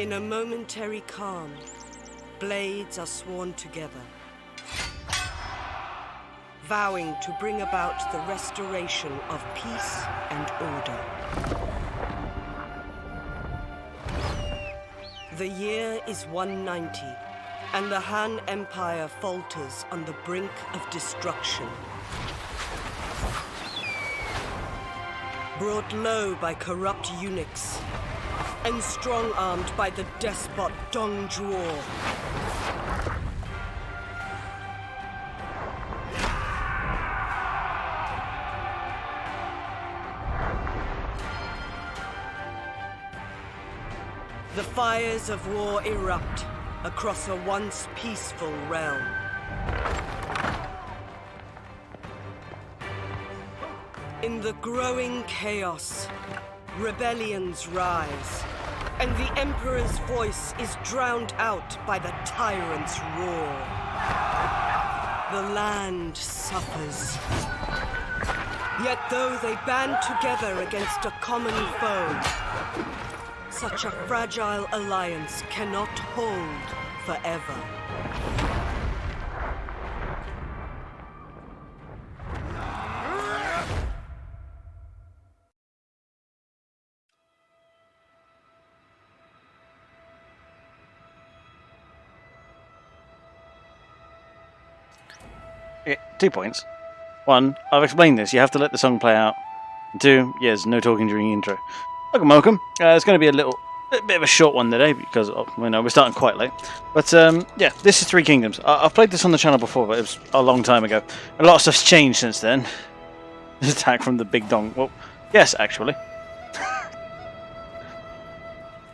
In a momentary calm, blades are sworn together, vowing to bring about the restoration of peace and order. The year is 190, and the Han Empire falters on the brink of destruction. Brought low by corrupt eunuchs, and strong-armed by the despot Dong Zhuo. The fires of war erupt across a once peaceful realm. In the growing chaos, rebellions rise, and the Emperor's voice is drowned out by the tyrant's roar. The land suffers. Yet though they band together against a common foe, such a fragile alliance cannot hold forever. Okay, 2 points. 1, I've explained this. You have to let the song play out. And 2, yes, no talking during the intro. Welcome. It's going to be a bit of a short one today because we're starting quite late. But yeah, this is Three Kingdoms. I've played this on the channel before, but it was a long time ago. A lot of stuff's changed since then. Attack from the big dong. Well, yes, actually.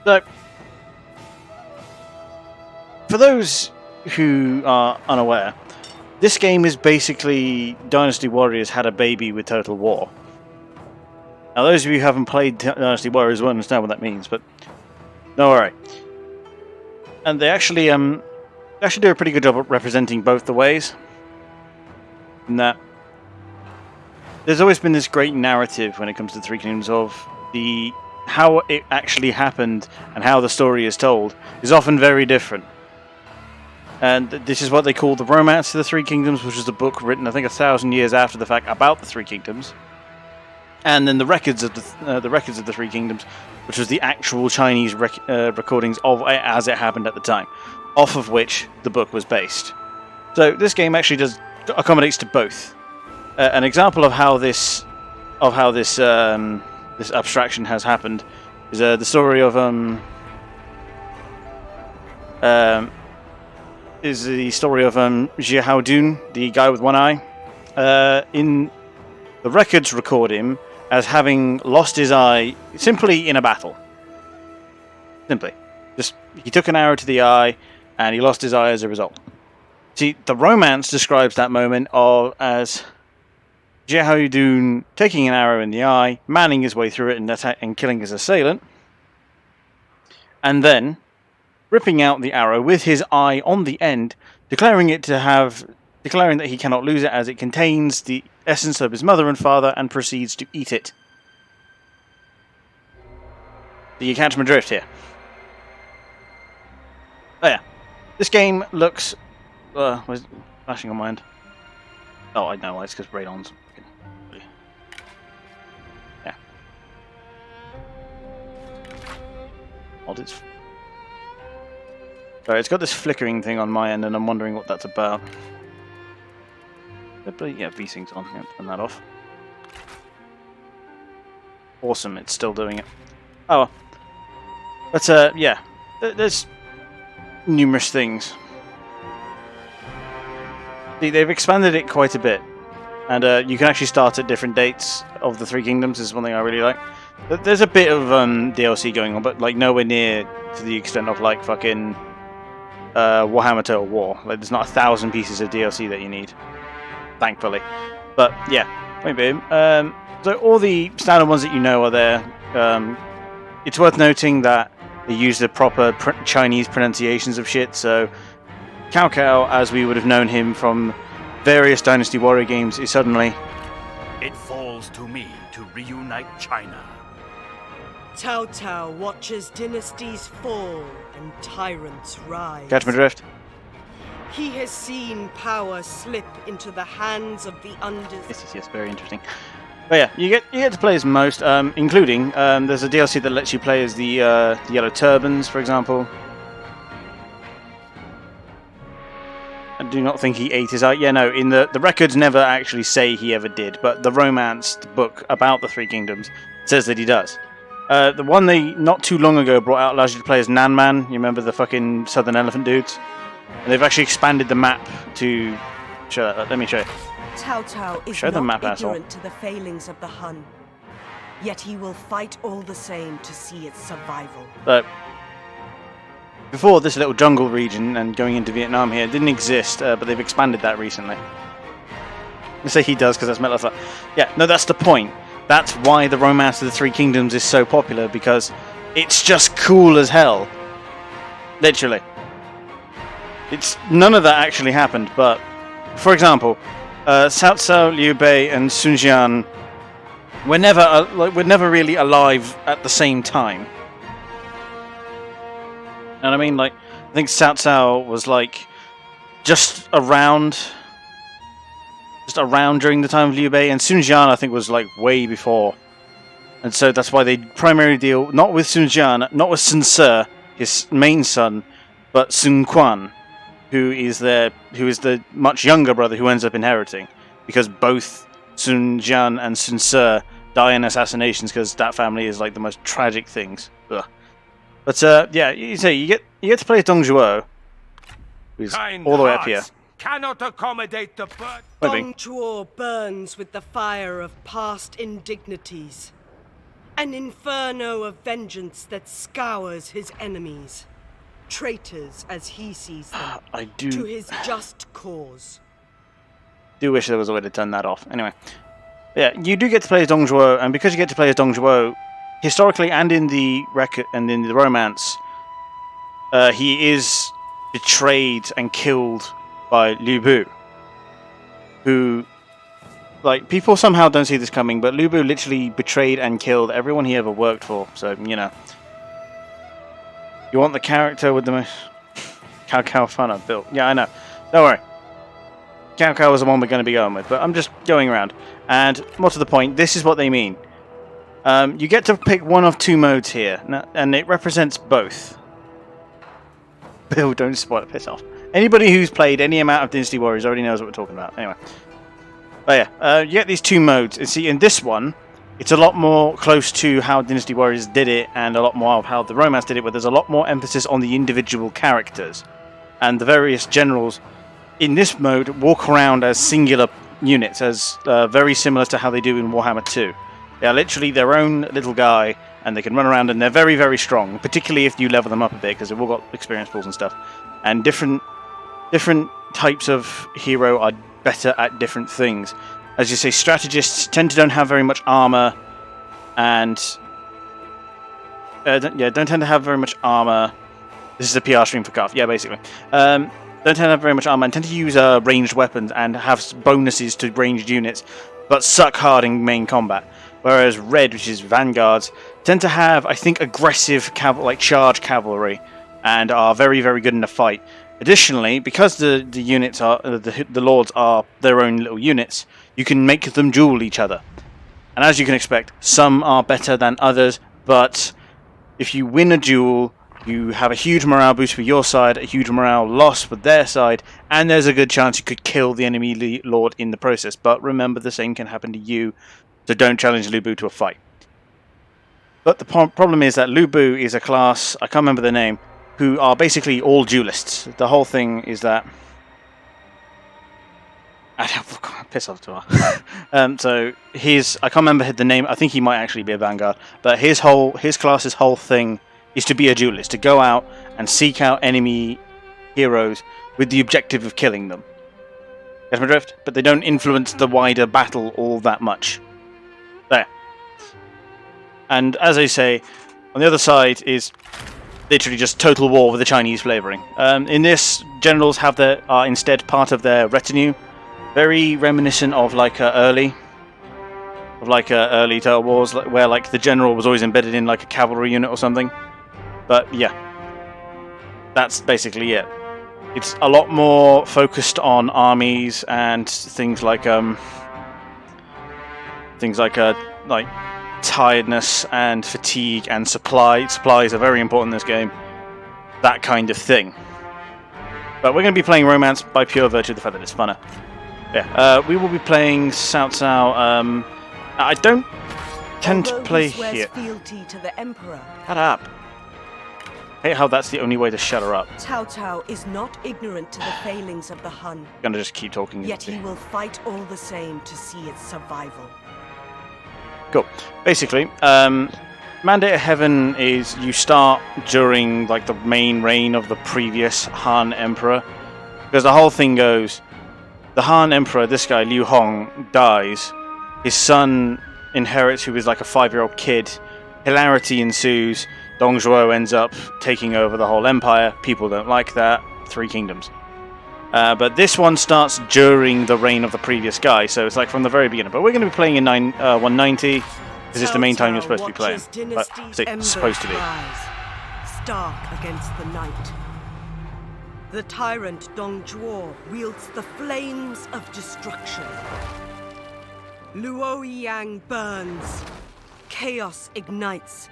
So, for those who are unaware, this game is basically Dynasty Warriors had a baby with Total War. Now, those of you who haven't played Dynasty Warriors won't understand what that means, but don't worry. And they actually do a pretty good job at representing both the ways. In that there's always been this great narrative when it comes to Three Kingdoms of how it actually happened and how the story is told is often very different. And this is what they call the Romance of the Three Kingdoms, which was a book written, I think, 1,000 years after the fact about the Three Kingdoms. And then the records of the Three Kingdoms, which was the actual Chinese recordings of it as it happened at the time, off of which the book was based. So this game actually accommodates to both. An example of how this abstraction has happened is the story of Jia Haodun, the guy with one eye. In the records record him as having lost his eye simply in a battle. Simply. Just he took an arrow to the eye and he lost his eye as a result. See, the Romance describes that moment as Jia Haodun taking an arrow in the eye, manning his way through it and killing his assailant, and then ripping out the arrow with his eye on the end, declaring that he cannot lose it as it contains the essence of his mother and father, and proceeds to eat it. Do you catch my drift here? Oh yeah. This game looks... what's flashing on my end? Oh, I know, it's because radon's... Yeah. Odd, it's... Sorry, it's got this flickering thing on my end, and I'm wondering what that's about. Yeah, V-Sync's on. Yeah, turn that off. Awesome, it's still doing it. Oh well. But, yeah. There's numerous things. They've expanded it quite a bit. And you can actually start at different dates of the Three Kingdoms. This is one thing I really like. There's a bit of DLC going on, but like nowhere near to the extent of like fucking Warhammer Total War. Like there's not 1,000 pieces of DLC that you need. Thankfully. But yeah, maybe. So all the standard ones that you know are there. It's worth noting that they use the proper Chinese pronunciations of shit. So Cao Cao, as we would have known him from various Dynasty Warrior games, is suddenly... It falls to me to reunite China. Cao Cao watches dynasties fall and tyrants rise. Catch my drift? He has seen power slip into the hands of the Yes, very interesting. But yeah, you get to play as most, including there's a DLC that lets you play as the Yellow Turbans, for example. I do not think he ate his eye. Yeah, no, in the records never actually say he ever did, but the romanced book about the Three Kingdoms says that he does. The one they not too long ago brought out allows you to play as Nan Man. You remember the fucking Southern Elephant dudes? And they've actually expanded the map to show that. Let me show you. Cao Cao is Show the not map, ignorant asshole. to the failings of the Hun, yet he will fight all the same to see its survival. So, before this little jungle region and going into Vietnam here didn't exist, but they've expanded that recently. I say he does because that's Metal Slug. Yeah, no, that's the point. That's why the Romance of the Three Kingdoms is so popular, because it's just cool as hell. Literally. None of that actually happened, but for example, Cao Cao, Liu Bei, and Sun Jian were never really alive at the same time. And I mean, like, I think Cao Cao was like just around during the time of Liu Bei, and Sun Jian I think was like way before. And so that's why they primarily deal not with Sun Jian, not with Sun Ce, his main son, but Sun Quan, who is the much younger brother who ends up inheriting, because both Sun Jian and Sun Ce die in assassinations because that family is like the most tragic things. Ugh. But yeah, you get to play Dong Zhuo, who's all the way up here. Cannot accommodate the bird. Dong Zhuo burns with the fire of past indignities, an inferno of vengeance that scours his enemies, traitors as he sees them, to his just cause. Do wish there was a way to turn that off. Anyway, yeah, you do get to play as Dong Zhuo, and because you get to play as Dong Zhuo, historically and in the record and in the romance, he is betrayed and killed by Lu Bu, who, like, people somehow don't see this coming, but Lu Bu literally betrayed and killed everyone he ever worked for. So you know, you want the character with the most Cao Cao fun I've built. Yeah, I know. Don't worry. Cao Cao was the one we're going to be going with, but I'm just going around. And more to the point, this is what they mean. You get to pick one of two modes here, and it represents both. Bill, don't spoil it, piss off. Anybody who's played any amount of Dynasty Warriors already knows what we're talking about. Anyway. But yeah, you get these two modes. And see, in this one, it's a lot more close to how Dynasty Warriors did it, and a lot more of how the Romance did it, but there's a lot more emphasis on the individual characters. And the various generals in this mode walk around as singular units, as very similar to how they do in Warhammer 2. They are literally their own little guy, and they can run around, and they're very, very strong, particularly if you level them up a bit, because they've all got experience pools and stuff. And different types of hero are better at different things. As you say, strategists tend to don't have very much armor, and don't tend to have very much armor. This is a PR stream for Cuff, yeah, basically. Don't tend to have very much armor, and tend to use ranged weapons and have bonuses to ranged units, but suck hard in main combat. Whereas Red, which is Vanguards, tend to have, I think, aggressive charge cavalry, and are very, very good in the fight. Additionally, because the units are the lords are their own little units, you can make them duel each other. And as you can expect, some are better than others, but if you win a duel, you have a huge morale boost for your side, a huge morale loss for their side, and there's a good chance you could kill the enemy lord in the process. But remember, the same can happen to you, so don't challenge Lu Bu to a fight. But the problem is that Lu Bu is a class, I can't remember the name, who are basically all duelists. The whole thing is that... piss off to her. So I can't remember the name, I think he might actually be a Vanguard, but his class's whole thing is to be a duelist, to go out and seek out enemy heroes with the objective of killing them. Get my drift? But they don't influence the wider battle all that much. There. And as I say, on the other side is literally just total war with the Chinese flavouring. In this, generals are instead part of their retinue, very reminiscent of like early of like early Total Wars, where like the general was always embedded in like a cavalry unit or something. But yeah, that's basically it. It's a lot more focused on armies and things like like tiredness and fatigue and supply. Supplies are very important in this game. That kind of thing. But we're going to be playing Romance by pure virtue of the fact that it's funner. Yeah, we will be playing Cao Cao. I don't tend to play he swears here. fealty to the Emperor, Shut up. I hate how that's the only way to shut her up. Cao Cao is not ignorant to the failings of the Hun, I'm gonna just keep talking. yet he will fight all the same to see its survival. Cool. Basically, Mandate of Heaven is you start during like the main reign of the previous Han Emperor, because the whole thing goes: the Han Emperor, this guy Liu Hong, dies. His son inherits, who is like a 5-year-old kid. Hilarity ensues. Dong Zhuo ends up taking over the whole empire. People don't like that. 3 kingdoms. But this one starts during the reign of the previous guy, so it's like from the very beginning. But we're going to be playing in 190, because it's the main time you're supposed to be playing. But it's supposed to be. Stark against the night. The tyrant Dong Zhuo wields the flames of destruction. Luoyang burns. Chaos ignites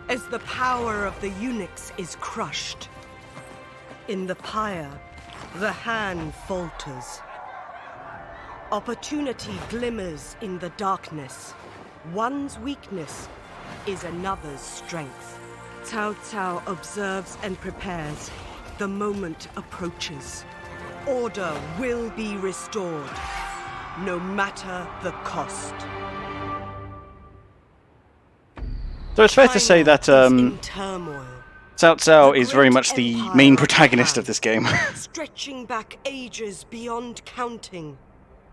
as the power of the eunuchs is crushed. In the pyre, the Han falters. Opportunity glimmers in the darkness. One's weakness is another's strength. Cao Cao observes and prepares. The moment approaches. Order will be restored, no matter the cost. So it's fair to say that in turmoil. Cao Cao The is very great much the empire main of protagonist Han, of this game. stretching back ages beyond counting,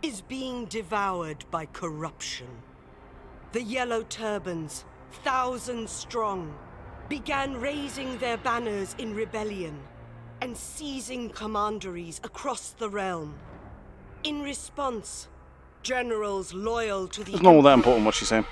is being devoured by corruption. The Yellow Turbans, thousands strong, began raising their banners in rebellion and seizing commanderies across the realm. In response, generals loyal to the It's not all that Emperor important what she's saying.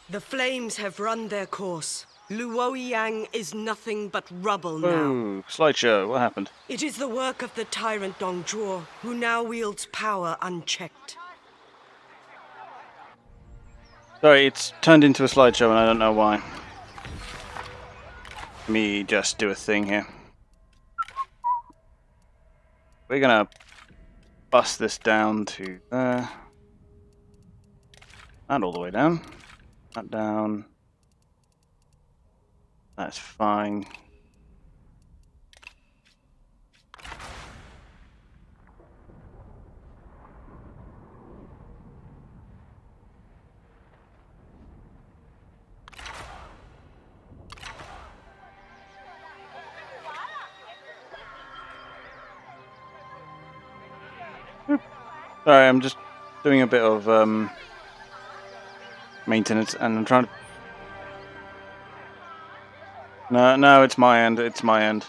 The flames have run their course. Luoyang is nothing but rubble now. Oh, slideshow. What happened? It is the work of the tyrant Dong Zhuo, who now wields power unchecked. Sorry, it's turned into a slideshow and I don't know why. Let me just do a thing here. We're gonna bust this down to there. And all the way down. That down. That's fine. Sorry, I'm just doing a bit of maintenance, and I'm trying to... No, it's my end, it's my end.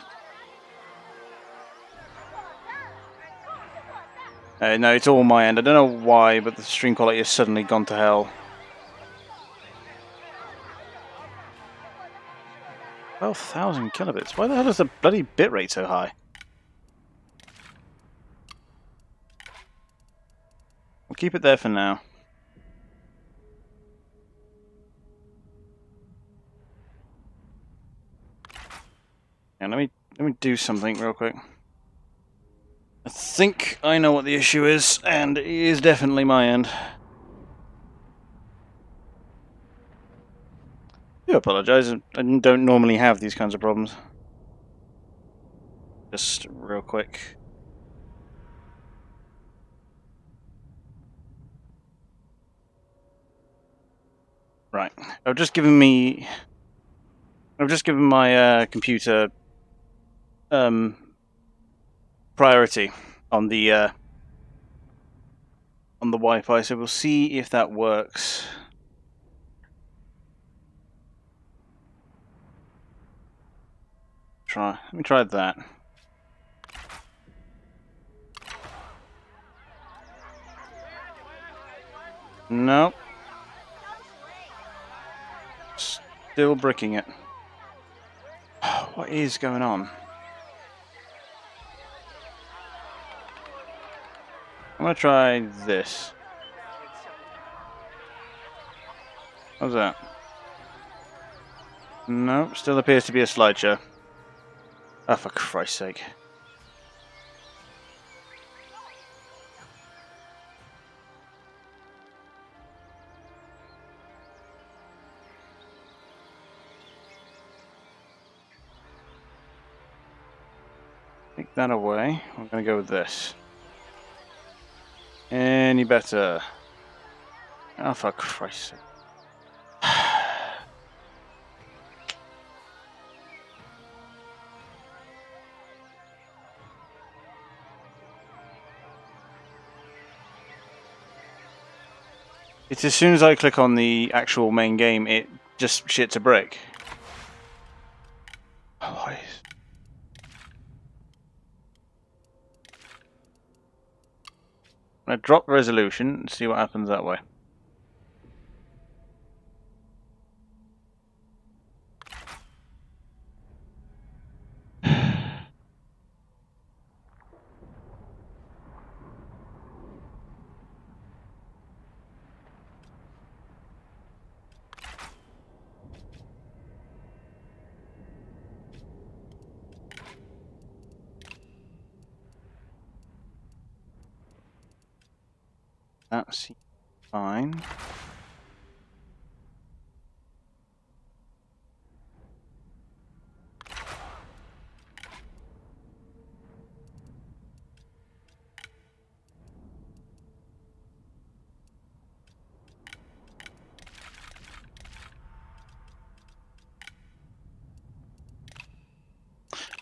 No, it's all my end. I don't know why, but the stream quality has suddenly gone to hell. 12,000 kilobits. Why the hell is the bloody bitrate so high? We'll keep it there for now. And let me do something real quick. I think I know what the issue is, and it is definitely my end. I do apologise. I don't normally have these kinds of problems. Just real quick. Right. I've just given my computer priority on the Wi-Fi, so we'll see if that works. Let me try that. Nope. Still bricking it. What is going on? I'm gonna try this. How's that? Nope, still appears to be a slideshow. Oh, for Christ's sake. Take that away. I'm gonna go with this. Any better? Oh, for Christ's sake. It's as soon as I click on the actual main game, it just shits a brick. Oh, I'm gonna drop resolution and see what happens that way. That seems fine.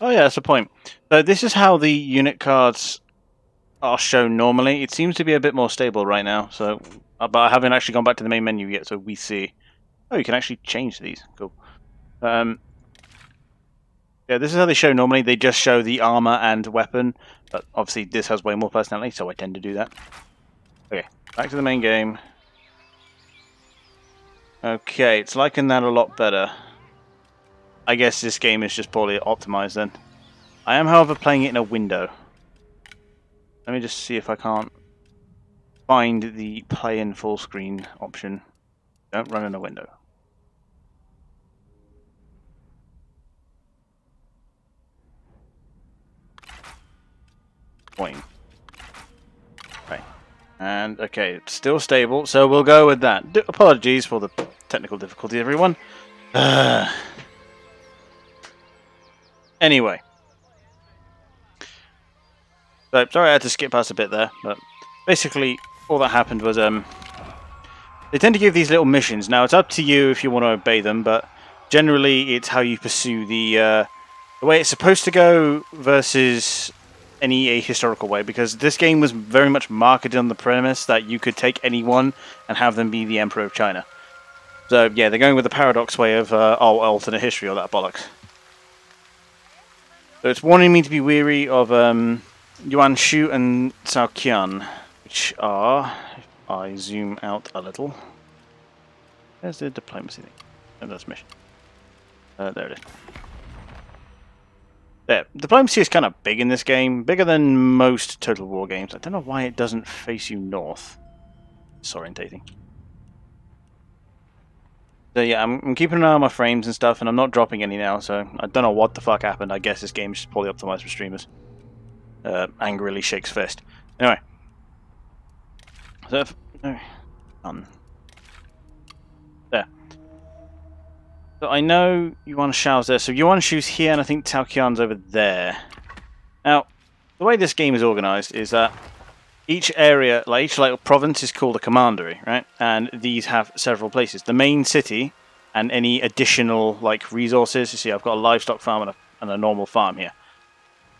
Oh yeah, that's the point. So this is how the unit cards are shown normally. It seems to be a bit more stable right now. So, but I haven't actually gone back to the main menu yet, so we see. Oh, you can actually change these. Cool. Yeah, this is how they show normally. They just show the armor and weapon, but obviously this has way more personality, so I tend to do that. Okay, back to the main game. Okay, it's liking that a lot better. I guess this game is just poorly optimized then. I am, however, playing it in a window. Let me just see if I can't find the play in full screen option. Don't run in a window. Point. Right. And okay, it's still stable, so we'll go with that. Apologies for the technical difficulty, everyone. Anyway. So, sorry I had to skip past a bit there, but basically all that happened was they tend to give these little missions. Now it's up to you if you want to obey them, but generally it's how you pursue the way it's supposed to go versus any ahistorical way, because this game was very much marketed on the premise that you could take anyone and have them be the Emperor of China. So yeah, they're going with the paradox way of alternate history or that bollocks. So it's warning me to be weary of Yuan Shu and Cao Qian, which are, if I zoom out a little, there's the diplomacy thing. Oh, that's mission. There it is. There. Diplomacy is kind of big in this game, bigger than most Total War games. I don't know why it doesn't face you north. Disorientating. So yeah, I'm keeping an eye on my frames and stuff, and I'm not dropping any now, so I don't know what the fuck happened. I guess this game's just poorly optimized for streamers. Angrily shakes fist. Anyway. So if, done. There. So I know Yuan Shao's there, so Yuan Shu's here, and I think Cao Qian's over there. Now, the way this game is organized is that each area, like each like province, is called a commandery, right? And these have several places. The main city and any additional like resources. You see, I've got a livestock farm and a normal farm here.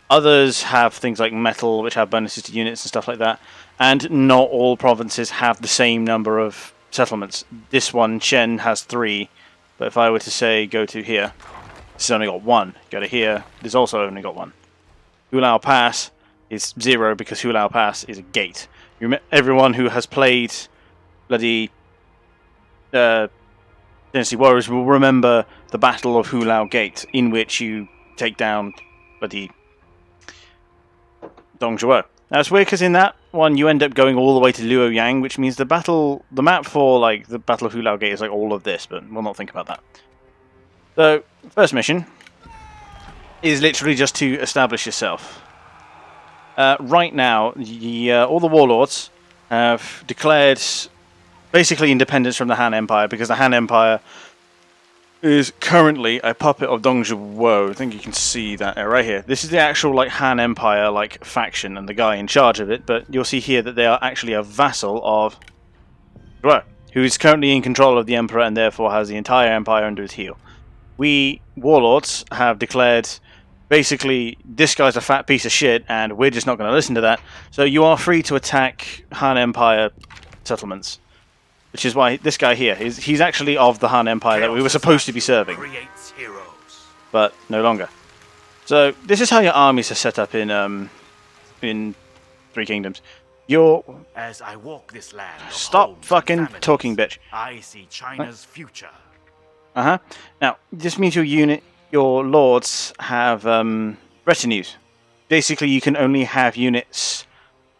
Others have things like metal, which have bonuses to units and stuff like that. And not all provinces have the same number of settlements. This one, Chen, has 3. But if I were to say go to here, this has only got 1. Go to here, this also only got 1. Hulau Pass is 0 because Hulau Pass is a gate. Everyone who has played bloody Dynasty Warriors will remember the Battle of Hulau Gate, in which you take down bloody Dong Zhuo. Now it's weird because in that one you end up going all the way to Luoyang, which means the map for like the Battle of Hulau Gate is like all of this, but we'll not think about that. So first mission is literally just to establish yourself. Right now, all the warlords have declared basically independence from the Han Empire, because the Han Empire is currently a puppet of Dong Zhuo. I think you can see that right here. This is the actual like Han Empire like faction and the guy in charge of it, but you'll see here that they are actually a vassal of Zhuo, who is currently in control of the Emperor and therefore has the entire empire under his heel. We warlords have declared basically this guy's a fat piece of shit and we're just not going to listen to that, so you are free to attack Han Empire settlements. Which is why this guy here, he's actually of the Han Empire that we were supposed to be serving. But no longer. So this is how your armies are set up in Three Kingdoms. As I walk this land, Stop fucking talking, bitch. I see China's future. Now, this means your lords have retinues. Basically, you can only have units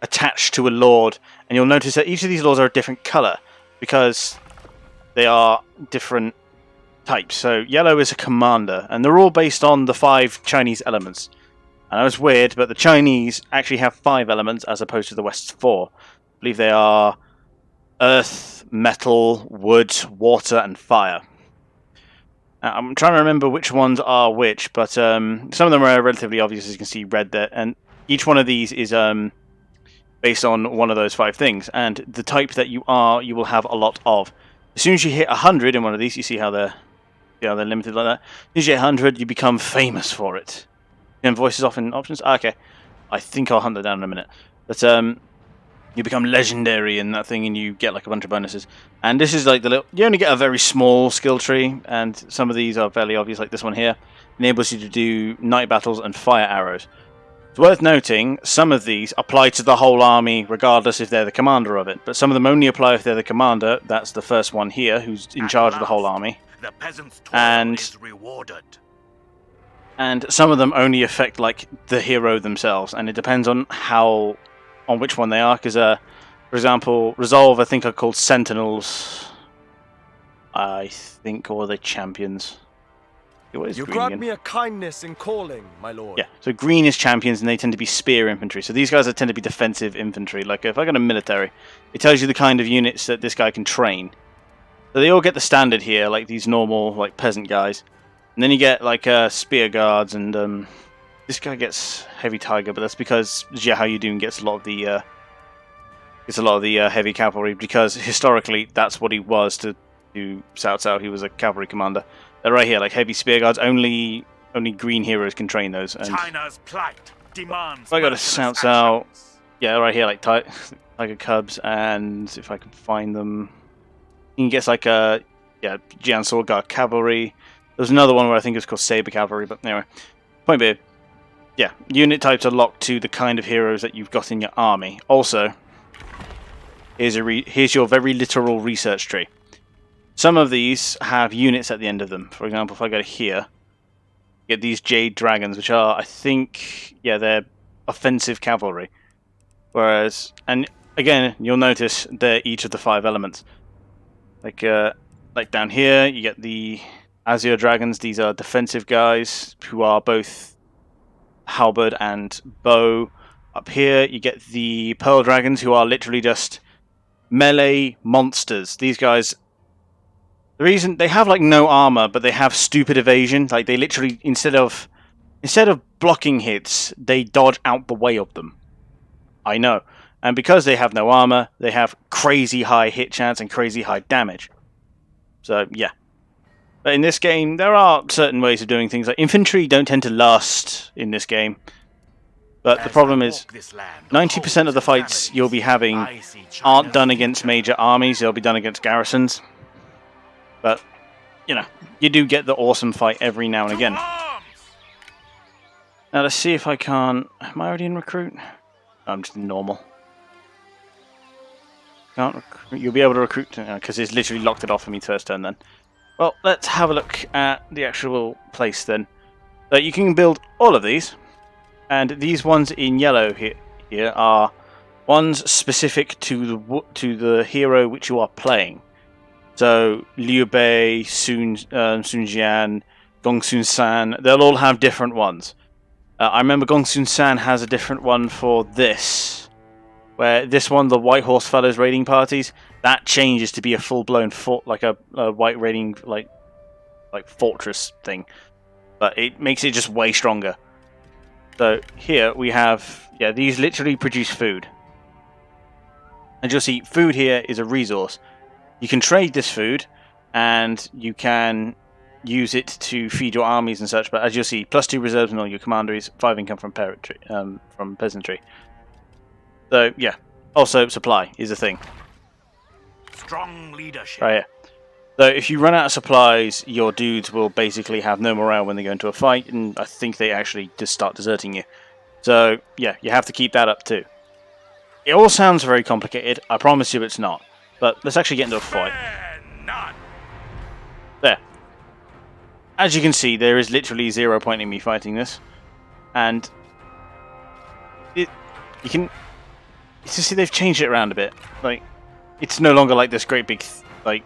attached to a lord, and you'll notice that each of these lords are a different colour, because they are different types. So yellow is a commander, and they're all based on the 5 Chinese elements. I know it's weird, but the Chinese actually have 5 elements as opposed to the West's 4. I believe they are earth, metal, wood, water, and fire. Now, I'm trying to remember which ones are which, but some of them are relatively obvious, as you can see red there, and each one of these is based on one of those 5 things, and the type that you are, you will have a lot of. As soon as you hit 100 in one of these, you see how they're limited like that. As soon as you hit 100, you become famous for it. And voices off in options. Okay, I think I'll hunt that down in a minute. But you become legendary in that thing, and you get like a bunch of bonuses. And this is like you only get a very small skill tree, and some of these are fairly obvious, like this one here. Enables you to do night battles and fire arrows. It's worth noting, some of these apply to the whole army regardless if they're the commander of it, but some of them only apply if they're the commander. That's the first one here, who's in charge of the whole army. The peasant's toil is rewarded. And some of them only affect like the hero themselves, and it depends on which one they are, because for example, Resolve I think are called Sentinels, I think, or the Champions. You grant me a kindness in calling, my lord. Yeah, so green is champions, and they tend to be spear infantry. So these guys tend to be defensive infantry. Like if I got a military, it tells you the kind of units that this guy can train. So they all get the standard here, like these normal like peasant guys. And then you get like spear guards, and this guy gets heavy tiger, but that's because Jia Yudun gets a lot of the heavy cavalry, because historically that's what he was to Cao Cao. He was a cavalry commander. They're right here, like heavy spear guards. Only green heroes can train those. And China's plight demands. if I go to Cao Cao, yeah, right here, like tiger cubs, and if I can find them, he gets like Jian Sword Guard cavalry. There's another one where I think it's called saber cavalry, but anyway, point being, yeah, unit types are locked to the kind of heroes that you've got in your army. Also, here's your very literal research tree. Some of these have units at the end of them. For example, if I go here, you get these Jade Dragons, which are, I think, yeah, they're offensive cavalry. Whereas, and again, you'll notice they're each of the 5 elements. Like down here, you get the Azure Dragons. These are defensive guys who are both halberd and bow. Up here, you get the Pearl Dragons, who are literally just melee monsters. These guys, the reason they have like no armor, but they have stupid evasion. Like they literally, instead of blocking hits, they dodge out the way of them. I know. And because they have no armor, they have crazy high hit chance and crazy high damage. So yeah. But in this game, there are certain ways of doing things. Like infantry don't tend to last in this game. But the problem is, 90% of the fights you'll be having aren't done against major armies. They'll be done against garrisons. But, you know, you do get the awesome fight every now and again. Now let's see if I can't... Am I already in recruit? No, I'm just in normal. Can't recruit. You'll be able to recruit because it's literally locked it off for me first turn then. Well, let's have a look at the actual place then. So you can build all of these, and these ones in yellow here are ones specific to the hero which you are playing. So Liu Bei, Sun Jian, Gong Sun San, they'll all have different ones. I remember Gong Sun San has a different one for this, where this one, the White Horse Fellows raiding parties, that changes to be a full-blown fort, like a white raiding like fortress thing, but it makes it just way stronger. So here we have, these literally produce food, and you'll see food here is a resource. You can trade this food, and you can use it to feed your armies and such. But as you'll see, +2 reserves in all your commanderies, 5 income from peasantry. So yeah, also supply is a thing. Strong leadership. Right here. So if you run out of supplies, your dudes will basically have no morale when they go into a fight, and I think they actually just start deserting you. So yeah, you have to keep that up too. It all sounds very complicated. I promise you it's not. But let's actually get into a fight. There. As you can see, there is literally 0 point in me fighting this, and you can see they've changed it around a bit. Like, it's no longer like this great big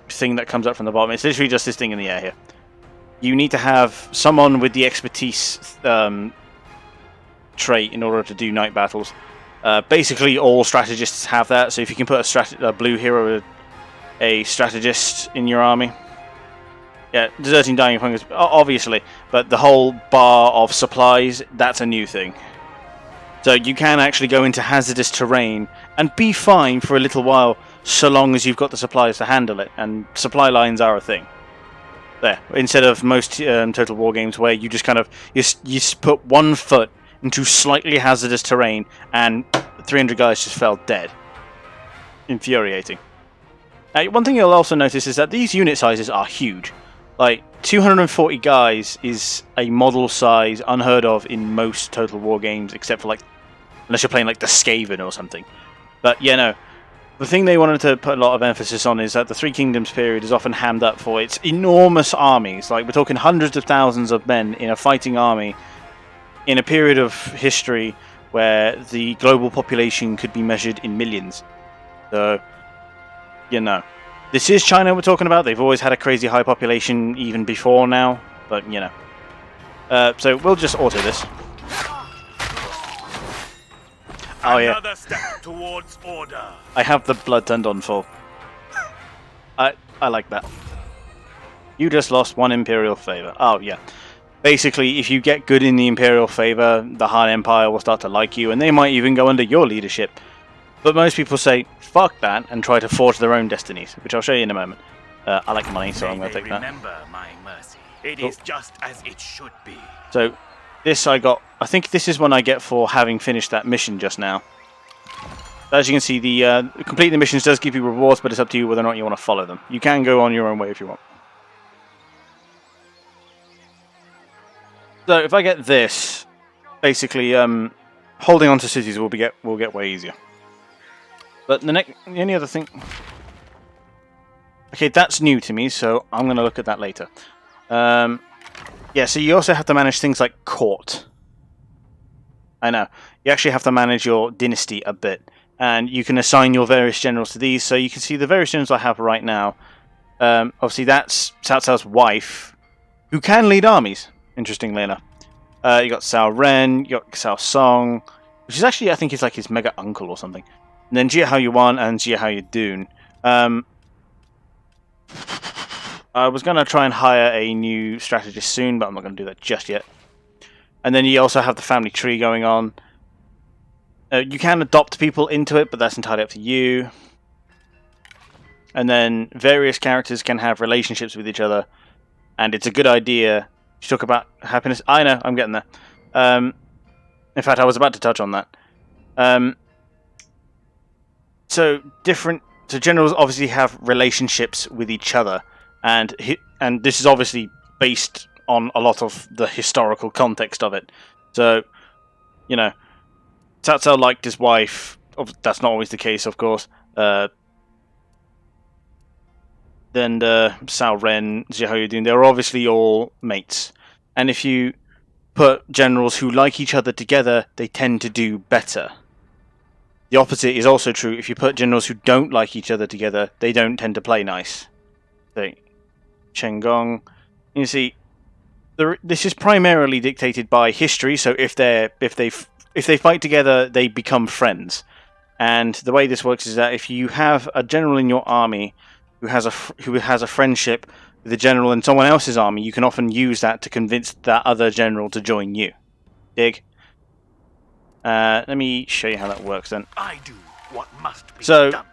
thing that comes up from the bottom. It's literally just this thing in the air here. You need to have someone with the expertise trait in order to do night battles. Basically, all strategists have that. So if you can put a blue hero with a strategist in your army. Yeah, deserting dying fungus, obviously, but the whole bar of supplies, that's a new thing. So you can actually go into hazardous terrain and be fine for a little while, so long as you've got the supplies to handle it, and supply lines are a thing. There, instead of most Total War games where you just kind of, you put 1 foot into slightly hazardous terrain and 300 guys just fell dead. Infuriating. One thing you'll also notice is that these unit sizes are huge. Like, 240 guys is a model size unheard of in most Total War games, except for, unless you're playing, the Skaven or something. But, yeah, no. The thing they wanted to put a lot of emphasis on is that the Three Kingdoms period is often hammed up for its enormous armies. Like, we're talking hundreds of thousands of men in a fighting army in a period of history where the global population could be measured in millions. So, you know. This is China we're talking about. They've always had a crazy high population even before now, but you know. So we'll just auto this. Oh yeah. Another step towards order. I have the blood turned on full. I like that. You just lost 1 Imperial favor. Oh yeah. Basically, if you get good in the Imperial favor, the Han Empire will start to like you, and they might even go under your leadership. But most people say, fuck that, and try to forge their own destinies, which I'll show you in a moment. I like money, so I'm going to take that. Remember my mercy. It is just as it should be. So, this I got... I think this is one I get for having finished that mission just now. As you can see, the completing the missions does give you rewards, but it's up to you whether or not you want to follow them. You can go on your own way if you want. So, if I get this, basically, holding on to cities will get way easier. But the only other thing... Okay, that's new to me, so I'm going to look at that later. Yeah, so you also have to manage things like court. I know. You actually have to manage your dynasty a bit. And you can assign your various generals to these. So you can see the various generals I have right now. Obviously, that's Cao Cao's wife, who can lead armies, interestingly enough. You got Cao Ren, you got Cao Song, which is actually, I think, is like his mega uncle or something. And then Jia Hao Yuan and Jia Hao Yudun. I was going to try and hire a new strategist soon, but I'm not going to do that just yet. And then you also have the family tree going on. You can adopt people into it, but that's entirely up to you. And then various characters can have relationships with each other. And it's a good idea to talk about happiness. I know, I'm getting there. In fact, I was about to touch on that. So generals obviously have relationships with each other, and this is obviously based on a lot of the historical context of it. So, you know, Cao Cao liked his wife. That's not always the case, of course. then Sao Ren, Xiahou Yudun, they're obviously all mates. And if you put generals who like each other together, they tend to do better. The opposite is also true. If you put generals who don't like each other together, they don't tend to play nice. So, Chenggong, you see, this is primarily dictated by history. So if they fight together, they become friends. And the way this works is that if you have a general in your army who has a friendship with a general in someone else's army, you can often use that to convince that other general to join you. Dig? Let me show you how that works then. I do what must be So, done.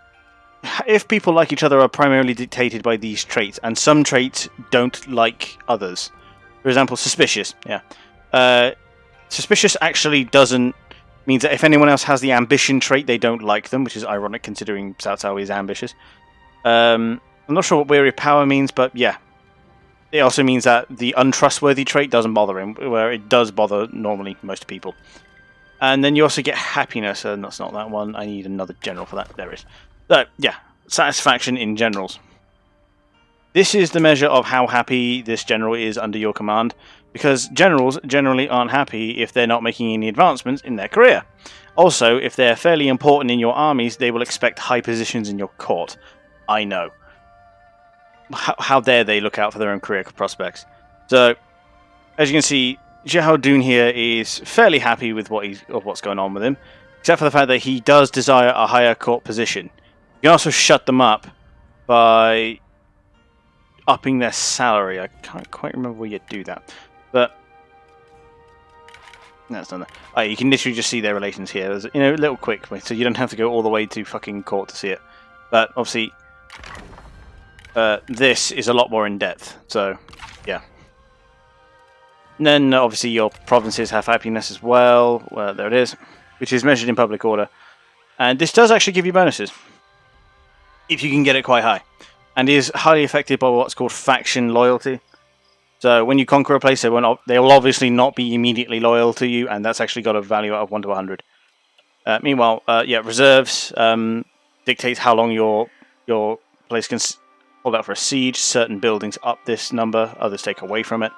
if people like each other are primarily dictated by these traits, and some traits don't like others. For example, suspicious. Yeah. Suspicious actually doesn't means that if anyone else has the ambition trait, they don't like them, which is ironic considering Cao Cao is ambitious. I'm not sure what weary of power means, but yeah. It also means that the untrustworthy trait doesn't bother him, where it does bother normally most people. And then you also get happiness, and that's not that one. I need another general for that. There it is. So, yeah, satisfaction in generals. This is the measure of how happy this general is under your command, because generals generally aren't happy if they're not making any advancements in their career. Also, if they're fairly important in your armies, they will expect high positions in your court. I know. How dare they look out for their own career prospects. So, as you can see, Xiahou Yudun here is fairly happy with what's going on with him, except for the fact that he does desire a higher court position. You can also shut them up by upping their salary. I can't quite remember where you do that, but no, it's not that. Oh, you can literally just see their relations here. There's a little quick way, so you don't have to go all the way to fucking court to see it. But obviously, this is a lot more in depth. So, yeah. And then obviously your provinces have happiness as well. Well, there it is, which is measured in public order, and this does actually give you bonuses if you can get it quite high, and is highly affected by what's called faction loyalty. So when you conquer a place, they will obviously not be immediately loyal to you, and that's actually got a value out of 1 to 100. Meanwhile, yeah, reserves dictates how long your place can hold out for a siege. Certain buildings up this number, others take away from it.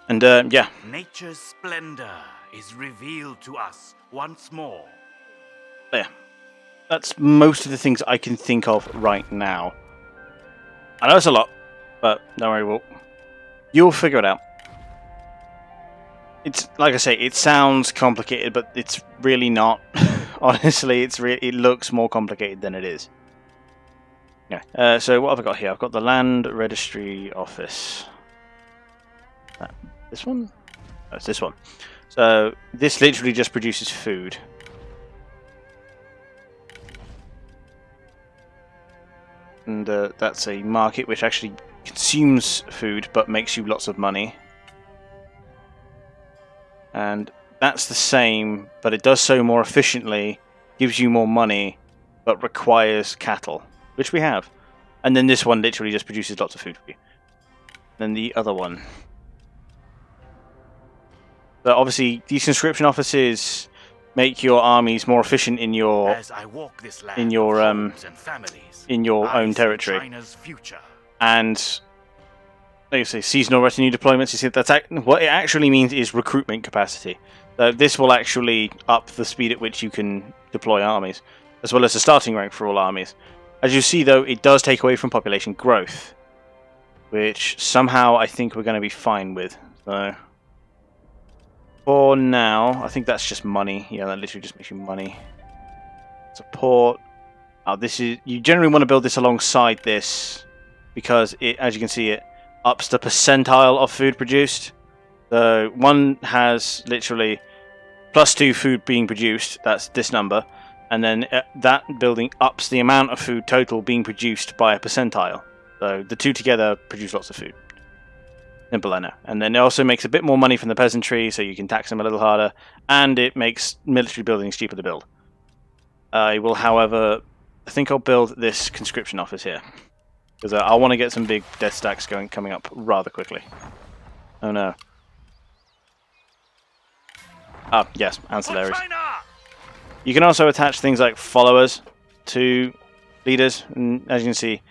And yeah. Nature's splendor is revealed to us once more. Yeah. That's most of the things I can think of right now. I know it's a lot, but don't worry, you'll figure it out. It's like I say, it sounds complicated, but it's really not. Honestly, it looks more complicated than it is. Yeah. So what have I got here? I've got the Land Registry Office. This one? Oh, it's this one. So this literally just produces food. And that's a market which actually consumes food but makes you lots of money. And that's the same, but it does so more efficiently, gives you more money, but requires cattle, which we have. And then this one literally just produces lots of food for you. Then the other one. So obviously, these conscription offices make your armies more efficient in your own territory. China's future. And like you say, seasonal retinue deployments. You see, what it actually means is recruitment capacity. So this will actually up the speed at which you can deploy armies, as well as the starting rank for all armies. As you see, though, it does take away from population growth, which somehow I think we're going to be fine with. So for now, I think that's just money. Yeah, that literally just makes you money. Support. You generally want to build this alongside this because it, as you can see, it ups the percentile of food produced. So one has literally +2 food being produced. That's this number, and then that building ups the amount of food total being produced by a percentile. So the two together produce lots of food. Simple, I know. And then it also makes a bit more money from the peasantry, so you can tax them a little harder, and it makes military buildings cheaper to build. I will, however, I think I'll build this conscription office here, because I want to get some big death stacks coming up rather quickly. Oh no. Ah, yes, ancillaries. You can also attach things like followers to leaders, and as you can see,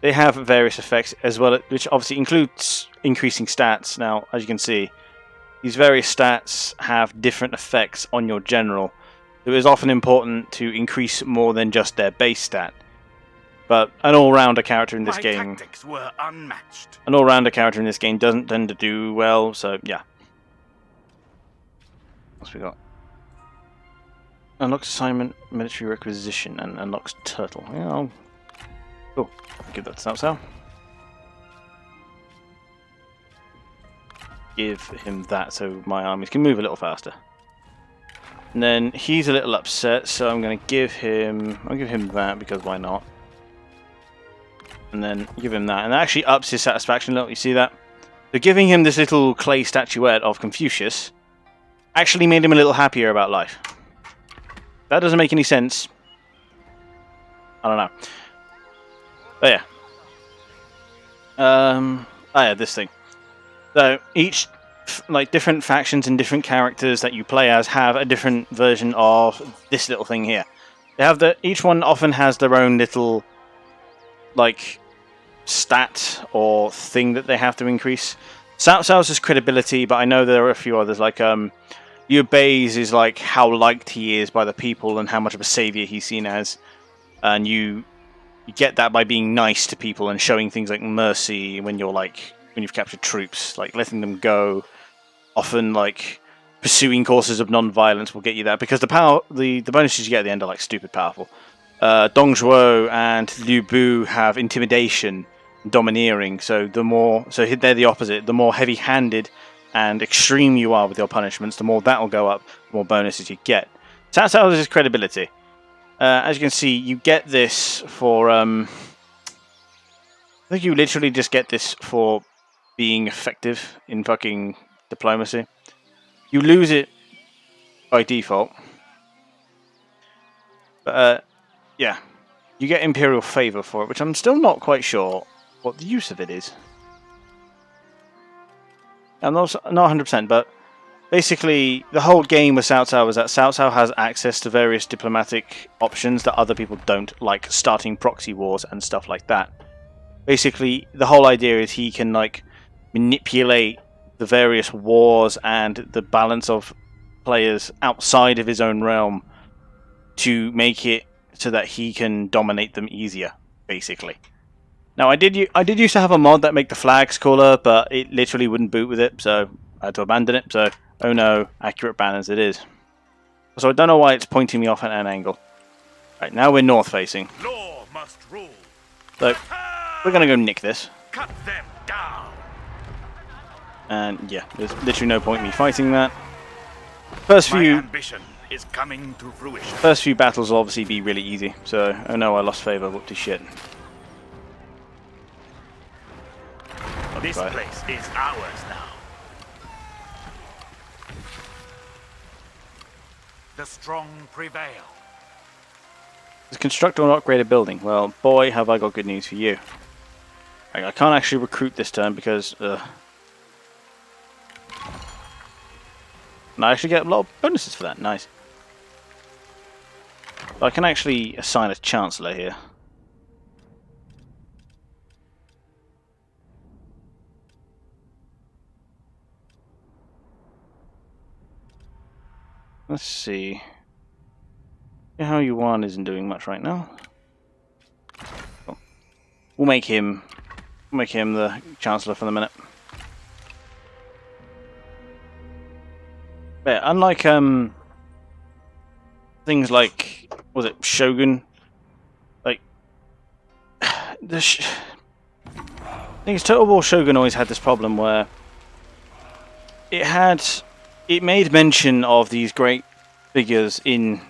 they have various effects as well, which obviously includes increasing stats. Now, as you can see, these various stats have different effects on your general. It is often important to increase more than just their base stat. But an all-rounder character in this game, tactics were unmatched. An all-rounder character in this game doesn't tend to do well. So yeah. What's we got? Unlocks assignment, military requisition, and unlocks turtle. Yeah, cool. Give that to Cao Cao. Give him that so my armies can move a little faster. And then he's a little upset, so I'm going to give him. I'll give him that because why not? And then give him that, and that actually ups his satisfaction a little. You see that? So giving him this little clay statuette of Confucius actually made him a little happier about life. That doesn't make any sense. I don't know. But yeah. Oh yeah, this thing. So each, like, different factions and different characters that you play as have a different version of this little thing here. They have each one often has their own little, like, stat or thing that they have to increase. Cao Cao's is credibility, but I know there are a few others, like Liu Bei's is like how liked he is by the people and how much of a savior he's seen as, and you get that by being nice to people and showing things like mercy when you've captured troops, like letting them go. Often, like, pursuing courses of non-violence will get you that, because the bonuses you get at the end are like stupid powerful. Dong Zhuo and Liu Bu have intimidation, domineering, so they're the opposite. The more heavy-handed and extreme you are with your punishments, the more that will go up, the more bonuses you get. Cao Cao's is credibility. As you can see, you get this for I think you literally just get this for being effective in fucking diplomacy. You lose it by default. But yeah, you get Imperial Favor for it, which I'm still not quite sure what the use of it is. I'm not 100%, but basically the whole game with Cao Cao is that Cao Cao has access to various diplomatic options that other people don't, like starting proxy wars and stuff like that. Basically, the whole idea is he can, like, manipulate the various wars and the balance of players outside of his own realm to make it so that he can dominate them easier, basically. Now, I did used to have a mod that make the flags cooler, but it literally wouldn't boot with it, so I had to abandon it. So, oh no, accurate ban as it is. So I don't know why it's pointing me off at an angle. Right, now we're north facing. Law must rule. So we're gonna go nick this. Cut them down. And yeah, there's literally no point in me fighting that. First few ambition is coming to fruition. First few battles will obviously be really easy. So, oh no, I lost favor. Whoopty shit. This place is ours now. The strong prevail. Construct or upgrade a building. Well, boy, have I got good news for you. I can't actually recruit this turn because and I actually get a lot of bonuses for that. Nice. But I can actually assign a chancellor here. Let's see. How Yuan isn't doing much right now. Cool. We'll make him the chancellor for the minute. But unlike things like, was it Shogun? Like I think Total War Shogun always had this problem where it made mention of these great figures in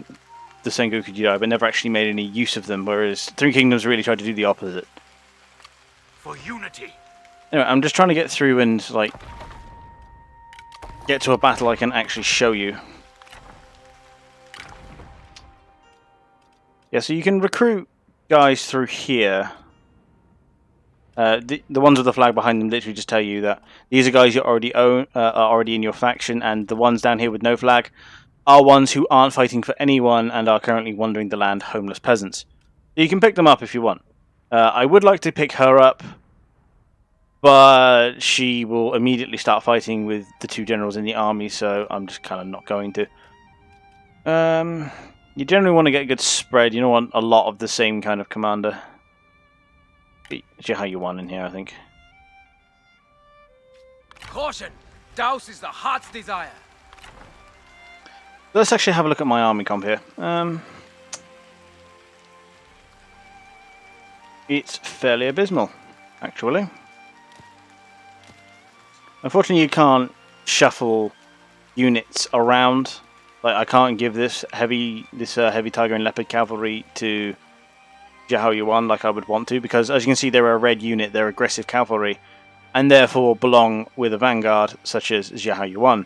the Sengoku Jidai, but never actually made any use of them, whereas Three Kingdoms really tried to do the opposite. For unity. Anyway, I'm just trying to get through and, like, get to a battle I can actually show you. Yeah, so you can recruit guys through here. The ones with the flag behind them literally just tell you that these are guys you already own, are already in your faction, and the ones down here with no flag are ones who aren't fighting for anyone and are currently wandering the land, homeless peasants. So you can pick them up if you want. I would like to pick her up, but she will immediately start fighting with the two generals in the army, so I'm just kind of not going to. You generally want to get a good spread. You don't want a lot of the same kind of commander. How you want in here, I think. Caution! Douse is the heart's desire. Let's actually have a look at my army comp here. It's fairly abysmal, actually. Unfortunately, you can't shuffle units around. Like, I can't give this heavy tiger and leopard cavalry to Zhao Yuan like I would want to, because as you can see, they're a red unit, they're aggressive cavalry, and therefore belong with a vanguard such as Zhao Yuan,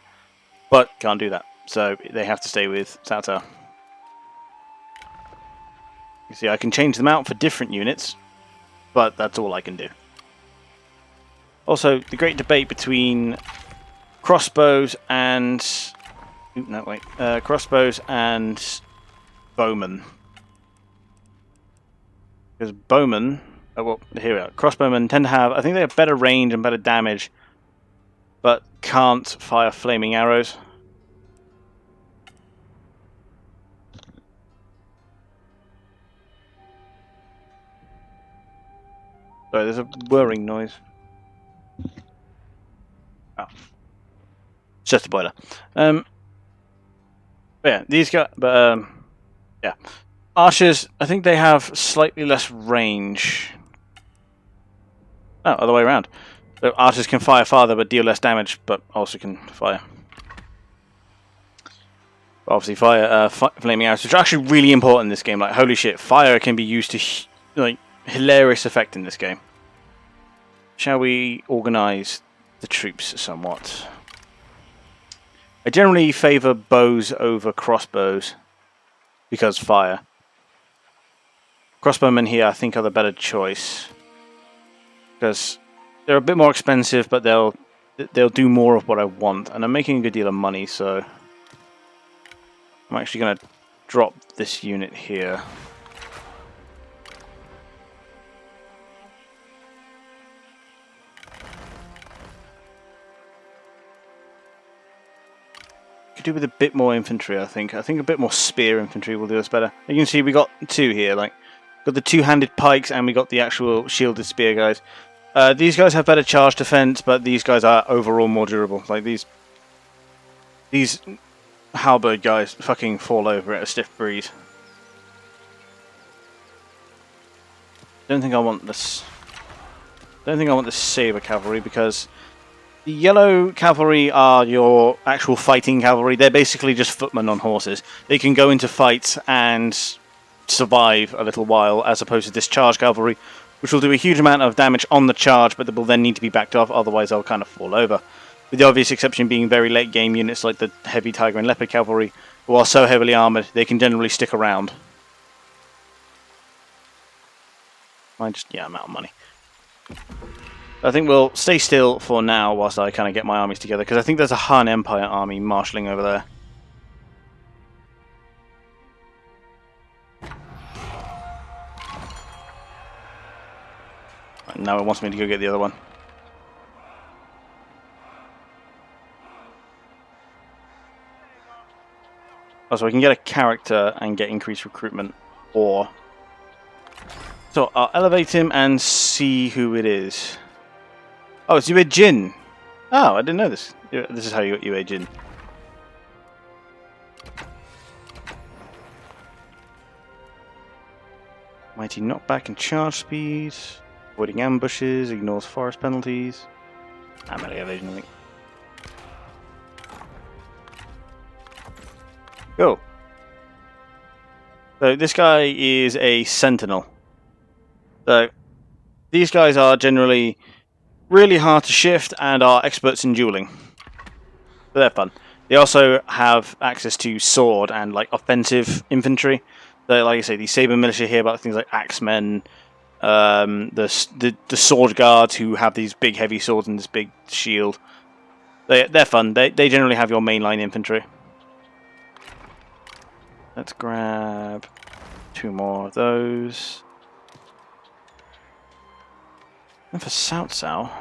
but can't do that, so they have to stay with Cao Cao. You see, I can change them out for different units, but that's all I can do. Also, the great debate between crossbows and crossbows and bowmen. Because bowmen, well, here we are. Crossbowmen tend to have, I think they have better range and better damage, but can't fire flaming arrows. Sorry, there's a whirring noise. Oh. It's just a boiler. But yeah, these guys, yeah. Archers, I think they have slightly less range. Oh, other way around. So archers can fire farther but deal less damage, but also can fire. Obviously, fire flaming arrows, which are actually really important in this game. Like, holy shit, fire can be used to like hilarious effect in this game. Shall we organise the troops somewhat? I generally favour bows over crossbows because fire. Crossbowmen here, I think, are the better choice because they're a bit more expensive, but they'll do more of what I want, and I'm making a good deal of money, so I'm actually going to drop this unit here. Could do with a bit more infantry, I think. I think a bit more spear infantry will do us better. You can see we got two here, like got the two-handed pikes and we got the actual shielded spear guys. These guys have better charge defense, but these guys are overall more durable. Like these halberd guys fucking fall over at a stiff breeze. Don't think I want this saber cavalry because the yellow cavalry are your actual fighting cavalry. They're basically just footmen on horses. They can go into fights and survive a little while, as opposed to this charge cavalry, which will do a huge amount of damage on the charge, but they will then need to be backed off, otherwise they'll kind of fall over. With the obvious exception being very late game units like the heavy tiger and leopard cavalry, who are so heavily armoured, they can generally stick around. I'm out of money. I think we'll stay still for now whilst I kind of get my armies together, because I think there's a Han Empire army marshalling over there. Right, now it wants me to go get the other one. Oh, so I can get a character and get increased recruitment, or... So I'll elevate him and see who it is. Oh, it's Yue Jin. Oh, I didn't know this. This is how you got Yue Jin. Mighty knockback and charge speed. Avoiding ambushes, ignores forest penalties. Melee evasion, I think. Go. So this guy is a sentinel. So these guys are generally really hard to shift and are experts in dueling. So they're fun. They also have access to sword and like offensive infantry. So, like I say, these saber militia here about things like axemen, the sword guards who have these big heavy swords and this big shield. They're fun. They generally have your mainline infantry. Let's grab 2 more of those. And for Cao Cao,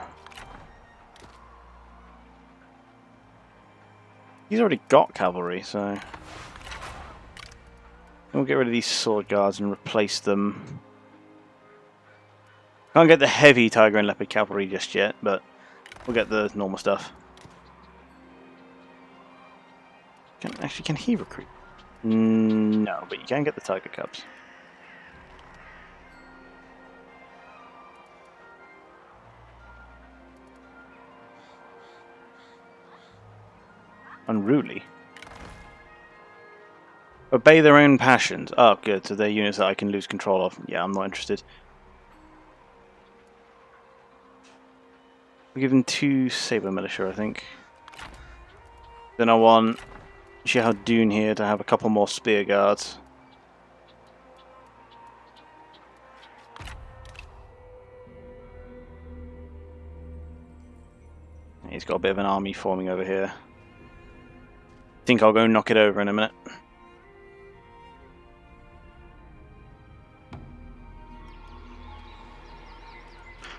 he's already got cavalry, so we'll get rid of these sword guards and replace them. Can't get the heavy tiger and leopard cavalry just yet, but we'll get the normal stuff. Actually, can he recruit? No, but you can get the tiger cubs. Unruly. Obey their own passions. Oh, good. So they're units that I can lose control of. Yeah, I'm not interested. We give them 2 saber militia, I think. Then I want Xiahou Dun here to have a couple more spear guards. He's got a bit of an army forming over here. I think I'll go knock it over in a minute.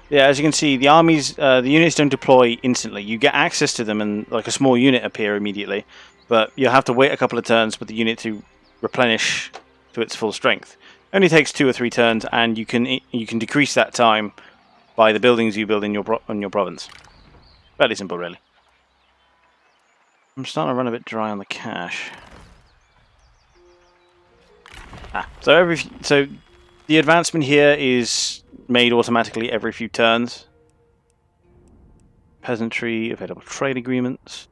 Yeah, as you can see, the armies, the units don't deploy instantly. You get access to them and like a small unit appear immediately, but you'll have to wait a couple of turns for the unit to replenish to its full strength. It only takes 2 or 3 turns, and you can decrease that time by the buildings you build in your province. Fairly simple, really. I'm starting to run a bit dry on the cash. So the advancement here is made automatically every few turns. Peasantry, available trade agreements.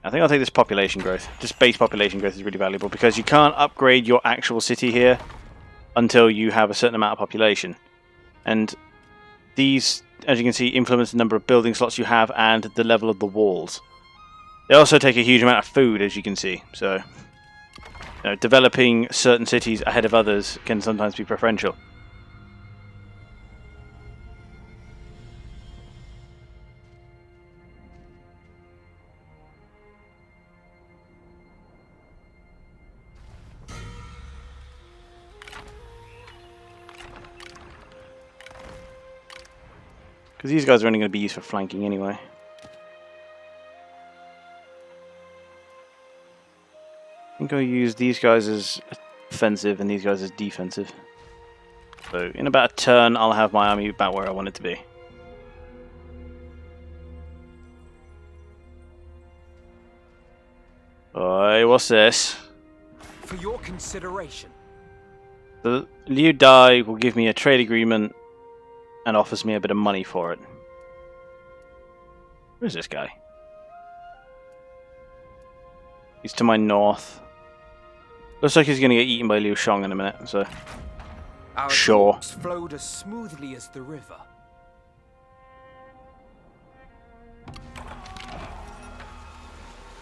I think I'll take this population growth. This base population growth is really valuable because you can't upgrade your actual city here until you have a certain amount of population. And these, as you can see, influence the number of building slots you have and the level of the walls. They also take a huge amount of food, as you can see. So, developing certain cities ahead of others can sometimes be preferential. Because these guys are only going to be used for flanking anyway. I think I'll use these guys as offensive and these guys as defensive. So in about a turn, I'll have my army about where I want it to be. Oi, what's this? For your consideration. The Liu Dai will give me a trade agreement and offers me a bit of money for it. Where's this guy? He's to my north. Looks like he's going to get eaten by Liu Shang in a minute, so... Our sure. troops flowed as smoothly as the river.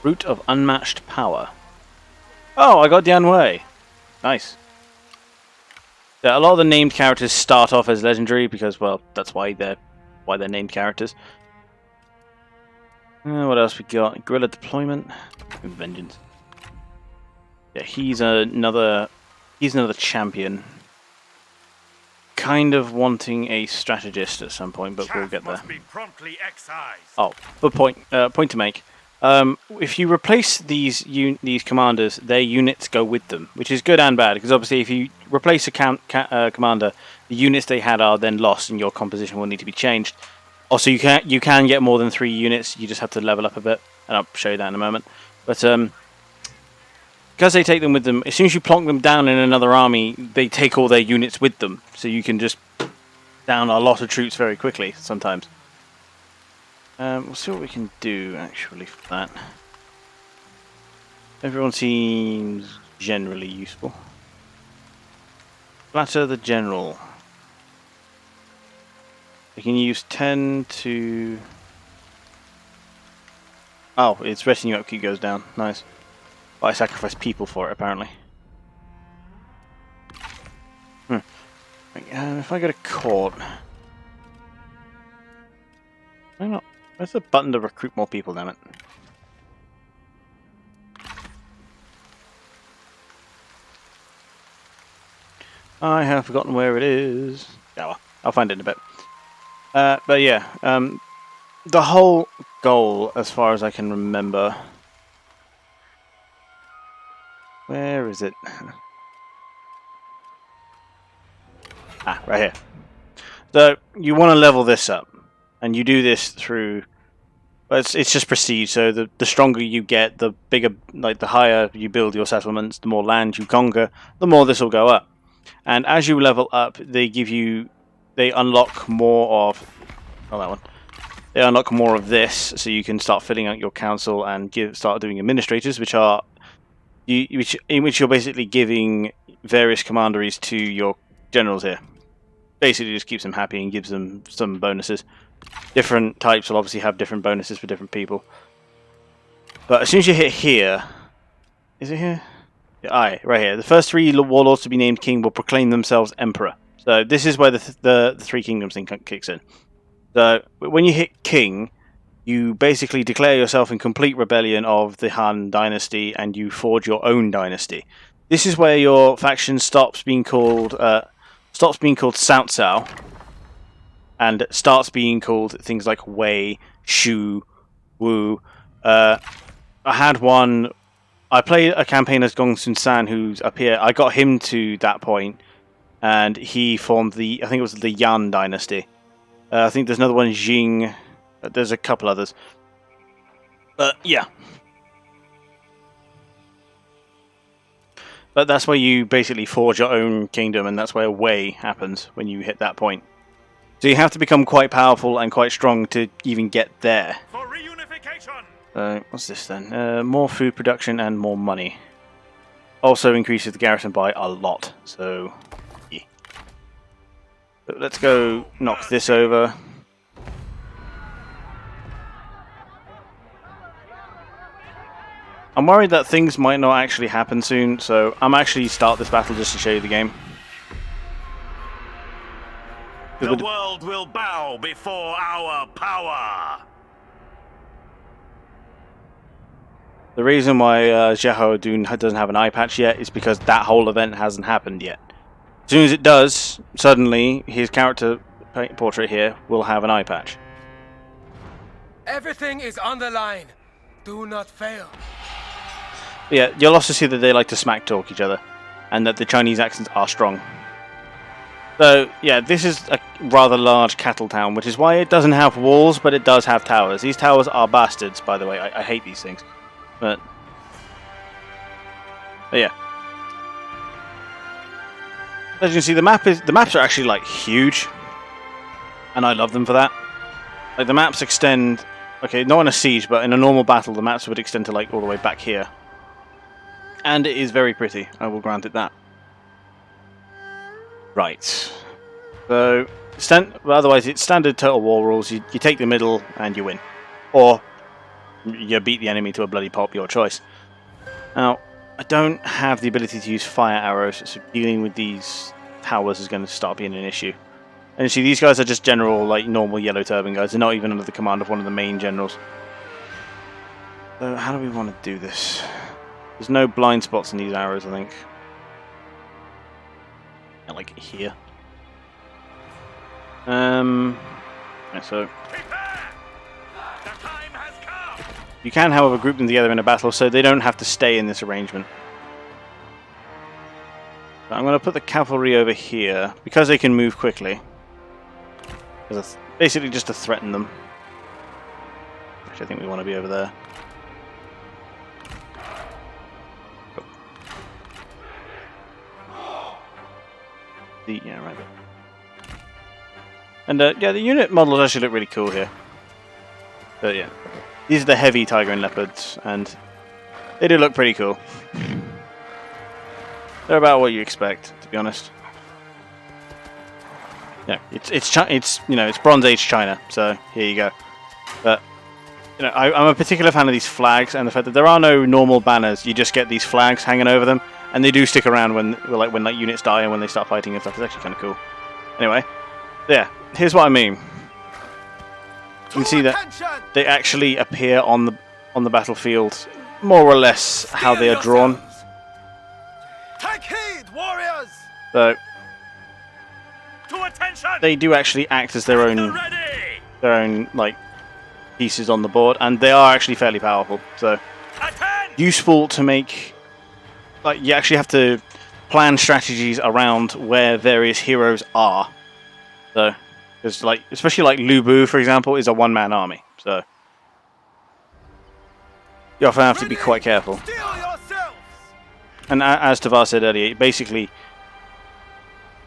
Root of unmatched power. Oh, I got Dian Wei. Nice. Yeah, a lot of the named characters start off as legendary because, well, that's why they're named characters. What else we got? Guerrilla deployment, vengeance. Yeah, he's another champion. Kind of wanting a strategist at some point, but we'll get there. Be promptly excised. Oh, but point to make. If you replace these commanders, their units go with them, which is good and bad, because obviously if you replace a commander, the units they had are then lost and your composition will need to be changed. Also, you can get more than 3 units, you just have to level up a bit, and I'll show you that in a moment. But because they take them with them, as soon as you plonk them down in another army, they take all their units with them, so you can just down a lot of troops very quickly sometimes. We'll see what we can do, actually, for that. Everyone seems generally useful. Flatter the general. We can use 10 to... Oh, its retinue upkeep goes down. Nice. But I sacrifice people for it, apparently. If I go to court... Why not? Where's the button to recruit more people, damn it? I have forgotten where it is. Yeah, well, I'll find it in a bit. But yeah, the whole goal, as far as I can remember, where is it? Ah, right here. So you want to level this up, and you do this through. Well, it's just prestige. So the stronger you get, the bigger, like the higher you build your settlements, the more land you conquer, the more this will go up. And as you level up, they unlock more of. Oh, that one. They unlock more of this, so you can start filling out your council and start doing administrators, which are in which you're basically giving various commanderies to your generals here. Basically, just keeps them happy and gives them some bonuses. Different types will obviously have different bonuses for different people. But as soon as you hit here, is it here? Yeah, aye, right here. The first 3 warlords to be named king will proclaim themselves emperor. So this is where the 3 kingdoms thing kicks in. So when you hit king, you basically declare yourself in complete rebellion of the Han dynasty, and you forge your own dynasty. This is where your faction stops being called Cao Cao, and starts being called things like Wei, Shu, Wu. I had one. I played a campaign as Gong Sun San, who's up here. I got him to that point, and he formed I think it was the Yan dynasty. I think there's another one, Jing. There's a couple others. But yeah. But that's where you basically forge your own kingdom, and that's where Wei happens when you hit that point. So you have to become quite powerful and quite strong to even get there. For reunification! What's this then? More food production and more money. Also increases the garrison by a lot. So, yeah. So let's go knock this over. I'm worried that things might not actually happen soon, so I'm actually start this battle just to show you the game. The world will bow before our power! The reason why Xiahou doesn't have an eye patch yet is because that whole event hasn't happened yet. As soon as it does, suddenly his character portrait here will have an eye patch. Everything is on the line. Do not fail. But yeah, you'll also see that they like to smack talk each other, and that the Chinese accents are strong. So yeah, this is a rather large cattle town, which is why it doesn't have walls, but it does have towers. These towers are bastards, by the way. I hate these things. But yeah. As you can see, the maps are actually like huge, and I love them for that. Like the maps extend, okay, not in a siege, but in a normal battle, the maps would extend to like all the way back here, and it is very pretty. I will grant it that. Right. So, otherwise it's standard Total War rules. You take the middle and you win, or you beat the enemy to a bloody pulp. Your choice. Now, I don't have the ability to use fire arrows, so dealing with these towers is going to start being an issue. And you see, these guys are just general, like, normal yellow turban guys. They're not even under the command of one of the main generals. So, how do we want to do this? There's no blind spots in these arrows, I think. Yeah, like here. Yeah, so you can, however, group them together in a battle, so they don't have to stay in this arrangement. So I'm going to put the cavalry over here, because they can move quickly. Basically just to threaten them. Actually, I think we want to be over there. Yeah, right. And yeah, the unit models actually look really cool here. But yeah, these are the heavy tiger and leopards, and they do look pretty cool. They're about what you expect, to be honest. Yeah, it's you know, it's Bronze Age China, so here you go. But you know, I'm a particular fan of these flags and the fact that there are no normal banners. You just get these flags hanging over them, and they do stick around when units die and when they start fighting and stuff. It's actually kind of cool. Anyway, yeah, here's what I mean. You can see that they actually appear on the battlefield, more or less how they are drawn. Take heed, warriors! So To attention! they do actually act as their own their own like pieces on the board, and they are actually fairly powerful. So useful to make. Like you actually have to plan strategies around where various heroes are. So, because like especially like Lubu, for example, is a one-man army. So you often have to be quite careful. And as Tavar said earlier, basically,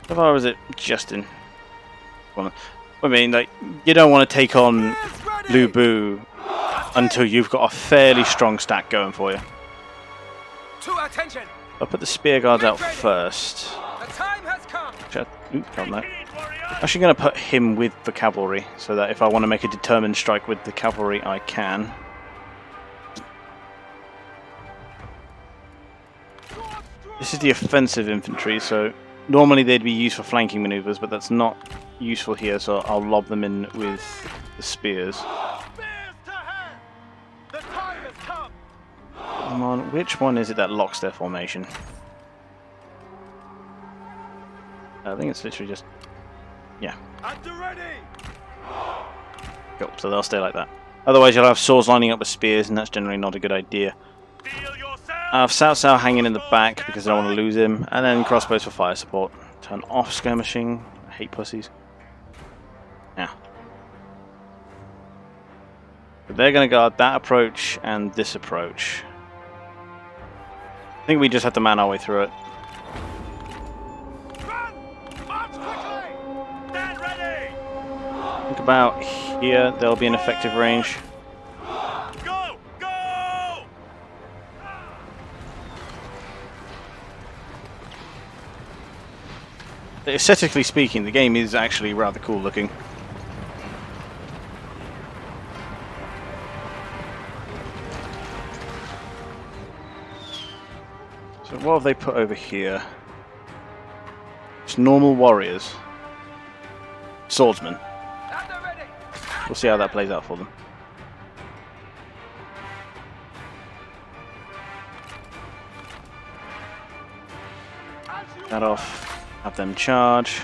Tavar was it Justin? I mean, like you don't want to take on Lubu until you've got a fairly strong stack going for you. Attention. I'll put the spear guards out first. The time has come. Actually going to put him with the cavalry, so that if I want to make a determined strike with the cavalry, I can. This is the offensive infantry, so normally they'd be used for flanking maneuvers, but that's not useful here, so I'll lob them in with the spears. Come on, which one is it that locks their formation? I think it's literally just... yeah. Cool, so they'll stay like that. Otherwise you'll have swords lining up with spears, and that's generally not a good idea. I have Cao Cao hanging in the back because I don't want to lose him, and then crossbows for fire support. Turn off skirmishing. I hate pussies. Yeah. But they're going to guard that approach and this approach. I think we just have to man our way through it. Think about here, there'll be an effective range. Go! Go! Aesthetically speaking, the game is actually rather cool looking. So what have they put over here? Just normal warriors. Swordsmen. We'll see how that plays out for them. That off. Have them charge.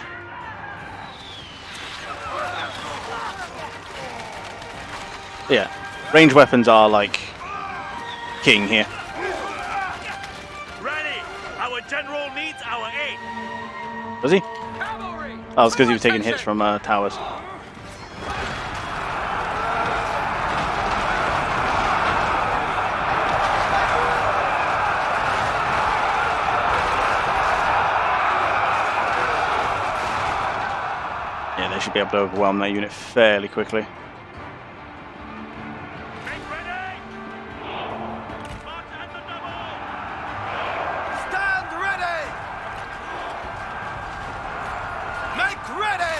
Yeah. Ranged weapons are like king here. Ready! Our general needs our aid! Was he? Oh, it's because he was taking hits from towers. Yeah, they should be able to overwhelm that unit fairly quickly. Make ready! March at the double! Stand ready. Make ready.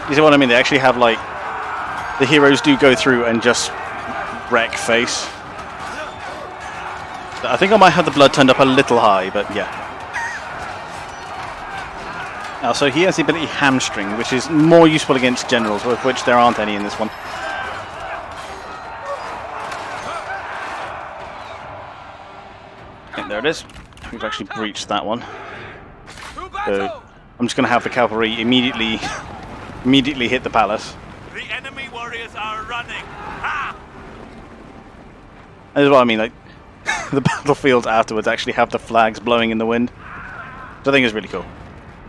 You see what I mean? They actually have like the heroes do go through and just wreck face. I think I might have the blood turned up a little high, but yeah. Now, so he has the ability Hamstring, which is more useful against generals, of which there aren't any in this one. And there it is. We've actually breached that one. So I'm just going to have the cavalry immediately hit the palace. The enemy warriors are running! Ha! That's what I mean, like, the battlefields afterwards actually have the flags blowing in the wind. Which I think is really cool.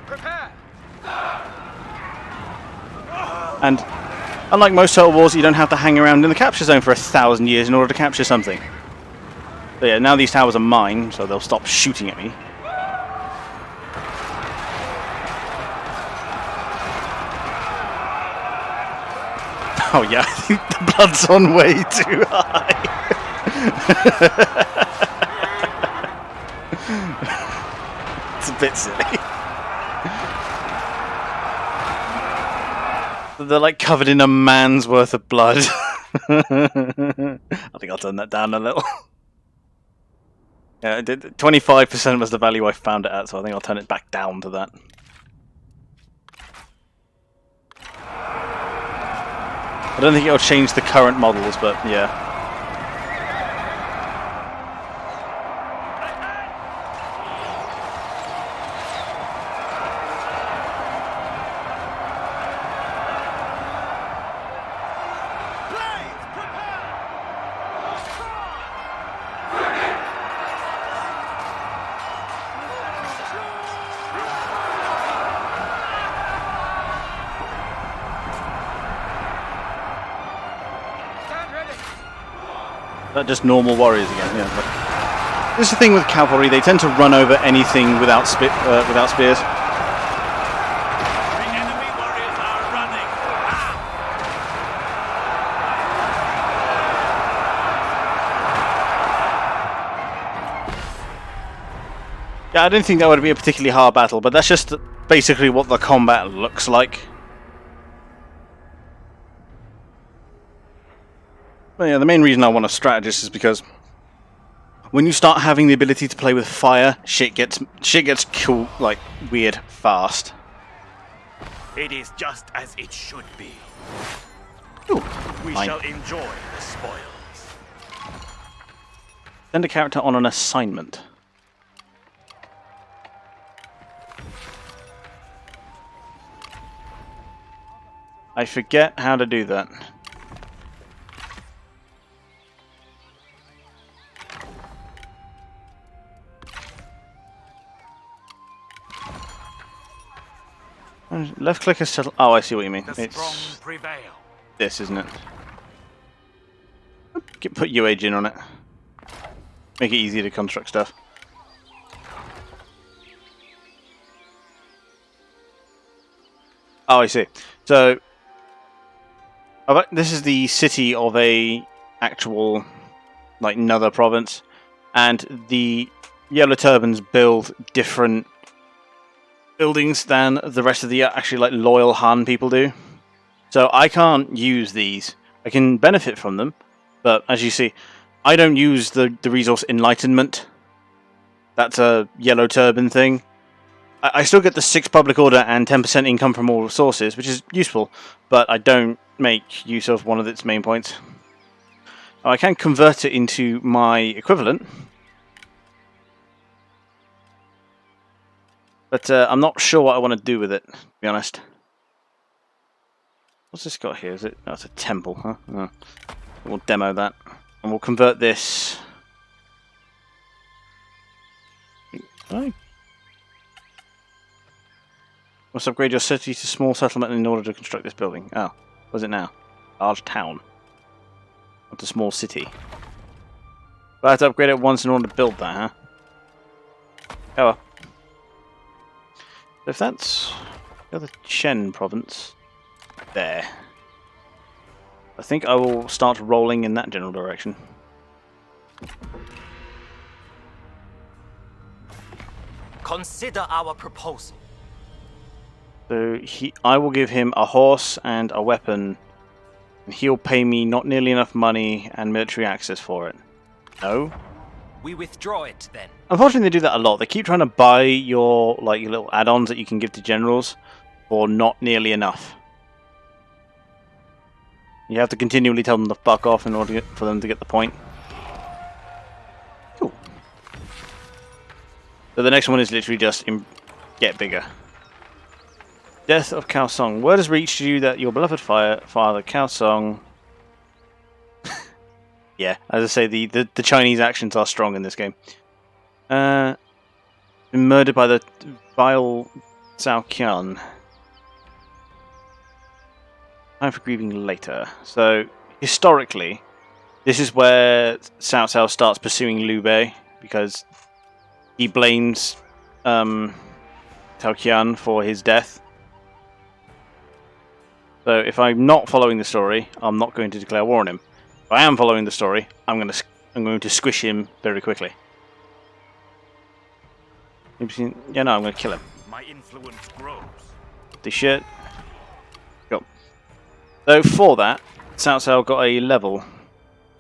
Prepare. And unlike most Total Wars, you don't have to hang around in the capture zone for 1,000 years in order to capture something. So yeah, now these towers are mine, so they'll stop shooting at me. Oh yeah, I think the blood's on way too high. It's a bit silly. They're like covered in a man's worth of blood. I think I'll turn that down a little. Yeah, 25% was the value I found it at, so I think I'll turn it back down to that. I don't think it'll change the current models, but yeah. just normal warriors again. Yeah. But this is the thing with cavalry; they tend to run over anything without spears. The enemy warriors are running. Yeah, I don't think that would be a particularly hard battle, but that's just basically what the combat looks like. But yeah, the main reason I want a strategist is because when you start having the ability to play with fire, shit gets cool, like weird fast. It is just as it should be. Ooh, We fine. shall enjoy the spoils. Send a character on an assignment. I forget how to do that. Left click is settle. Oh, I see what you mean. The It's strong prevail. this, isn't it? Put UAG in on it. Make it easier to construct stuff. Oh, I see. So, this is the city of a actual, like, another province, and the Yellow Turbans build different buildings than the rest of the actually like loyal Han people do. So I can't use these. I can benefit from them, but as you see, I don't use the resource Enlightenment. That's a Yellow Turban thing. I still get the 6 public order and 10% income from all resources, which is useful, but I don't make use of one of its main points. I can convert it into my equivalent, but I'm not sure what I want to do with it, to be honest. What's this got here? Is it? Oh, it's a temple, huh? Oh. We'll demo that, and we'll convert this. Right. Must upgrade your city to small settlement in order to construct this building. Oh, what's it now? Large town. Not a small city. But I have to upgrade it once in order to build that, huh? Oh well. If that's the other Chen province, there. I think I will start rolling in that general direction. Consider our proposal. So I will give him a horse and a weapon, and he'll pay me not nearly enough money and military access for it. No? We withdraw it then. Unfortunately, they do that a lot. They keep trying to buy your your little add-ons that you can give to generals for not nearly enough. You have to continually tell them to fuck off in order for them to get the point. Cool. So the next one is literally just get bigger. Death of Cao Song. Word has reached you that your beloved father Cao Song. Yeah, as I say, the Chinese accents are strong in this game. Been murdered by the vile Cao Qian. Time for grieving later. So, historically, this is where Cao Cao starts pursuing Liu Bei, because he blames Cao Qian for his death. So, if I'm not following the story, I'm not going to declare war on him. If I am following the story, I'm going to squish him very quickly. Yeah, no, I'm going to kill him. My influence grows. The shit. Go. So for that, Cao Cao got a level.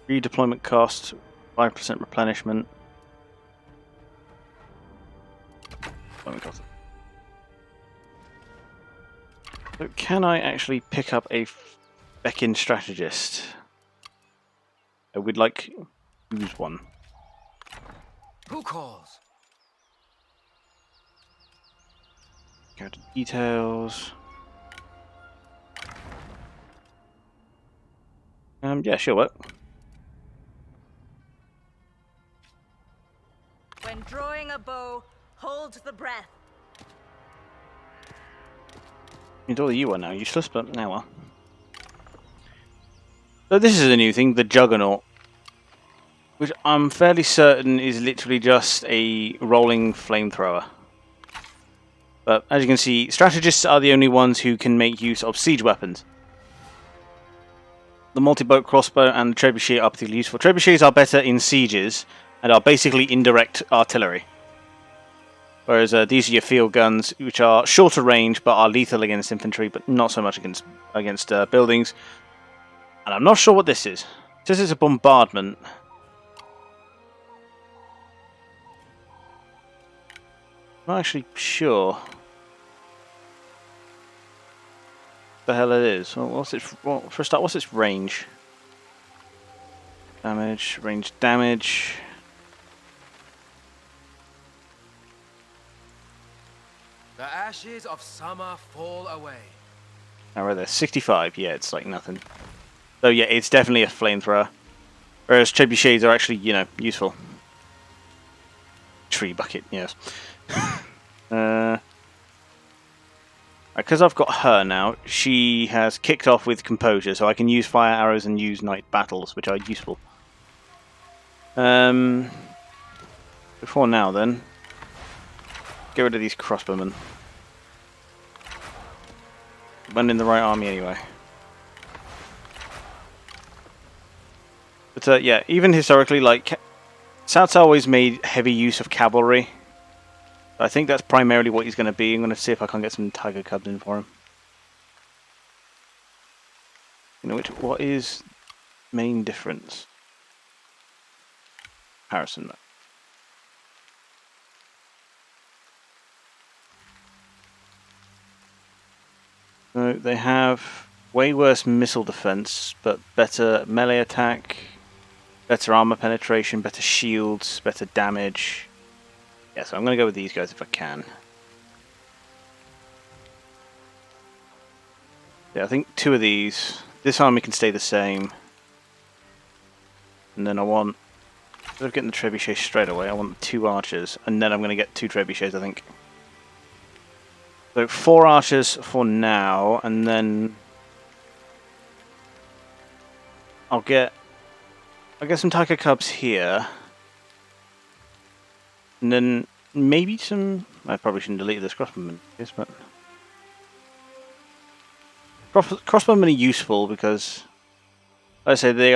Redeployment cost, 5% replenishment. So can I actually pick up a Beckin strategist? I would like to use one. Who calls? Character details. Yeah, sure work. When drawing a bow, hold the breath. All you are now useless, but now well. So this is a new thing, the Juggernaut. which I'm fairly certain is literally just a rolling flamethrower. But as you can see, strategists are the only ones who can make use of siege weapons. The multi-bolt crossbow and the trebuchet are particularly useful. Trebuchets are better in sieges and are basically indirect artillery. Whereas these are your field guns, which are shorter range but are lethal against infantry, but not so much against buildings. And I'm not sure what this is. It says it's a bombardment. I'm not actually sure what the hell it is. Well, for a start, what's its range? Range damage. The ashes of summer fall away. Now we're there. 65. Yeah, it's like nothing. So yeah, it's definitely a flamethrower. Whereas trebuchets are actually, useful. Tree bucket, yes. Because I've got her now, she has kicked off with composure, so I can use fire arrows and use night battles, which are useful. Before now, then, get rid of these crossbowmen. Went in the right army anyway. But yeah, even historically, like Cao Cao always made heavy use of cavalry. I think that's primarily what he's going to be. I'm going to see if I can get some tiger cubs in for him. What is main difference? Comparison map. So they have way worse missile defense, but better melee attack, better armor penetration, better shields, better damage. Yeah, so I'm going to go with these guys if I can. Yeah, I think 2 of these. This army can stay the same. And then I want, instead of getting the trebuchet straight away, I want 2 archers. And then I'm going to get 2 trebuchets, I think. So 4 archers for now, and then I'll get some tiger cubs here. And then maybe some... I probably shouldn't delete this crossbowman, but... Crossbowmen are useful because, like I say, they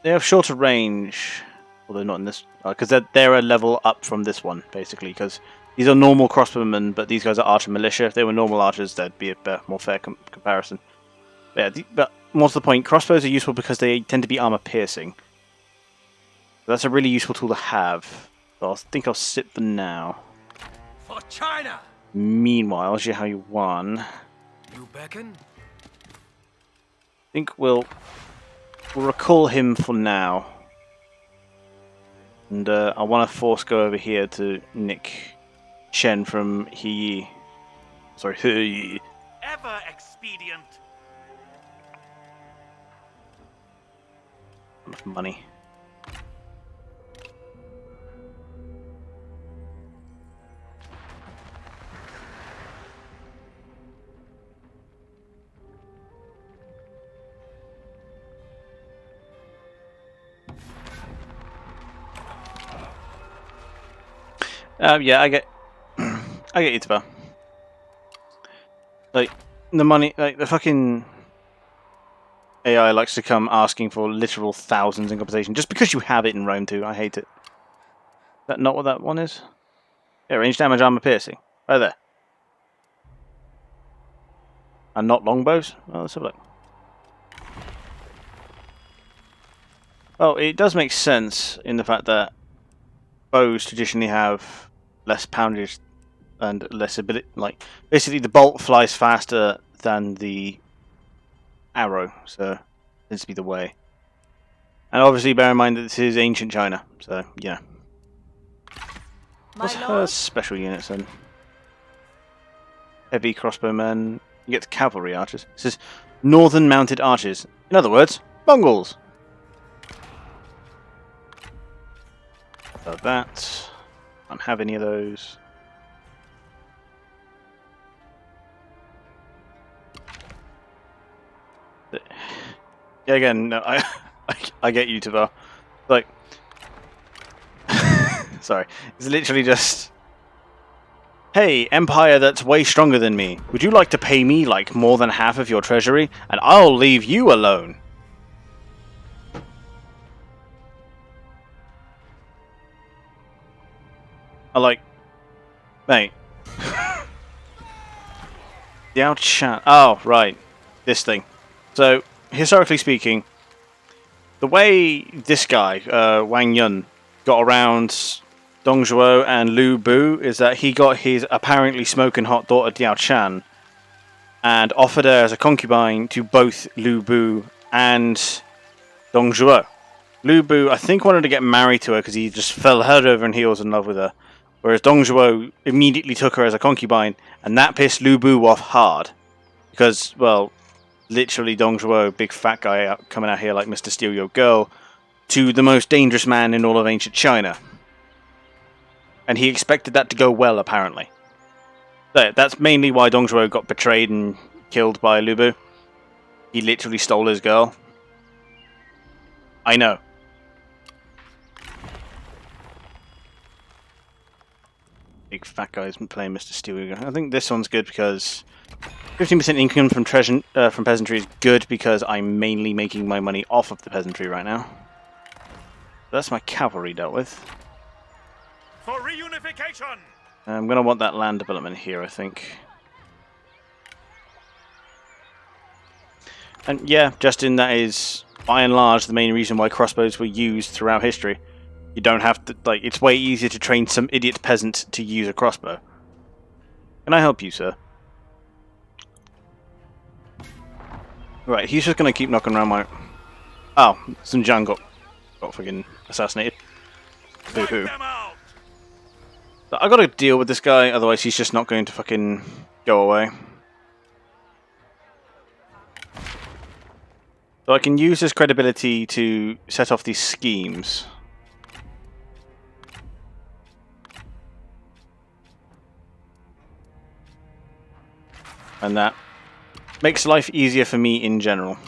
have shorter range. Well, they're not in this... Because they're a level up from this one, basically. Because these are normal crossbowmen, but these guys are archer militia. If they were normal archers, that'd be a more fair comparison. But, yeah, but more to the point, crossbows are useful because they tend to be armor piercing. So that's a really useful tool to have. So I think I'll sit for now. For China! Meanwhile, Jiahao Yuan. You beckon? I think we'll recall him for now. And I want to force go over here to nick Shen from He. Sorry, He. Ever expedient. Enough money. Yeah, I get Itaba. Like, the money, like, the fucking AI likes to come asking for literal thousands in compensation, just because you have it in Rome too. I hate it. Is that not what that one is? Yeah, range damage, armor piercing. Right there. And not longbows? Well, let's have a look. Well, it does make sense in the fact that bows traditionally have less poundage and less ability. Like, basically, the bolt flies faster than the arrow, so it tends to be the way. And obviously, bear in mind that this is ancient China, so yeah. What's her special units then? Heavy crossbowmen. You get the cavalry archers. It says northern mounted archers. In other words, Mongols. So that. I don't have any of those. Yeah, again, no, I get you, Tavar. Like, Sorry. It's literally just... Hey, empire that's way stronger than me. Would you like to pay me, like, more than half of your treasury? And I'll leave you alone. I like... Mate. Cao Cao. Oh, right. This thing. So, historically speaking, the way this guy, Wang Yun, got around Dong Zhuo and Lu Bu is that he got his apparently smoking hot daughter Diao Chan and offered her as a concubine to both Lu Bu and Dong Zhuo. Lu Bu, I think, wanted to get married to her because he just fell head over and heels in love with her. Whereas Dong Zhuo immediately took her as a concubine, and that pissed Lu Bu off hard. Because, well, literally Dong Zhuo, big fat guy coming out here like Mr. Steal Your Girl, to the most dangerous man in all of ancient China. And he expected that to go well, apparently. So that's mainly why Dong Zhuo got betrayed and killed by Lu Bu. He literally stole his girl. I know. Big fat guy's playing Mr. Steal. I think this one's good because 15% income from peasantry is good because I'm mainly making my money off of the peasantry right now. That's my cavalry dealt with. For reunification! I'm going to want that land development here, I think. And yeah, Justin, that is by and large the main reason why crossbows were used throughout history. You don't have to, like, it's way easier to train some idiot peasant to use a crossbow. Can I help you, sir? Right, he's just going to keep knocking around my... Oh, Sun Jian got fucking assassinated. Boo-hoo. I gotta deal with this guy, otherwise he's just not going to fucking go away. So I can use his credibility to set off these schemes. And that makes life easier for me in general.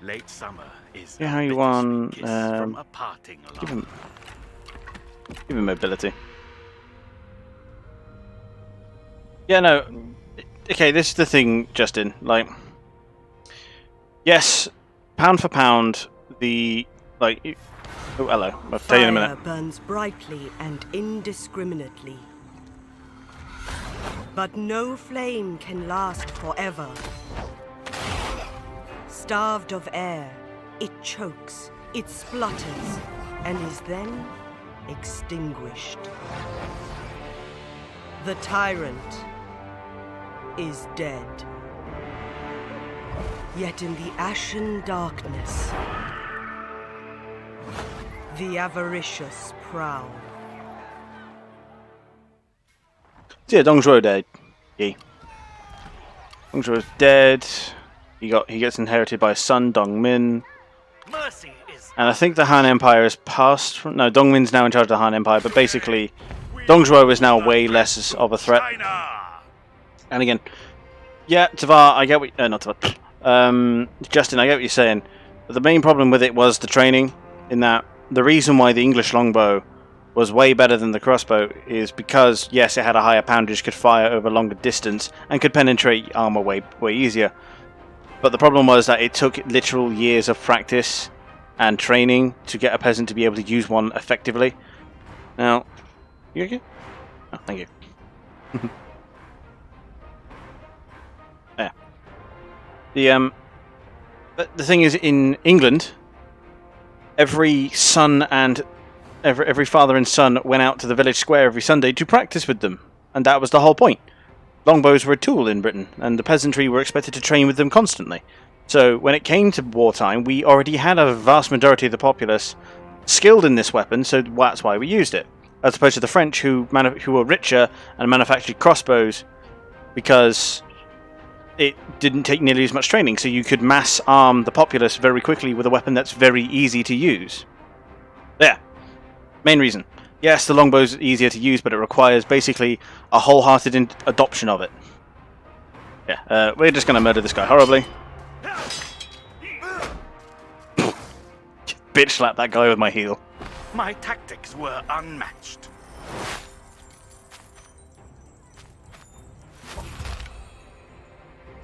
Late summer is Yeah, how you want? from a parting Give him mobility. Yeah, no. Okay, this is the thing, Justin. Like, yes, pound for pound, the like. Oh, hello. I'll tell you in a minute. Fire burns brightly and indiscriminately. But no flame can last forever. Starved of air, it chokes, it splutters, and is then extinguished. The tyrant is dead. Yet in the ashen darkness, the avaricious prowl. So yeah, Dong Zhuo dead. Yeah. Dong Zhuo's dead. He gets inherited by his son Dong Min. mercy is. And I think the Han Empire is passed from... No, Dong Min's now in charge of the Han Empire, but basically Dong Zhuo is now way less of a threat. China. And again, yeah, Tavar, I get what... not Tavar. Justin, I get what you're saying. But the main problem with it was the training, in that the reason why the English longbow was way better than the crossbow is because, yes, it had a higher poundage, could fire over longer distance, and could penetrate armor way easier. But the problem was that it took literal years of practice and training to get a peasant to be able to use one effectively. Now, you okay? Oh, thank you. Yeah. But the thing is, in England, every son and every father and son went out to the village square every Sunday to practice with them, and that was the whole point. Longbows were a tool in Britain, and the peasantry were expected to train with them constantly. So when it came to wartime, we already had a vast majority of the populace skilled in this weapon, so that's why we used it. As opposed to the French, who were richer and manufactured crossbows because it didn't take nearly as much training, so you could mass arm the populace very quickly with a weapon that's very easy to use. Yeah, main reason. Yes, the longbow's easier to use, but it requires basically a wholehearted adoption of it. Yeah, we're just going to murder this guy horribly. Bitch slap that guy with my heel. My tactics were unmatched.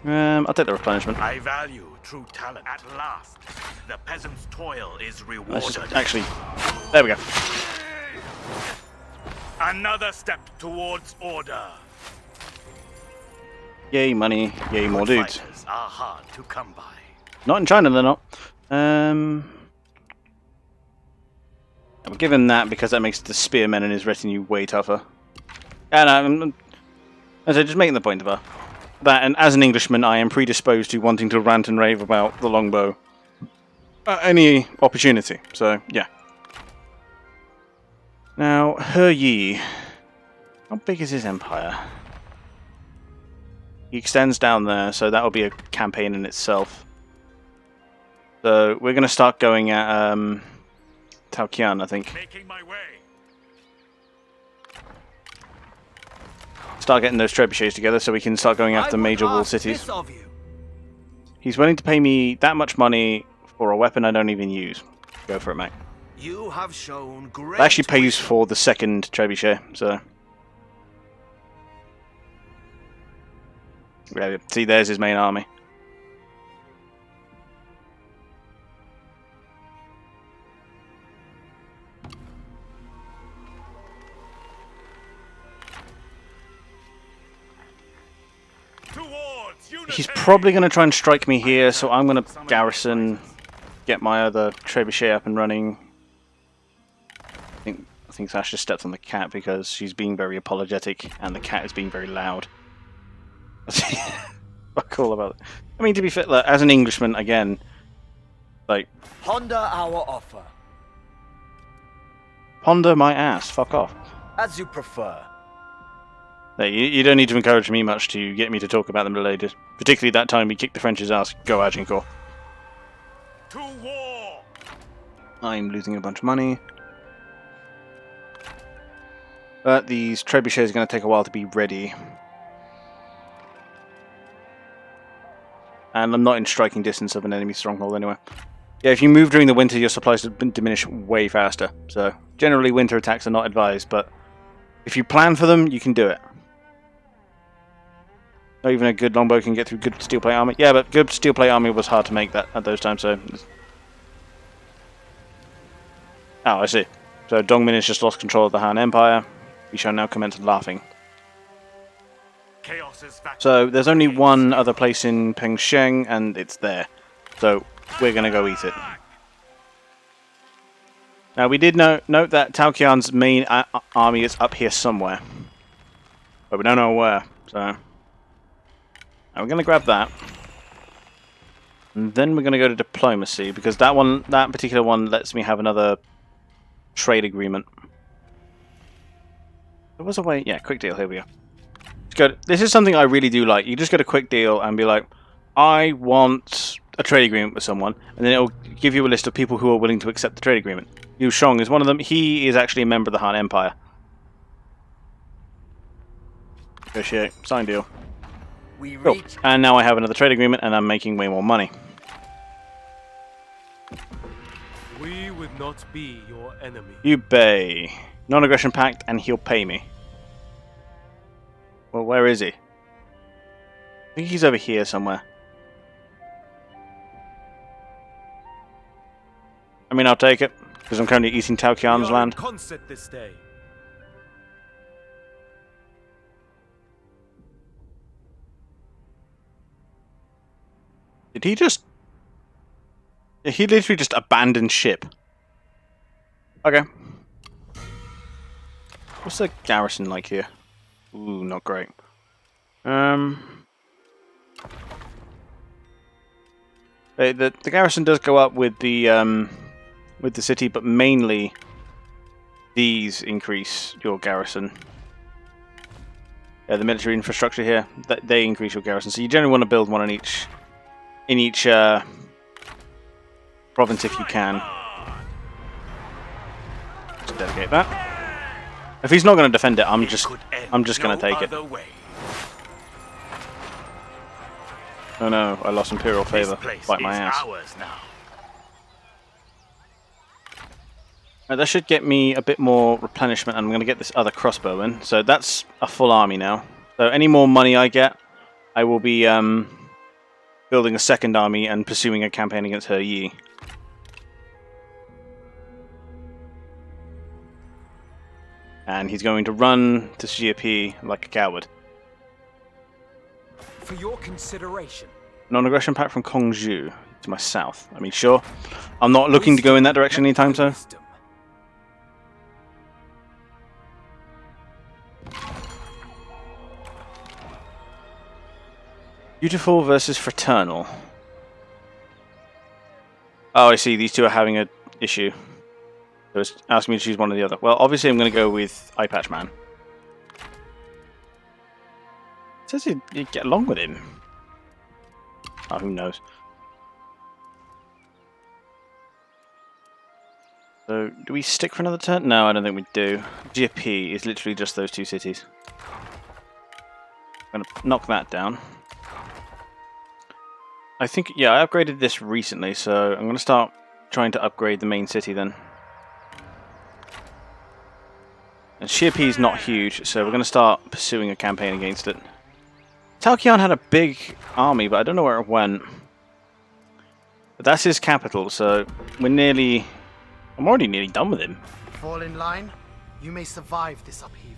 I'll take the replenishment. I value true talent. At last, the peasant's toil is rewarded. Let's just actually... There we go. Another step towards order. Yay, money. Yay, more Good dudes. fighters are hard to come by. Not in China, they're not. I'll give him that because that makes the spearmen and his retinue way tougher. And as I just making the point of that, and as an Englishman, I am predisposed to wanting to rant and rave about the longbow at any opportunity. So, yeah. Now, He Yi. How big is his empire? He extends down there, so that'll be a campaign in itself. So, we're going to start going at Taoqian, I think. Making my way. Start getting those trebuchets together so we can start going after major walled cities. He's willing to pay me that much money for a weapon I don't even use. Go for it, mate. You have shown great That actually pays for the second trebuchet, so... Yeah, see, there's his main army. He's probably going to try and strike me here, so I'm going to garrison, get my other trebuchet up and running. I think Sash just stepped on the cat because she's being very apologetic, and the cat is being very loud. Fuck all about it. I mean, to be fair, look, as an Englishman, again, like... Ponder our offer. Ponder my ass, fuck off. As you prefer. You don't need to encourage me much to get me to talk about the Middle Ages. Particularly that time we kicked the French's ass. Go Agincourt. To war! I'm losing a bunch of money. But these trebuchets are going to take a while to be ready. And I'm not in striking distance of an enemy stronghold anyway. Yeah, if you move during the winter, your supplies diminish way faster. So, generally winter attacks are not advised, but if you plan for them, you can do it. Not even a good longbow can get through good steel plate armor. Yeah, but good steel plate armor was hard to make that at those times, so... Oh, I see. So Dongmin has just lost control of the Han Empire. We shall now commence laughing. So there's only one other place in Pengsheng, and it's there. So we're going to go eat it. Now we did note that Tao Qian's main army is up here somewhere. But we don't know where, so... Now we're going to grab that. And then we're going to go to diplomacy, because that particular one lets me have another trade agreement. There was a way... Yeah, quick deal, here we go. This is something I really do like. You just get a quick deal and be like, I want a trade agreement with someone, and then it'll give you a list of people who are willing to accept the trade agreement. Yu Shong is one of them. He is actually a member of the Han Empire. Negotiate. Sign deal. Cool. And now I have another trade agreement, and I'm making way more money. We would not be your enemy. Yubei. Non-aggression pact, and he'll pay me. Well, where is he? I think he's over here somewhere. I mean, I'll take it, because I'm currently eating Tao Qian's land. Concert this day. Did he just... He literally just abandoned ship. Okay. What's the garrison like here? Ooh, not great. The garrison does go up with the city, but mainly these increase your garrison. The military infrastructure here, they increase your garrison. So you generally want to build one in each province if you can. Let's dedicate that. If he's not going to defend it, I'm just going to take it. Oh no, I lost Imperial favor. Bite my ass. That should get me a bit more replenishment, and I'm going to get this other crossbowman. So that's a full army now. So any more money I get, I will be building a second army and pursuing a campaign against Her Yi. And he's going to run to GP like a coward. For your consideration. Non-aggression pact from Kongju to my south. I mean, sure. I'm not looking to go in that direction anytime soon. Beautiful versus Fraternal. Oh, I see. These two are having an issue. So it's asking me to choose one or the other. Well, obviously I'm going to go with Eye Patch Man. It says you get along with him. Oh, who knows? So, do we stick for another turn? No, I don't think we do. GFP is literally just those two cities. I'm going to knock that down. I think, yeah, I upgraded this recently, so I'm going to start trying to upgrade the main city then. And GFP is not huge, so we're going to start pursuing a campaign against it. Talkian had a big army, but I don't know where it went. But that's his capital, so we're nearly... I'm already nearly done with him. Fall in line. You may survive this upheaval.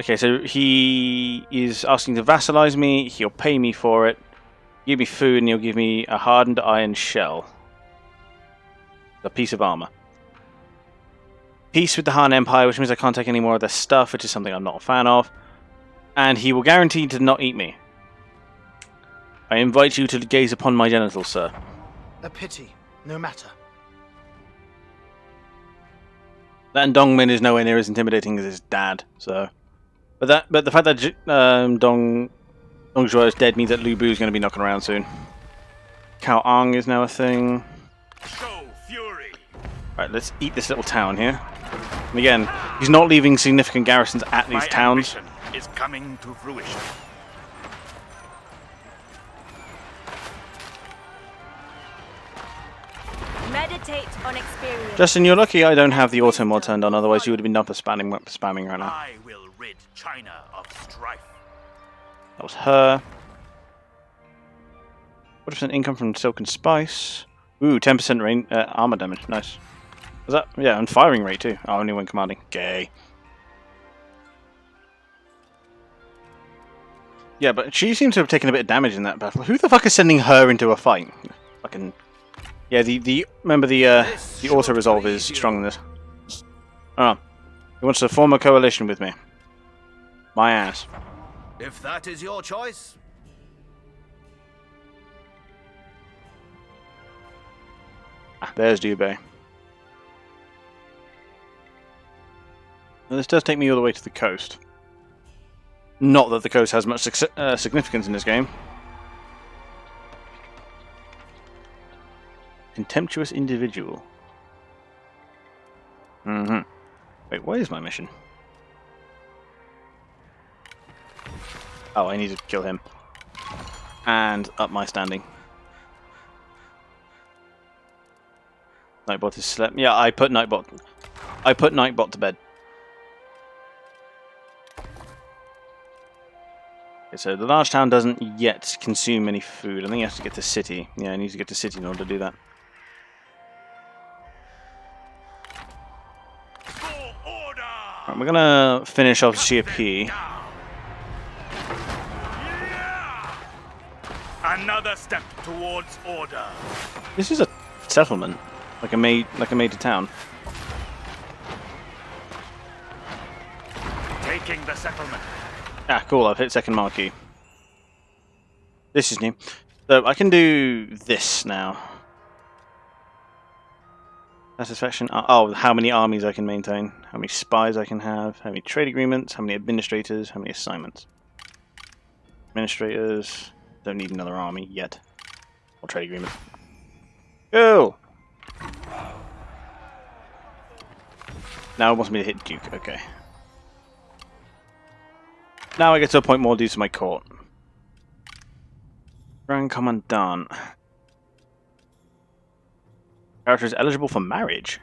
Okay, so he is asking to vassalize me. He'll pay me for it. Give me food, and he'll give me a hardened iron shell. A piece of armor. Peace with the Han Empire, which means I can't take any more of their stuff, which is something I'm not a fan of. And he will guarantee to not eat me. I invite you to gaze upon my genitals, sir. A pity. No matter. That Dongmin is nowhere near as intimidating as his dad, so... But the fact that Dongzhuo is dead means that Lu Bu is going to be knocking around soon. Cao Ang is now a thing. Show fury. Right, let's eat this little town here. And again, he's not leaving significant garrisons at these towns. Ambition is coming to fruition. Meditate on experience. Justin, you're lucky I don't have the auto mod turned on, otherwise you would have been done for spamming right now. I will rid China of strife. That was her. 40% income from silk and spice. Ooh, 10% armor damage. Nice. Was that? Yeah, and firing rate too. Oh, only when commanding. Gay. Yeah, but she seems to have taken a bit of damage in that battle. Who the fuck is sending her into a fight? Fucking. Yeah, remember the auto resolve is strong in this. Oh, he wants to form a coalition with me. My ass. If that is your choice. Ah, there's Dubé. Now, this does take me all the way to the coast. Not that the coast has much significance in this game. Contemptuous individual. Wait, what is my mission? Oh, I need to kill him. And up my standing. Nightbot is slept. Yeah, I put Nightbot to bed. Okay, so the large town doesn't yet consume any food. I think he has to get to city. Yeah, he needs to get to city in order to do that. Right, we're gonna finish off CP. Another step towards order. This is a settlement, like a major town. Taking the settlement. Ah, cool. I've hit second marquee. This is new. So I can do this now. Satisfaction. Oh, how many armies I can maintain, how many spies I can have, how many trade agreements, how many administrators, how many assignments. Administrators don't need another army yet. Or trade agreement. Go! Now it wants me to hit Duke. Okay. Now I get to appoint more dudes to my court. Grand Commandant. Character is eligible for marriage.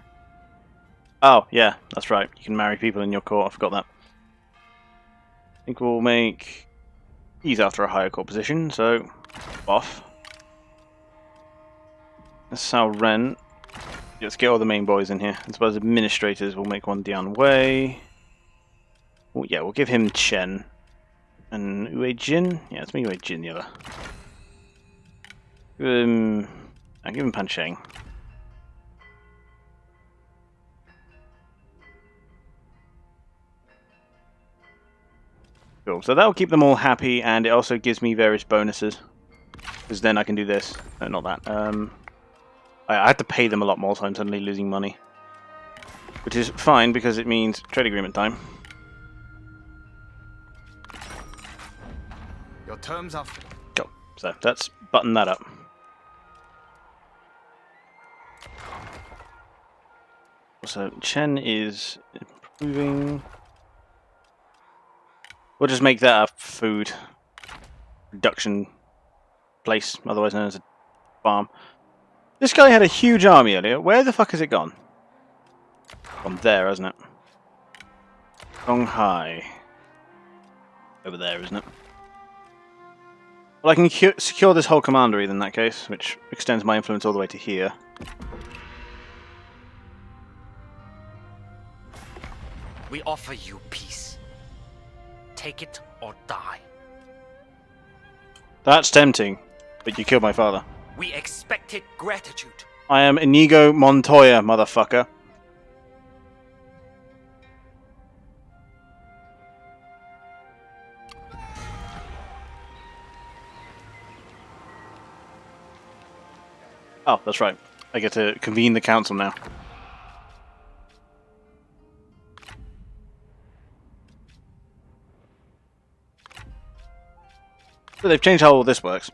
Oh, yeah, that's right. You can marry people in your court. I forgot that. I think we'll make... He's after a higher court position, so... Off. Let's sell rent. Let's get all the main boys in here. As well as administrators, we'll make one Dian Wei. Oh, yeah, we'll give him Chen. And Ue Jin? Yeah, let's make Ue Jin the other. I'll give him Pan Sheng. Cool, so that'll keep them all happy, and it also gives me various bonuses. Because then I can do this. No, not that. I have to pay them a lot more, so I'm suddenly losing money. Which is fine, because it means trade agreement time. Your terms are... Cool, so let's button that up. So Chen is improving. We'll just make that a food production place, otherwise known as a farm. This guy had a huge army earlier. Where the fuck has it gone? From there, hasn't it? Shanghai. Over there, isn't it? Well, I can secure this whole commandery in that case, which extends my influence all the way to here. We offer you peace. Take it or die. That's tempting, but you killed my father. We expected gratitude. I am Inigo Montoya, motherfucker. Oh, that's right. I get to convene the council now. So they've changed how all this works.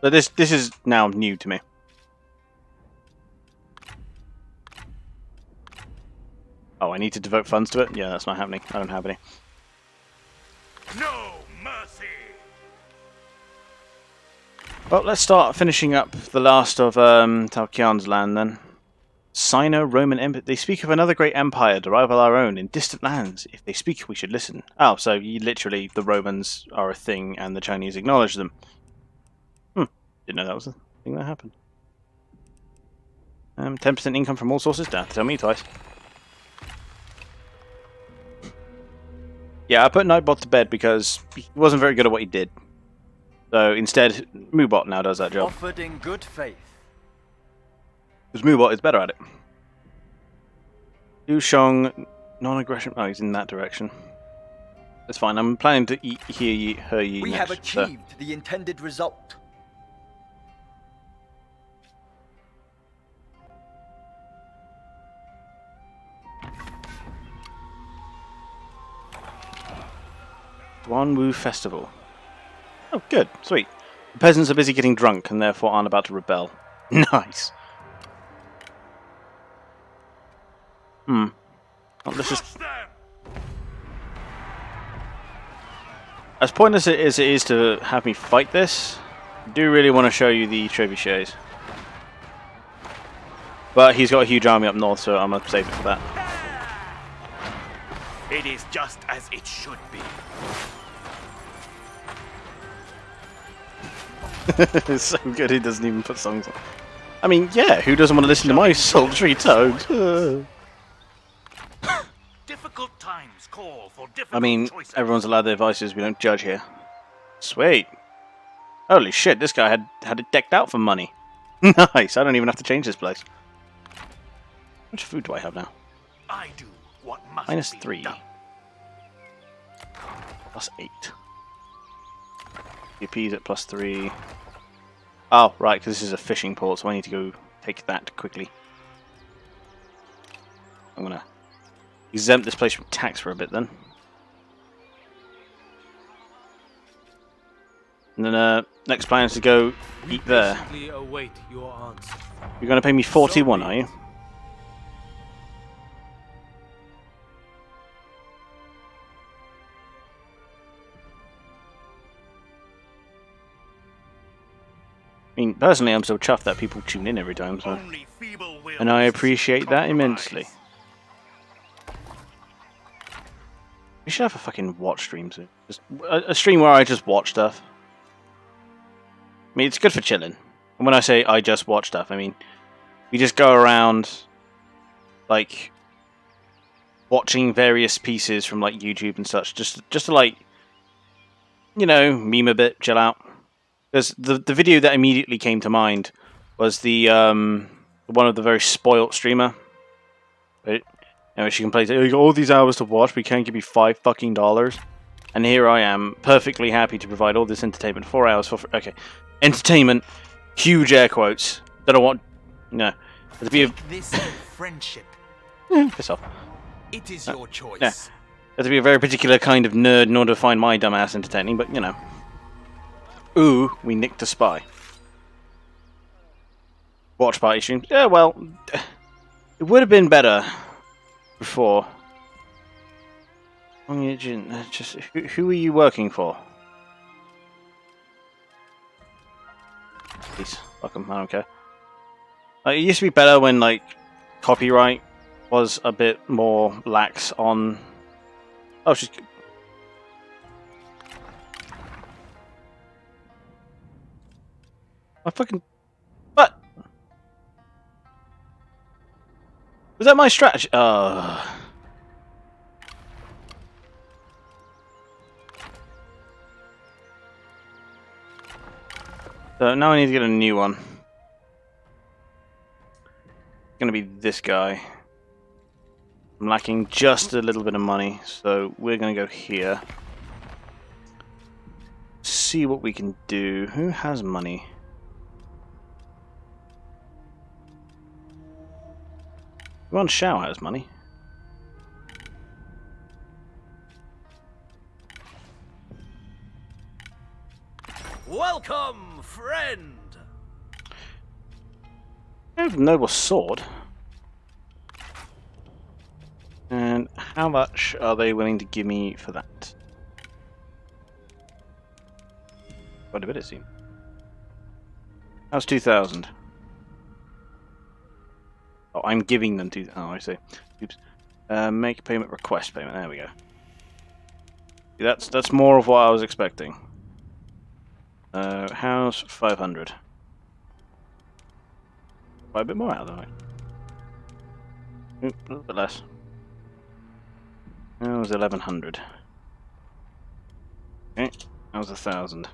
But this is now new to me. Oh, I need to devote funds to it? Yeah, that's not happening. I don't have any. No mercy! Well, let's start finishing up the last of Cao Cao's land then. Sino-Roman Empire. They speak of another great empire to rival our own in distant lands. If they speak, we should listen. Oh, so literally the Romans are a thing and the Chinese acknowledge them. Didn't know that was a thing that happened. 10% income from all sources? Don't have to tell me twice. Yeah, I put Nightbot to bed because he wasn't very good at what he did. So instead, Moobot now does that job. Offered in good faith. Because Moobot is better at it. Dushong, non-aggression. Oh, he's in that direction. That's fine. I'm planning to hear her ye We next, have achieved the intended result. Duanwu Festival. Oh, good. Sweet. The peasants are busy getting drunk and therefore aren't about to rebel. Nice. Oh, this is... As pointless as it is to have me fight this, I do really want to show you the trebuchets. But he's got a huge army up north, so I'm going to save it for that. It is just as it should be. It's so good he doesn't even put songs on. I mean, yeah, who doesn't want to listen to my sultry tones? Difficult times call for difficult I mean, choices. everyone's allowed their vices, we don't judge here. Sweet. Holy shit, this guy had it decked out for money. Nice, I don't even have to change this place. How much food do I have now? I do what must Minus be 3. done. Plus 8. GP's at plus 3. Oh, right, because this is a fishing port, so I need to go take that quickly. I'm going to exempt this place from tax for a bit then. And then next plan is to go eat there. Await your answer. You're going to pay me 41, are you? I mean, personally, I'm so chuffed that people tune in every time, so... Only feeble will and I appreciate that immensely. We should have a fucking watch stream soon. Just a stream where I just watch stuff. I mean, it's good for chilling. And when I say I just watch stuff, I mean we just go around, like, watching various pieces from like YouTube and such, just to like, you know, meme a bit, chill out. Because the video that immediately came to mind was the one of the very spoilt streamer. Right? You know, she complains, "Oh, you got all these hours to watch, we can't give you $5 fucking." And here I am, perfectly happy to provide all this entertainment. 4 hours for okay, entertainment, huge air quotes. That I want, no. To be This friendship. piss off. It is your choice. Yeah. Have to be a very particular kind of nerd in order to find my dumbass entertaining, but you know. Ooh, we nicked a spy. Watch party streams. Yeah, well, it would have been better before. Just who are you working for? Please, fuck 'em, I don't care. It used to be better when like copyright was a bit more lax on. Oh, she's. I fucking. What? Was that my strategy? So now I need to get a new one. It's gonna be this guy. I'm lacking just a little bit of money, so we're gonna go here. See what we can do. Who has money? Yuan Shao has money. Welcome, friend. I have a noble sword. And how much are they willing to give me for that? Quite a bit, it seems. How's 2,000? Oh, I'm giving them 2,000. Oh, I see. Oops. Make a payment, request payment. There we go. That's more of what I was expecting. How's 500? Quite a bit more out of the way. Oop, a little bit less. That was 1,100. Okay, that was 1,000.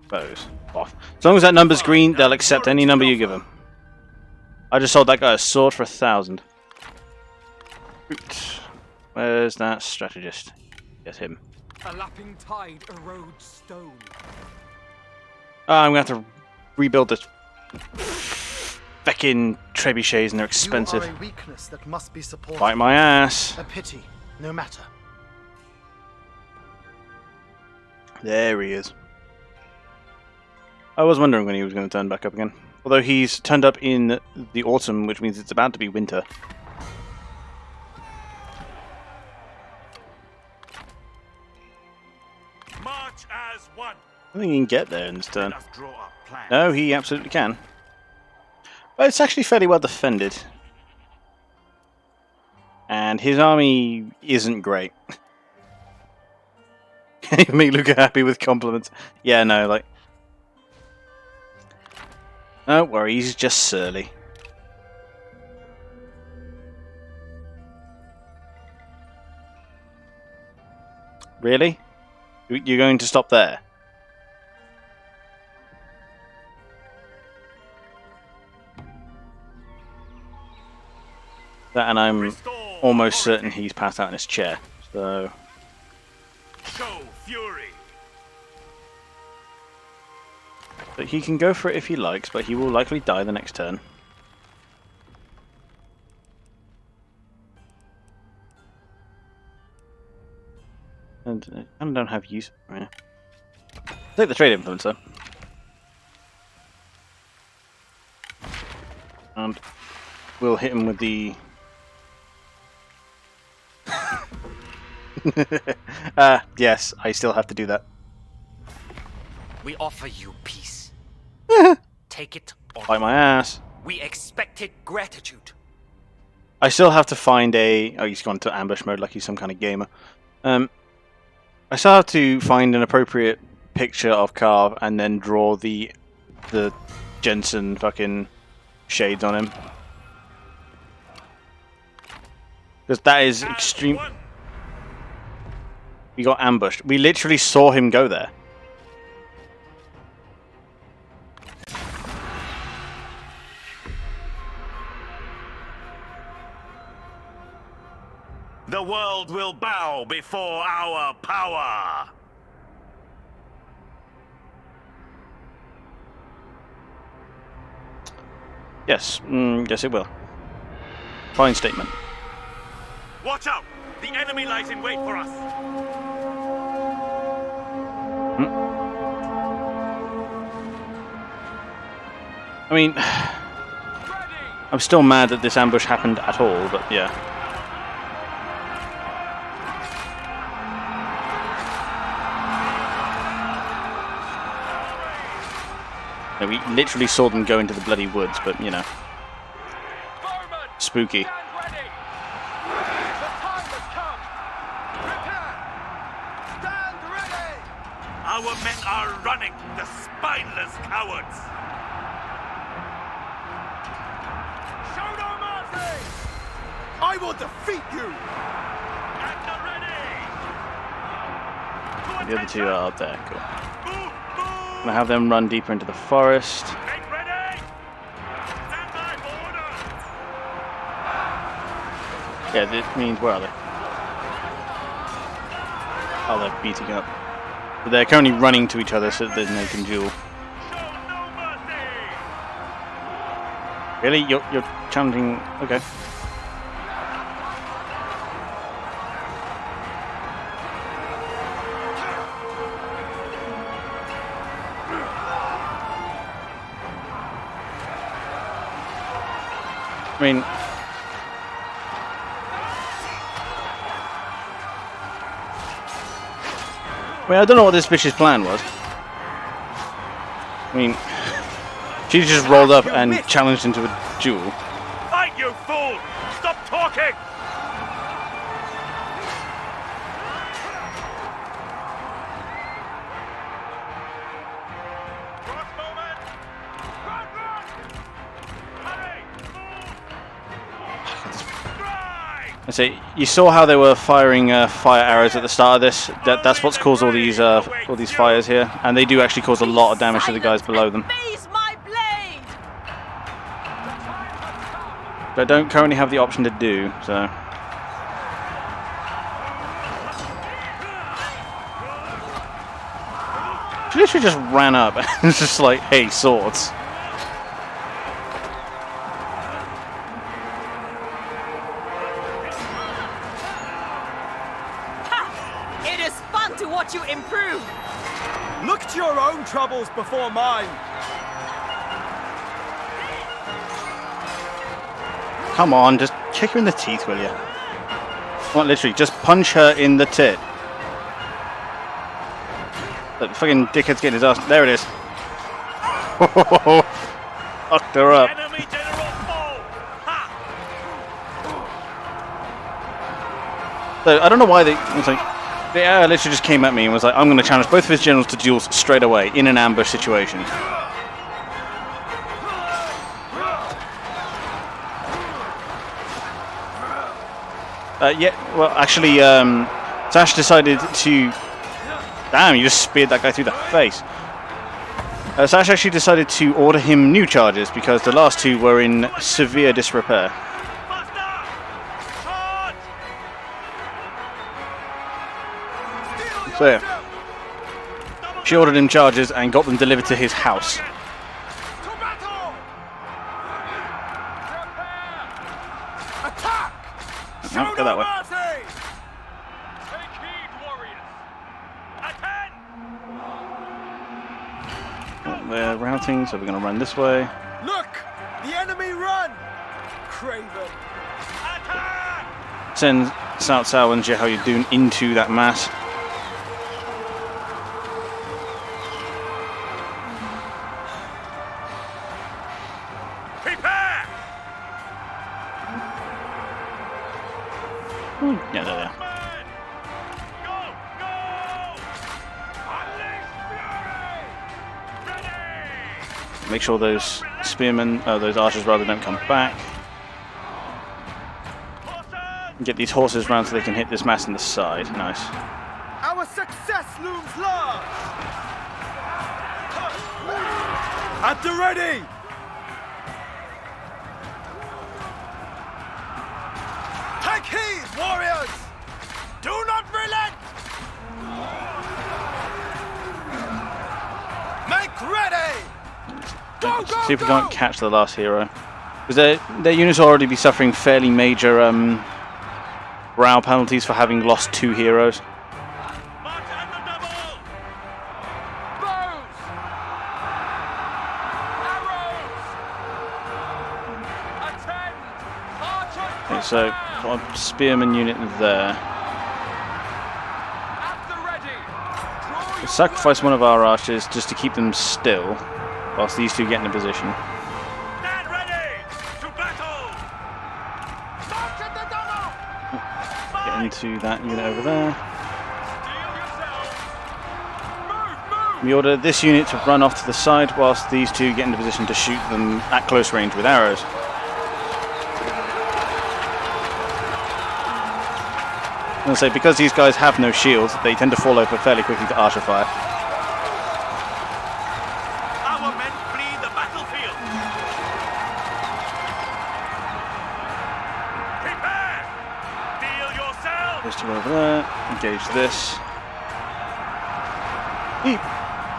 Bows off. As long as that number's green, they'll accept any number you give them. I just sold that guy a sword for 1,000. Where's that strategist? Yes, him. A lapping tide erodes stone. I'm gonna have to rebuild this feckin' trebuchets, and they're expensive. You are a weakness that must be supported. Bite my ass. A pity, no matter. There he is. I was wondering when he was going to turn back up again. Although he's turned up in the autumn, which means it's about to be winter. March as one. I think he can get there in this turn. Let us draw up plans. No, he absolutely can. But it's actually fairly well defended. And his army isn't great. Make Luca happy with compliments. Yeah, no, like... Don't worry, he's just surly. Really? You're going to stop there? That, and I'm almost certain he's passed out in his chair. So... Show fury. But he can go for it if he likes, but he will likely die the next turn. And I kind of don't have use for it right now. Take the trade influencer. And we'll hit him with the... yes, I still have to do that. We offer you peace. Take it or Bite my ass. We expected gratitude. I still have to find a... Oh, he's gone to ambush mode like he's some kind of gamer. I still have to find an appropriate picture of Carve and then draw the Jensen fucking shades on him. Because that is extreme... We got ambushed. We literally saw him go there. The world will bow before our power! Yes, yes it will. Fine statement. Watch out! The enemy lies in wait for us! I mean, I'm still mad that this ambush happened at all, but yeah. No, we literally saw them go into the bloody woods, but you know. Spooky. Our men are running, the spineless cowards! Show no mercy! I will defeat you! At The other two are there, cool. I'm gonna have them run deeper into the forest. Make ready! Stand by for orders! Yeah, this means, where are they? Oh, they're beating up. But they're currently running to each other so that they can duel. Show no mercy! Really? You're challenging... Okay. I mean... I don't know what this bitch's plan was. I mean... She just rolled up and challenged into a duel. Fight, you fool! Stop talking! Cross moment! Run, run! Hurry! Move! Strike! I say, you saw how they were firing fire arrows at the start of this. That's what's caused all these fires here, and they do actually cause a lot of damage to the guys below them. Face my blade! But I don't currently have the option to do so. She literally just ran up and was just like, "Hey, swords." It is fun to watch you improve! Look to your own troubles before mine! Come on, just kick her in the teeth, will you? Well, literally, just punch her in the tit. That fucking dickhead's getting his ass. There it is. Fucked her up. Enemy general fall! Ha! So I don't know why they. It's like they literally just came at me and was like, "I'm going to challenge both of his generals to duels straight away in an ambush situation." Yeah. Well, actually, Sash decided to. Damn! You just speared that guy through the face. Sash actually decided to order him new charges because the last two were in severe disrepair. So yeah, she ordered him charges and got them delivered to his house. No, go that way. They're routing, so we're going to run this way. Look! The enemy run! Craven! Send Cao Cao and How you doing into that mass. Prepare! Yeah, there they are. Make sure those spearmen, those archers rather, don't come back. Get these horses round so they can hit this mass in the side. Nice. Our success looms large! At the ready! Take heed, warriors! Do not relent! Make ready! Go, go, See if we can't catch the last hero. Because their units will already be suffering fairly major morale penalties for having lost 2 heroes. Okay, so got a spearman unit there. We'll sacrifice one of our archers just to keep them still, whilst these 2 get into position. Get into that unit over there. We order this unit to run off to the side whilst these 2 get into position to shoot them at close range with arrows. I'm going to say, because these guys have no shields, they tend to fall over fairly quickly to archer fire. Our men flee the battlefield. Prepare! Steel yourself! Those 2 over there. Engage this.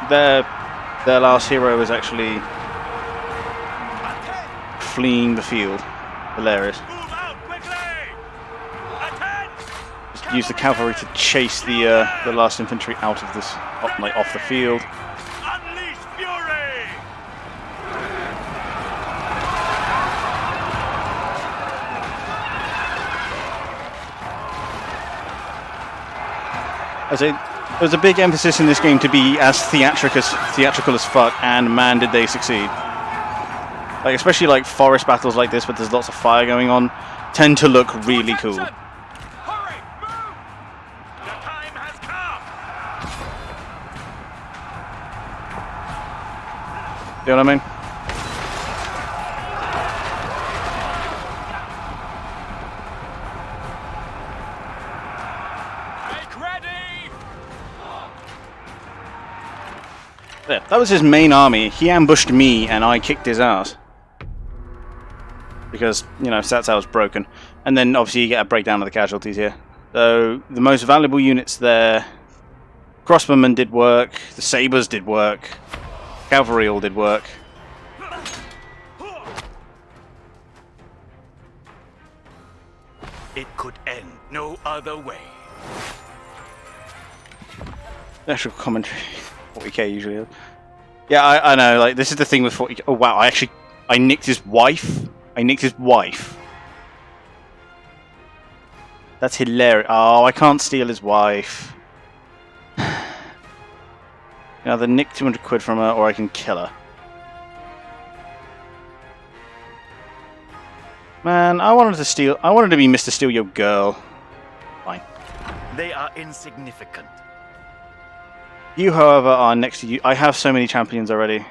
Their last hero is actually fleeing the field. Hilarious. Move out quickly! Attend! Just use the cavalry to chase the last infantry out of this, off the field. Unleash fury! I say, there's a big emphasis in this game to be as theatrical as fuck, and man, did they succeed. Like, especially like forest battles like this, but there's lots of fire going on, tend to look really cool. Hurry! Move! The time has come! You know what I mean? Make ready! There, that was his main army. He ambushed me and I kicked his ass. Because, you know, that's how it's broken. And then obviously you get a breakdown of the casualties here. So, the most valuable units there. Crossbowmen did work, the sabres did work, cavalry all did work. It could end no other way. Actual commentary. 40k usually is. Yeah, I know, like, this is the thing with 40k. Oh wow, I nicked his wife. I nicked his wife. That's hilarious. Oh, I can't steal his wife. Either nick 200 quid from her or I can kill her. Man, I wanted to be Mr. Steal Your Girl. Fine. They are insignificant. You, however, are next to you. I have so many champions already.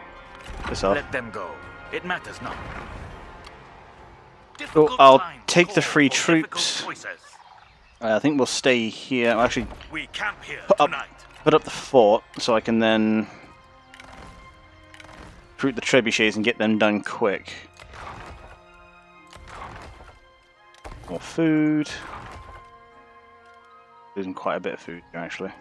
Piss off. Let them go. It matters not. Cool, I'll times take the call free for difficult troops. choices. I think we'll stay here. I'll actually We camp here put tonight. up the fort so I can then recruit the trebuchets and get them done quick. More food. Losing quite a bit of food here, actually.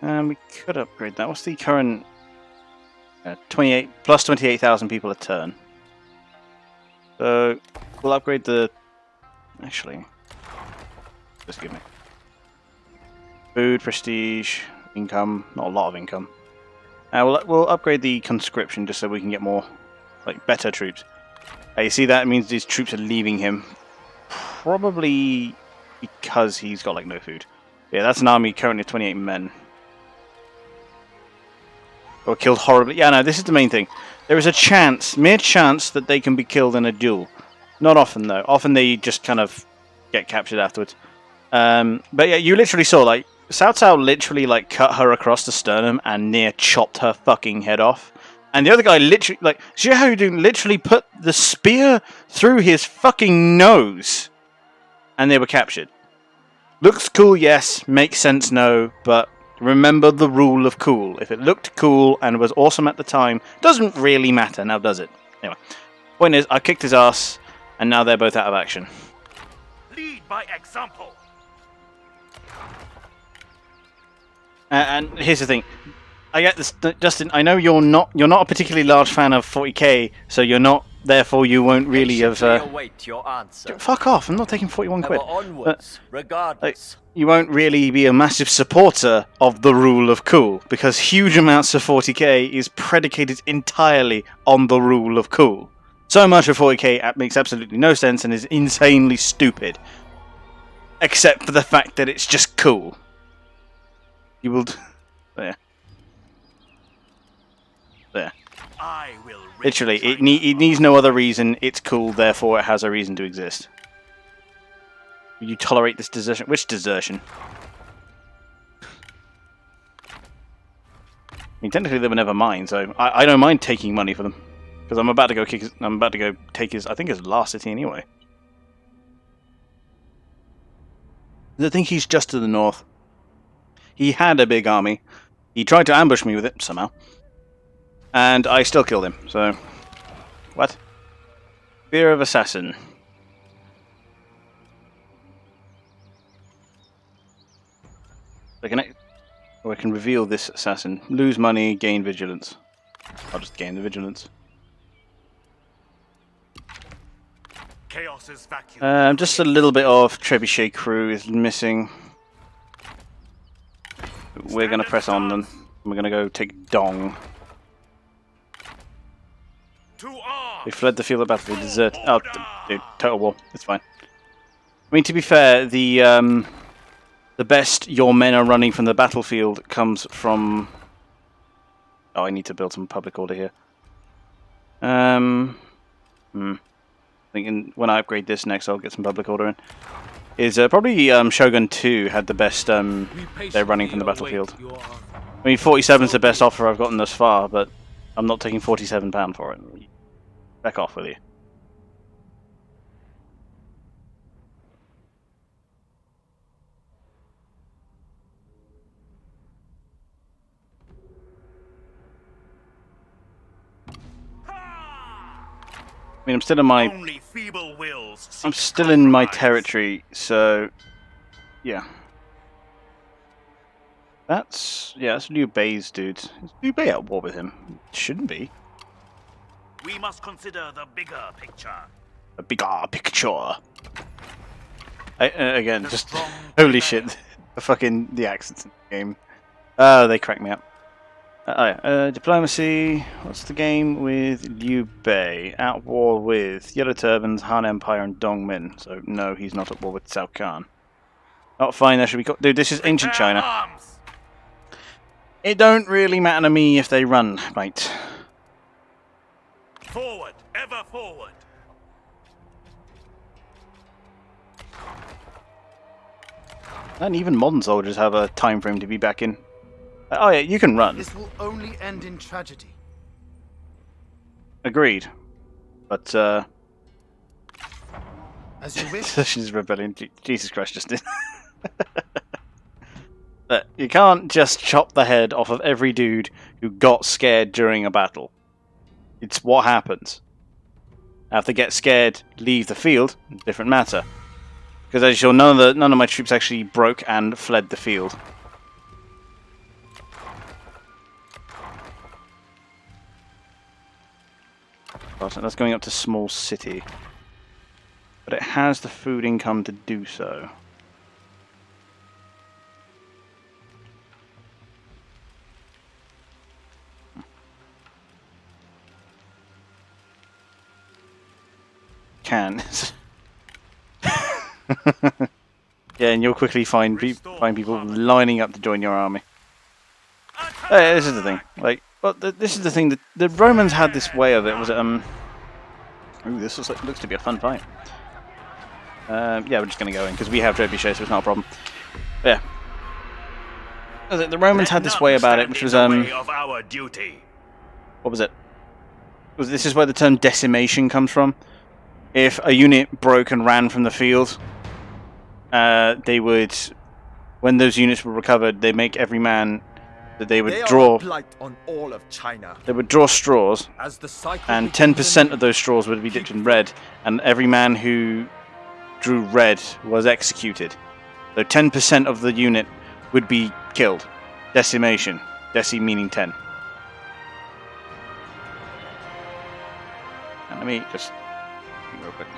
And we could upgrade that. What's the current? 28 plus 28,000 people a turn. So we'll upgrade the. Actually, just give me food, prestige, income. Not a lot of income. We'll upgrade the conscription just so we can get more, like, better troops. You see that? It means these troops are leaving him. Probably because he's got, like, no food. Yeah, that's an army currently of 28 men. or killed horribly. Yeah, no, this is the main thing. There is a chance, mere chance, that they can be killed in a duel. Not often though. Often they just kind of get captured afterwards. But yeah, you literally saw like Cao Cao literally like cut her across the sternum and near chopped her fucking head off. And the other guy literally, like, Xiahou literally put the spear through his fucking nose. And they were captured. Looks cool, yes. Makes sense, no. But remember the rule of cool. If it looked cool and was awesome at the time, doesn't really matter, now does it? Anyway, point is, I kicked his ass, and now they're both out of action. Lead by example. And here's the thing. I get this, Justin. I know you're not a particularly large fan of 40k, so you're not. Therefore, you won't really have. Await your answer. Fuck off! I'm not taking 41 quid. Onwards, regardless. You won't really be a massive supporter of the rule of cool because huge amounts of 40k is predicated entirely on the rule of cool. So much of 40k makes absolutely no sense and is insanely stupid, except for the fact that it's just cool. You will. There. There. I will Literally, it needs no other reason. It's cool, therefore it has a reason to exist. Will you tolerate this desertion? Which desertion? I mean, technically they were never mine, so I don't mind taking money for them because I'm about to go kick. I'm about to go take his. I think his last city anyway. I think he's just to the north. He had a big army. He tried to ambush me with it somehow. And I still killed him, so... What? Fear of Assassin. I can reveal this assassin. Lose money, gain vigilance. I'll just gain the vigilance. Chaos's vacuum. Just a little bit of Trebuchet crew is missing. We're going to press on them. We're going to go take Dong. They fled the field of battle. They desert. Oh, dude, total war. It's fine. I mean, to be fair, the best your men are running from the battlefield comes from. Oh, I need to build some public order here. Thinking when I upgrade this next, I'll get some public order in. Is probably Shogun 2 had the best. They're running from the battlefield. I mean, 47's the best offer I've gotten thus far, but I'm not taking £47 for it. Back off with you. I mean, I'm still in my. Only feeble wills. I'm still in my territory, so yeah. That's Liu Bei's dude. Is Liu Bei at war with him? Shouldn't be. We must consider the bigger picture. A bigger picture. Again, just holy shit, the accents in the game. They crack me up. Diplomacy. What's the game with Liu Bei? At war with Yellow Turbans, Han Empire, and Dongmin. So no, he's not at war with Cao Cao. Not fine. That should be. Dude, this is ancient China. Arms. It don't really matter to me if they run, mate. Forward, ever forward. And even modern soldiers have a time frame to be back in. Oh yeah, you can run. This will only end in tragedy. Agreed. But As you wish. She's rebellion. Jesus Christ, Justin. But you can't just chop the head off of every dude who got scared during a battle. It's what happens. Now, if they get scared, leave the field, different matter. Because as you saw, none of my troops actually broke and fled the field. That's going up to small city. But it has the food income to do so. Can. Yeah, and you'll quickly find people lining up to join your army. This is the thing. Like, But this is the thing, the Romans had this way of it, was it, ooh, this looks to be a fun fight. Yeah, we're just going to go in, because we have trebuchets, so it's not a problem. But yeah. The Romans had this way about it, which was, of our duty. What was it? This is where the term decimation comes from. If a unit broke and ran from the field, they would, when those units were recovered, they make every man that they would draw. On all of China. They would draw straws, As the cycle and 10% of those straws would be dipped in red, and every man who drew red was executed. So 10% of the unit would be killed. Decimation. Deci meaning 10. And let me just real quick.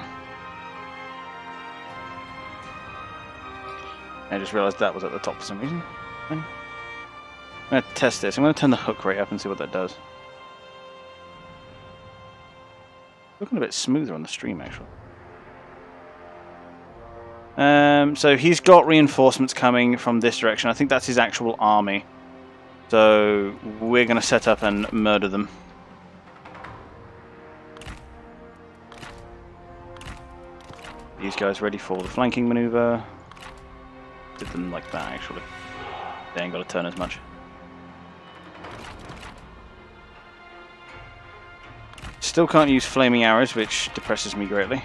I just realised that was at the top for some reason. I'm going to test this. I'm going to turn the hook rate up and see what that does. Looking a bit smoother on the stream, actually. So he's got reinforcements coming from this direction. I think that's his actual army. So we're going to set up and murder them. These guys ready for the flanking maneuver. Did them like that, actually. They ain't got to turn as much. Still can't use flaming arrows, which depresses me greatly.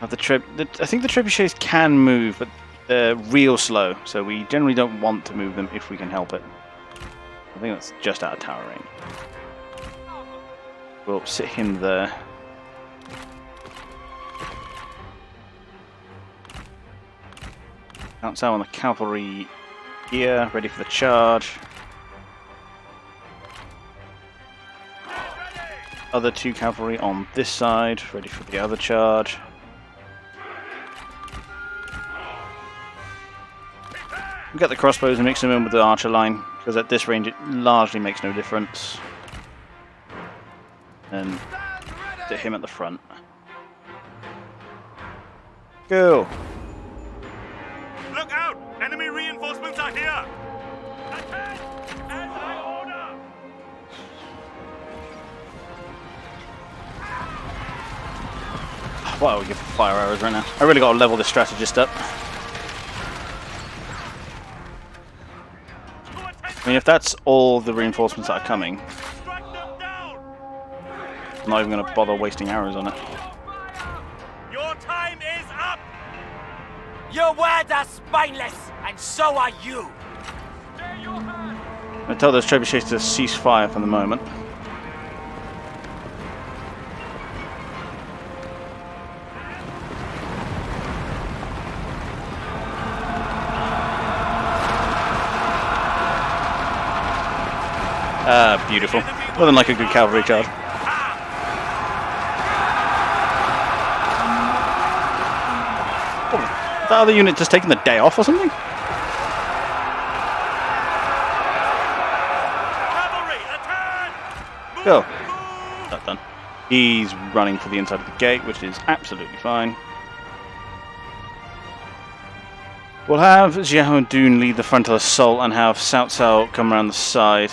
I think the trebuchets can move, but they're real slow, so we generally don't want to move them if we can help it. I think that's just out of tower range. We'll sit him there. Countdown on the cavalry here, ready for the charge. Other two cavalry on this side, ready for the other charge. We'll get the crossbows and mix them in with the archer line, because at this range it largely makes no difference. And hit him at the front. Go! Look out! Enemy reinforcements are here! Attack! As I order! Why are we giving fire arrows right now? I really got to level this strategist up. I mean, if that's all the reinforcements that are coming, I'm not even going to bother wasting arrows on it. Your time is up! Your words are spineless, and so are you. I tell those trebuchets to cease fire for the moment. Beautiful. More than like a good cavalry charge. Oh, that other unit just taking the day off or something? Cavalry, attack! Go. That's done. He's running for the inside of the gate, which is absolutely fine. We'll have Xiahou and Dun lead the frontal assault and have Cao Cao come around the side.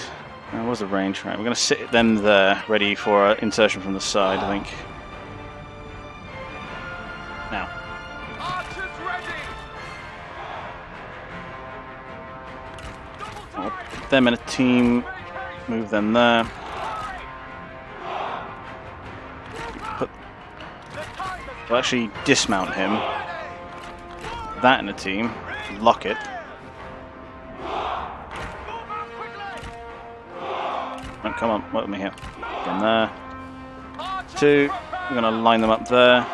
What's the range? Right, we're going to sit them there, ready for insertion from the side, I think. Now. Archers ready! I'll put them in a team, move them there. We'll actually dismount him. That in a team, lock it. Oh, come on, work with me here. Again there. Two. We're going to line them up there.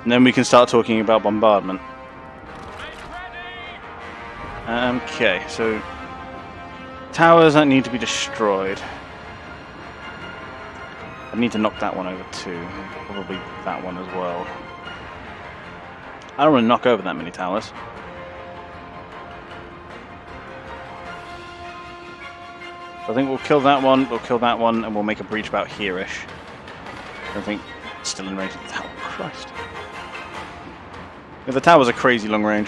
And then we can start talking about bombardment. Okay, so towers that need to be destroyed. I need to knock that one over too. Probably that one as well. I don't want to knock over that many towers. I think we'll kill that one, and we'll make a breach about here-ish. I think it's still in range of the tower. Christ. Yeah, the tower's a crazy long range.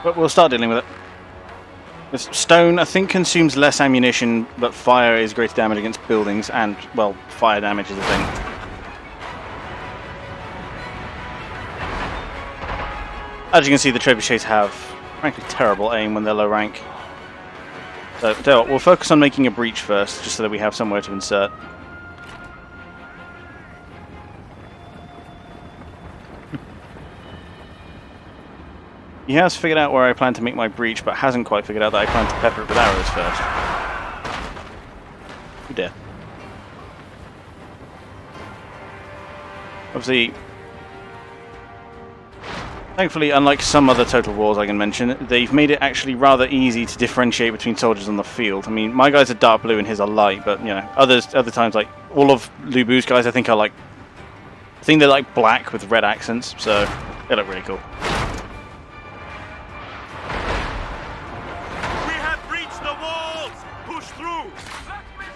But we'll start dealing with it. This stone, I think, consumes less ammunition, but fire is greater damage against buildings, and, well, fire damage is a thing. As you can see, the trebuchets have, frankly, terrible aim when they're low rank. So, tell you what, we'll focus on making a breach first, just so that we have somewhere to insert. He has figured out where I plan to make my breach, but hasn't quite figured out that I plan to pepper it with arrows first. Oh dear. Obviously, thankfully, unlike some other Total Wars I can mention, they've made it actually rather easy to differentiate between soldiers on the field. I mean, my guys are dark blue and his are light, but, you know, other times, like, all of Lu Bu's guys I think are, like, I think they're, like, black with red accents, so they look really cool.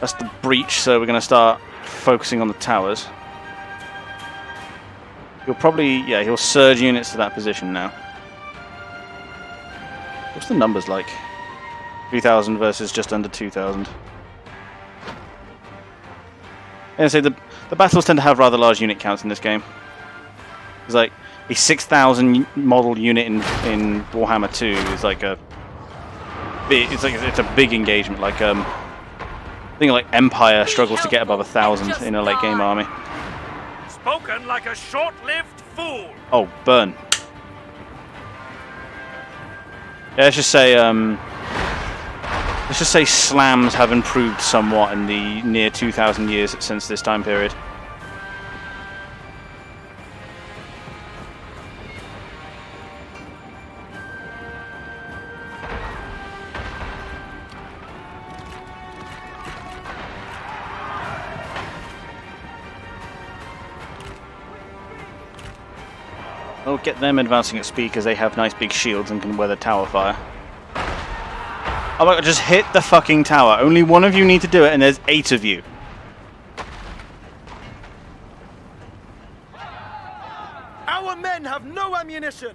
That's the breach, so we're going to start focusing on the towers. He'll probably, yeah, he'll surge units to that position now. What's the numbers like? 3,000 versus just under 2,000. And so the battles tend to have rather large unit counts in this game. It's like a 6,000 model unit in Warhammer 2 is like a big, it's a big engagement. Like I think like Empire struggles to get above 1,000 in a late game army. Spoken like a short-lived fool. Oh, burn. Yeah, let's just say slams have improved somewhat in the near 2,000 years since this time period. We'll get them advancing at speed because they have nice big shields and can weather tower fire. Oh my god, just hit the fucking tower. Only one of you need to do it and there's 8 of you. Our men have no ammunition.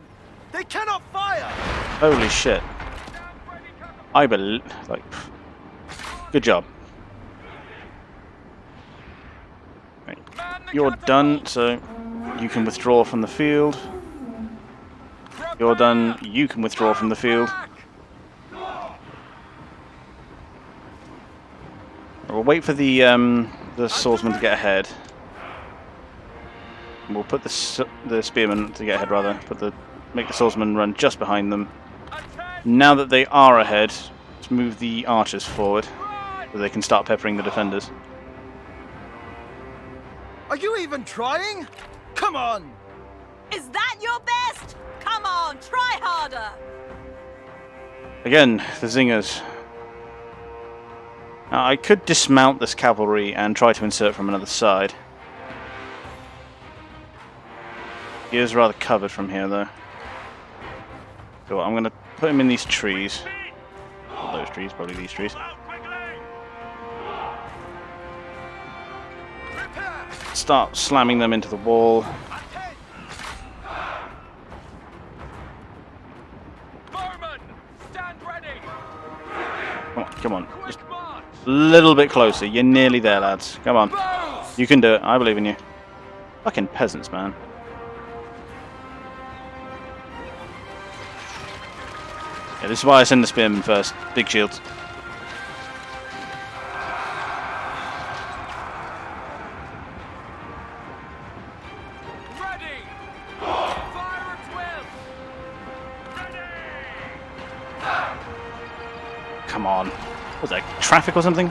They cannot fire. Holy shit. I believe, like, good job. Right. You're done, so you can withdraw from the field. You're done, you can withdraw from the field. We'll wait for the swordsman to get ahead. We'll put the spearman to get ahead, rather. Make the swordsman run just behind them. Now that they are ahead, let's move the archers forward so they can start peppering the defenders. Are you even trying? Come on! Is that your best? Come on, try harder! Again, the zingers. Now, I could dismount this cavalry and try to insert from another side. He is rather covered from here, though. So I'm going to put him in these trees. Not those trees, probably these trees. Start slamming them into the wall. Come on. Just a little bit closer. You're nearly there, lads. Come on. You can do it. I believe in you. Fucking peasants, man. Yeah, this is why I send the spearmen first. Big shields. Ready! Fire at will! Come on. Was that traffic or something?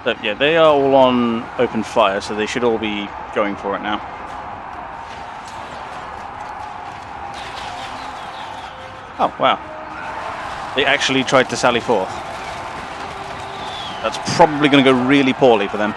So, yeah, they are all on open fire, so they should all be going for it now. Oh, wow. They actually tried to sally forth. That's probably going to go really poorly for them.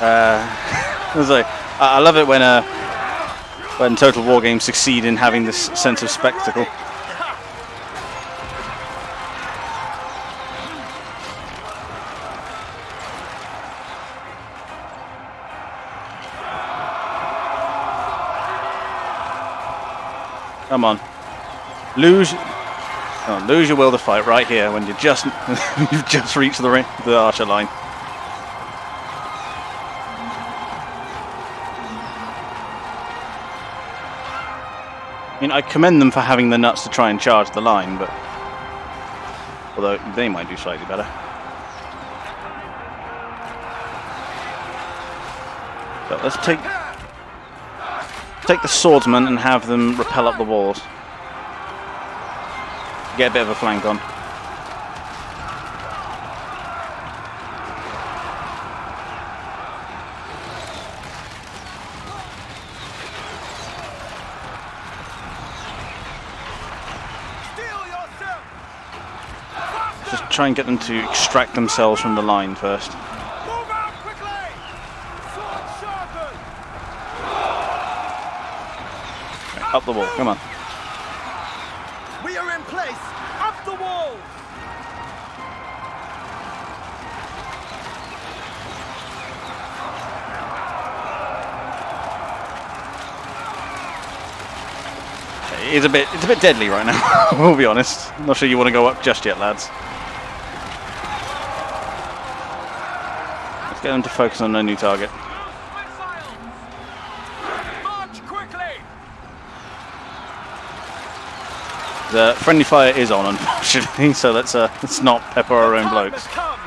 I love it when Total War games succeed in having this sense of spectacle. Come on, lose your will to fight right here when you've just reached the archer line. I mean, I commend them for having the nuts to try and charge the line, but although they might do slightly better. But let's take the swordsman and have them rappel up the walls. Get a bit of a flank on. Just try and get them to extract themselves from the line first. Move out quickly! Sword sharpened! Up the wall, come on. We are in place! Up the wall! It's a bit deadly right now, we'll be honest. I'm not sure you want to go up just yet, lads. Let's get them to focus on their new target. March quickly! The friendly fire is on, unfortunately, so let's not pepper our own blokes. Come.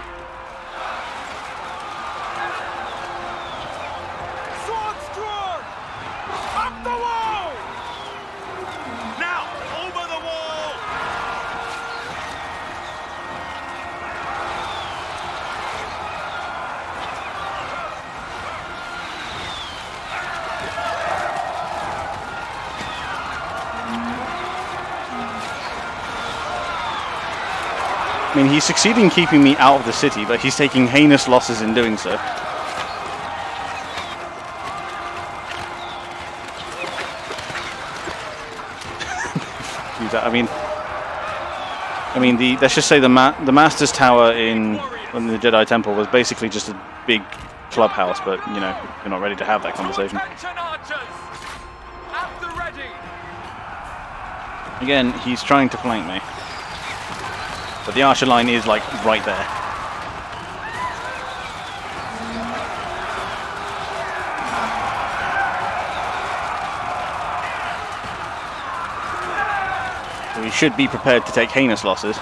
Swords drawn! Up the wall! Now, over the wall! I mean, he's succeeding in keeping me out of the city, but he's taking heinous losses in doing so. Let's just say the Master's Tower in the Jedi Temple was basically just a big clubhouse, but you know, you're not ready to have that conversation. Again, he's trying to flank me. But the archer line is like right there. So we should be prepared to take heinous losses.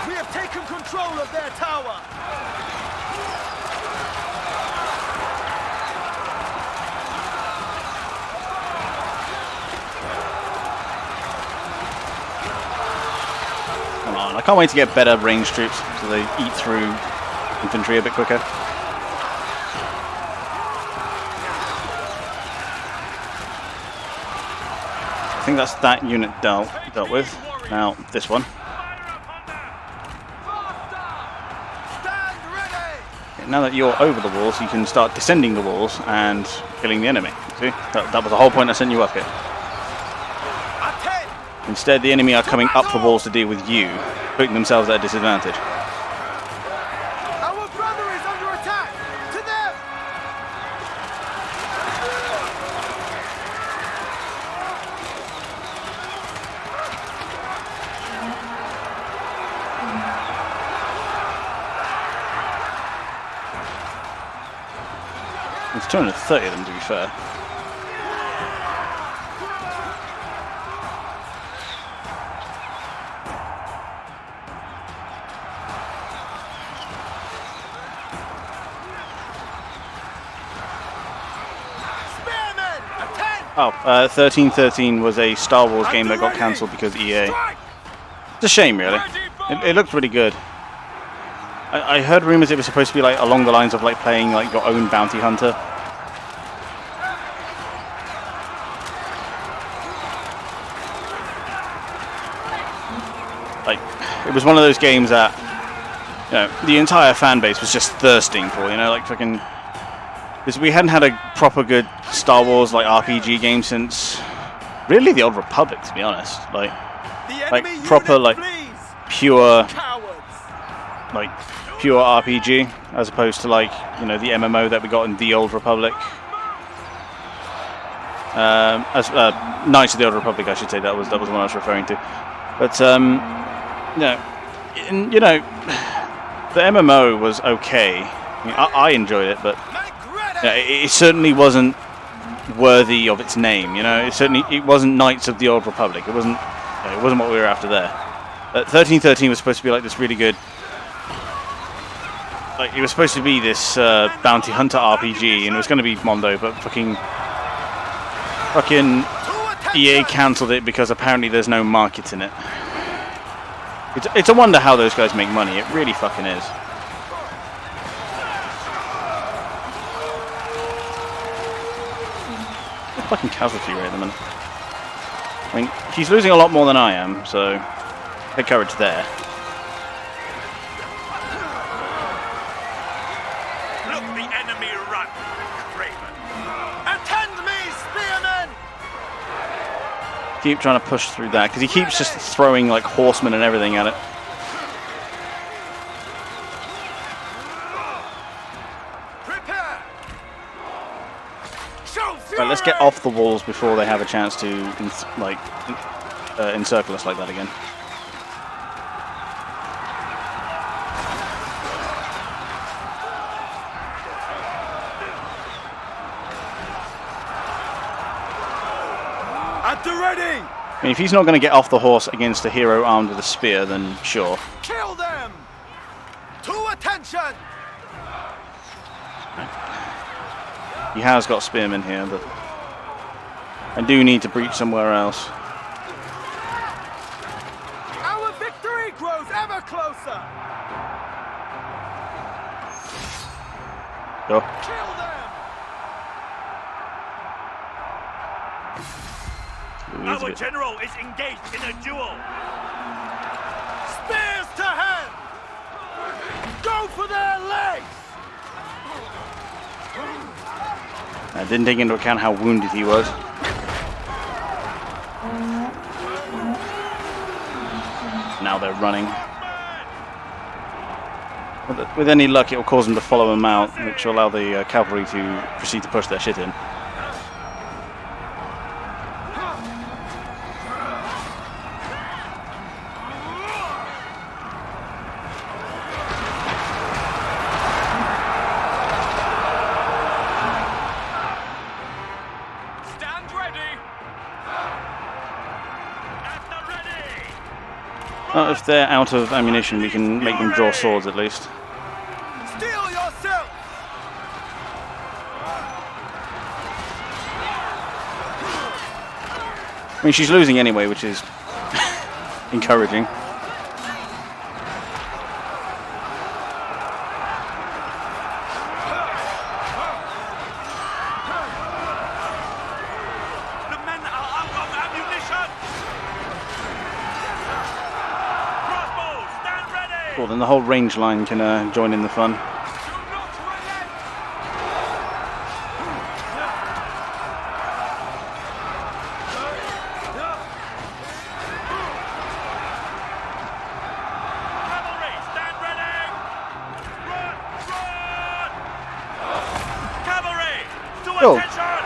We have taken control of their tower! Come on, I can't wait to get better ranged troops so they eat through infantry a bit quicker. I think that's that unit dealt with. Now, this one. Stand ready! Okay, now that you're over the walls, you can start descending the walls and killing the enemy. See? That was the whole point I sent you up here. Attack! Instead, the enemy are coming up the walls to deal with you, putting themselves at a disadvantage. Our brother is under attack! To them! There's 230 of them, to be fair. Spearmen! Attack! Oh, 1313 was a Star Wars game that got cancelled because EA. It's a shame, really. It looked really good. I heard rumors it was supposed to be like along the lines of like playing like your own bounty hunter. It was one of those games that, you know, the entire fan base was just thirsting for. You know, like fucking. Because we hadn't had a proper good Star Wars like RPG game since really the Old Republic, to be honest. Like proper like pure like pure RPG as opposed to like, you know, the MMO that we got in the Old Republic. As Knights of the Old Republic, I should say. That was the one I was referring to. But you know, the MMO was okay. I mean, I enjoyed it, but yeah, it certainly wasn't worthy of its name. You know, it wasn't Knights of the Old Republic. It wasn't what we were after there. 1313 was supposed to be like this really good. Like it was supposed to be this bounty hunter RPG, and it was going to be Mondo, but fucking EA cancelled it because apparently there's no market in it. It's a wonder how those guys make money. It really fucking is. Fucking casualty rate at the minute. I mean, he's losing a lot more than I am, so take courage there. Look the enemy run, Craven. Attend me, spearmen! Keep trying to push through that because he keeps just throwing like horsemen and everything at it. Right, let's get off the walls before they have a chance to encircle us like that again. At the ready! I mean, if he's not going to get off the horse against a hero armed with a spear, then sure. Kill them! To attention! He has got spearmen here, but I do need to breach somewhere else. Our victory grows ever closer! Go. Kill them! Our general is engaged in a duel. Spears to hand! Go for their legs! I didn't take into account how wounded he was. Now they're running. With any luck, it will cause them to follow them out, which will allow the cavalry to proceed to push their shit in. If they're out of ammunition, we can make them draw swords at least. Steel yourself! I mean, she's losing anyway, which is encouraging. The men are out of ammunition. Crossbows, stand ready. Cool, then the whole range line can join in the fun. Cavalry, stand ready. Run, run. Cavalry, to Go. attention.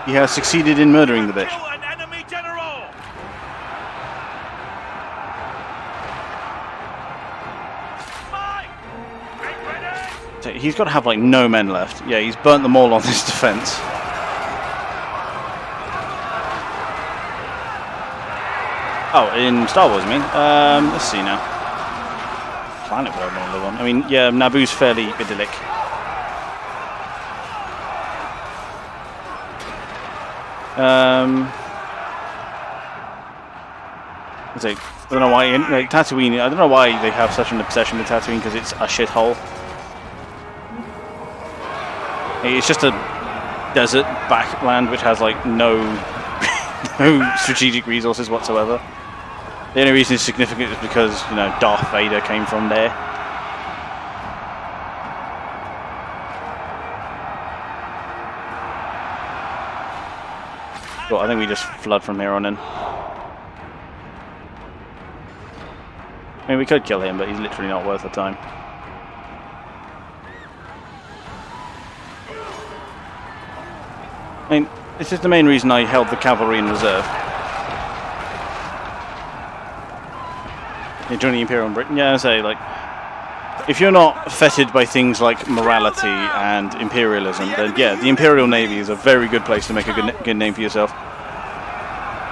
He has succeeded in murdering the bitch. Kill an enemy general. Mike, make ready. So he's got to have like no men left. Yeah, he's burnt them all on this defense. Oh, in Star Wars, I mean. Let's see now. Planet where I want to live on. I mean, yeah, Naboo's fairly idyllic. I don't know why. Like, Tatooine. I don't know why they have such an obsession with Tatooine because it's a shithole. It's just a desert backland which has like no no strategic resources whatsoever. The only reason it's significant is because, you know, Darth Vader came from there. Well, I think we just flood from here on in. I mean, we could kill him, but he's literally not worth the time. I mean, this is the main reason I held the cavalry in reserve. You're joining Imperial in Britain? Yeah, I say, like, if you're not fettered by things like morality and imperialism, then yeah, the Imperial Navy is a very good place to make a good name for yourself.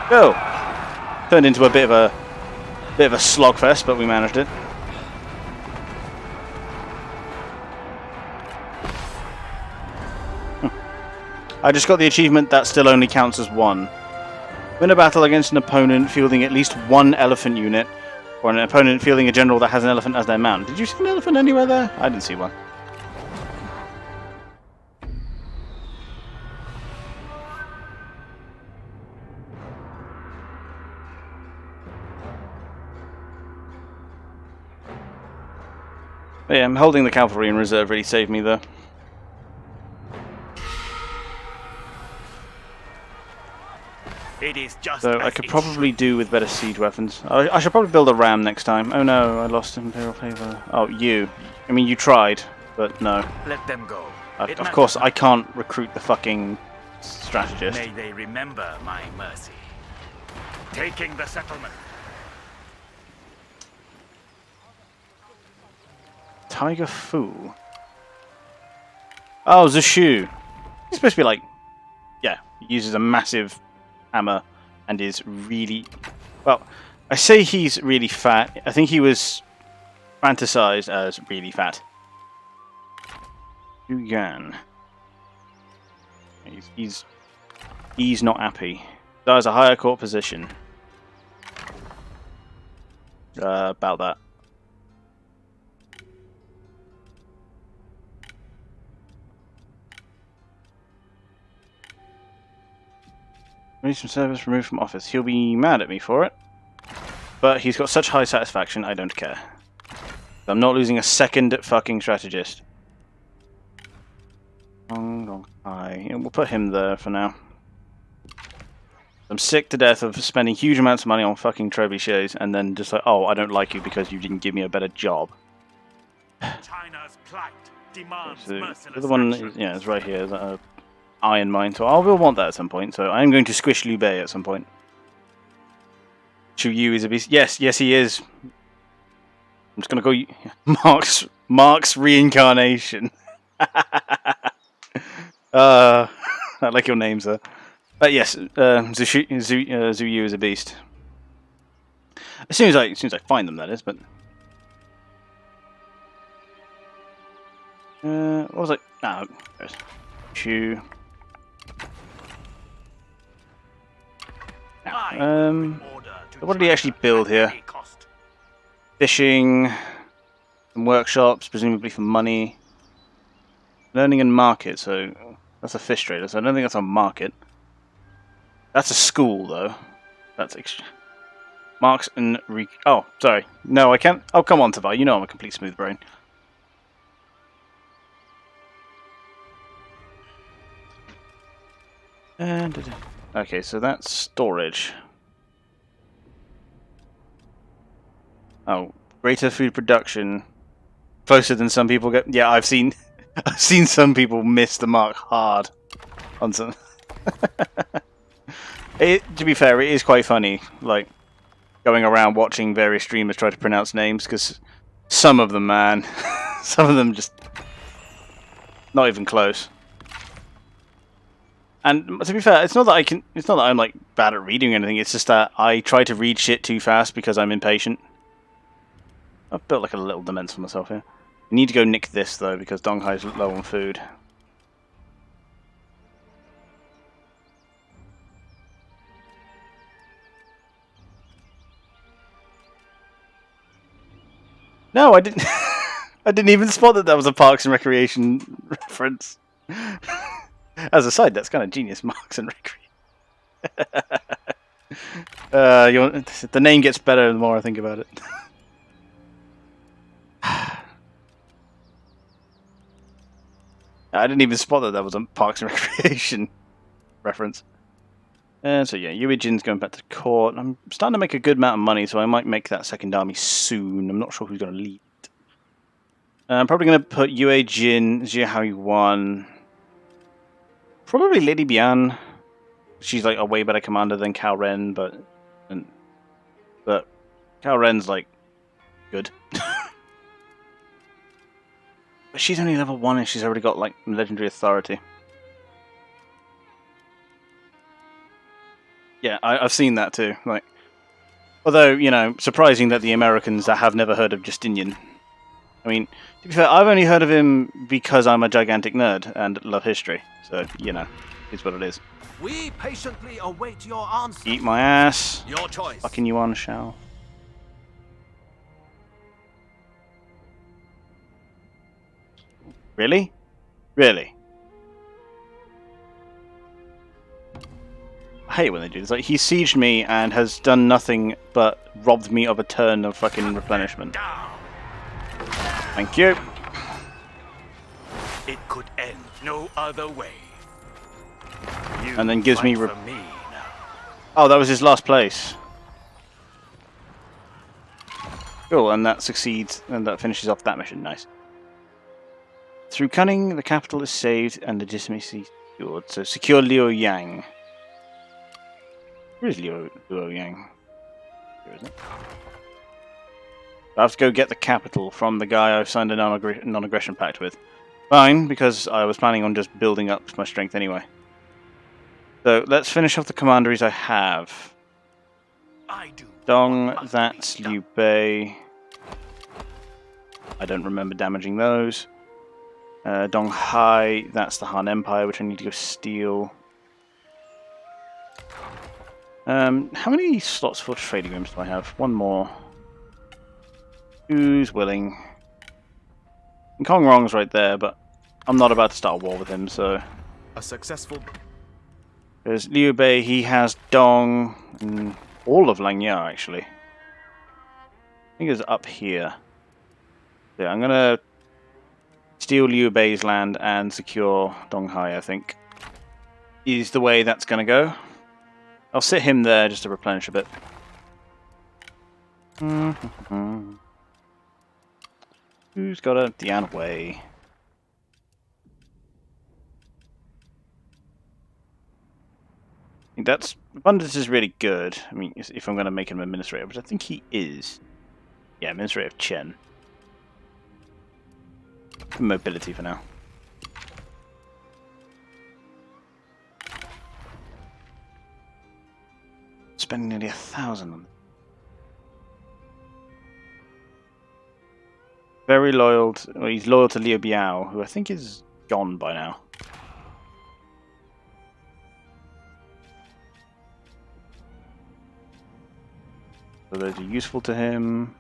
Go! Turned into a bit of a slogfest, but we managed it. I just got the achievement that still only counts as one. Win a battle against an opponent fielding at least one elephant unit, or an opponent fielding a general that has an elephant as their mount. Did you see an elephant anywhere there? I didn't see one. But yeah, I'm holding the cavalry in reserve really saved me though. It is just So I could probably do with better siege weapons. I should probably build a ram next time. Oh no, I lost Imperial favor. Oh, you. I mean, you tried, but no. Let them go. Of course, I can't recruit the fucking strategist. May they remember my mercy. Taking the settlement. Tiger Fu. Oh, Zushu. He's supposed to be like... Yeah, he uses a massive hammer and is really... Well, I say he's really fat. I think he was fantasized as really fat. Yu Yan. He's not happy. That is a higher court position. About that. Released from service, removed from office. He'll be mad at me for it. But he's got such high satisfaction, I don't care. I'm not losing a second fucking strategist. Yeah, we'll put him there for now. I'm sick to death of spending huge amounts of money on fucking trebuchets and then just like, oh, I don't like you because you didn't give me a better job. China's plight demands So the merciless other one, action. yeah, is right here. Is that a iron mine? So I will want that at some point. So I'm going to squish Liu Bei at some point. Chu Yu is a beast. Yes, he is. I'm just gonna go Mark's reincarnation. I like your names there. But yes, Zhu Yu is a beast. As soon as I find them, that is. But what was I? No, Chu. What did he actually build here? Fishing, some workshops, presumably for money. Learning and market, so that's a fish trader, so I don't think that's a market. That's a school, though. That's Marks and oh, sorry. No, I can't. Oh, come on, Tavar. You know I'm a complete smooth brain. And okay, so that's storage. Oh, greater food production, closer than some people get. Yeah, I've seen some people miss the mark hard on some. To be fair, it is quite funny, like going around watching various streamers try to pronounce names, because some of them, man, some of them just not even close. And to be fair, it's not that I'm like bad at reading or anything. It's just that I try to read shit too fast because I'm impatient. I've built like a little demesne for myself here. I need to go nick this though because Donghai's low on food. No, I didn't. I didn't even spot that was a Parks and Recreation reference. As a side, that's kind of genius, Parks and Recreation. The name gets better the more I think about it. I didn't even spot that was a Parks and Recreation reference. So yeah, Yuijin's going back to court. I'm starting to make a good amount of money, so I might make that second army soon. I'm not sure who's going to lead it. I'm probably going to put Yue Jin, Jia Yuan, probably Lady Bian. She's like a way better commander than Cao Ren, but Cao Ren's like good. But she's only level 1 and she's already got like legendary authority. Yeah, I've seen that too. Like, although, you know, surprising that the Americans have never heard of Justinian. I mean, to be fair, I've only heard of him because I'm a gigantic nerd and love history. So, you know, it's what it is. We patiently await your answer. Eat my ass. Your choice. Fucking Yuan shall. Really? Really? I hate when they do this. Like, he sieged me and has done nothing but robbed me of a turn of fucking replenishment. Thank you. It could end no other way. You And then gives me... fight for me now. Oh, that was his last place. Cool, and that succeeds, and that finishes off that mission. Nice. Through cunning, the capital is saved and legitimacy secured. So secure Liu Yang. Where is Liu Yang? Here, isn't it? I have to go get the capital from the guy I've signed a non-aggression pact with. Fine, because I was planning on just building up my strength anyway. So let's finish off the commanderies I have. I do. Dong, that's Liu Bei. I don't remember damaging those. Dong Hai, that's the Han Empire, which I need to go steal. How many slots for trading rooms do I have? One more. Who's willing? And Kong Rong's right there, but I'm not about to start a war with him, so... A successful... There's Liu Bei, he has Dong, and all of Langya, actually. I think it's up here. Yeah, I'm gonna steal Liu Bei's land and secure Dong Hai, I think. Is the way that's gonna go. I'll sit him there just to replenish a bit. Who's got a Dian Wei? I think that's... Abundance is really good. I mean, if I'm going to make him administrator, which I think he is. Yeah, administrator of Chen. Mobility for now. Spending nearly 1,000 on it. Very loyal to, well, he's loyal to Liu Biao, who I think is gone by now. So those are useful to him.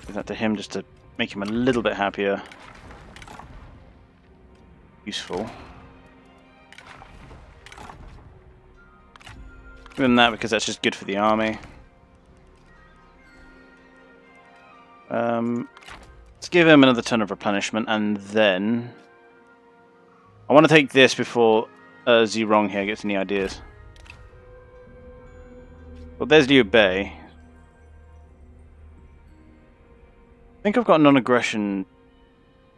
Give that to him just to make him a little bit happier. Useful. Give him that because that's just good for the army. Let's give him another turn of replenishment, and then I want to take this before Zirong here gets any ideas. Well, there's Liu Bei. I think I've got a non-aggression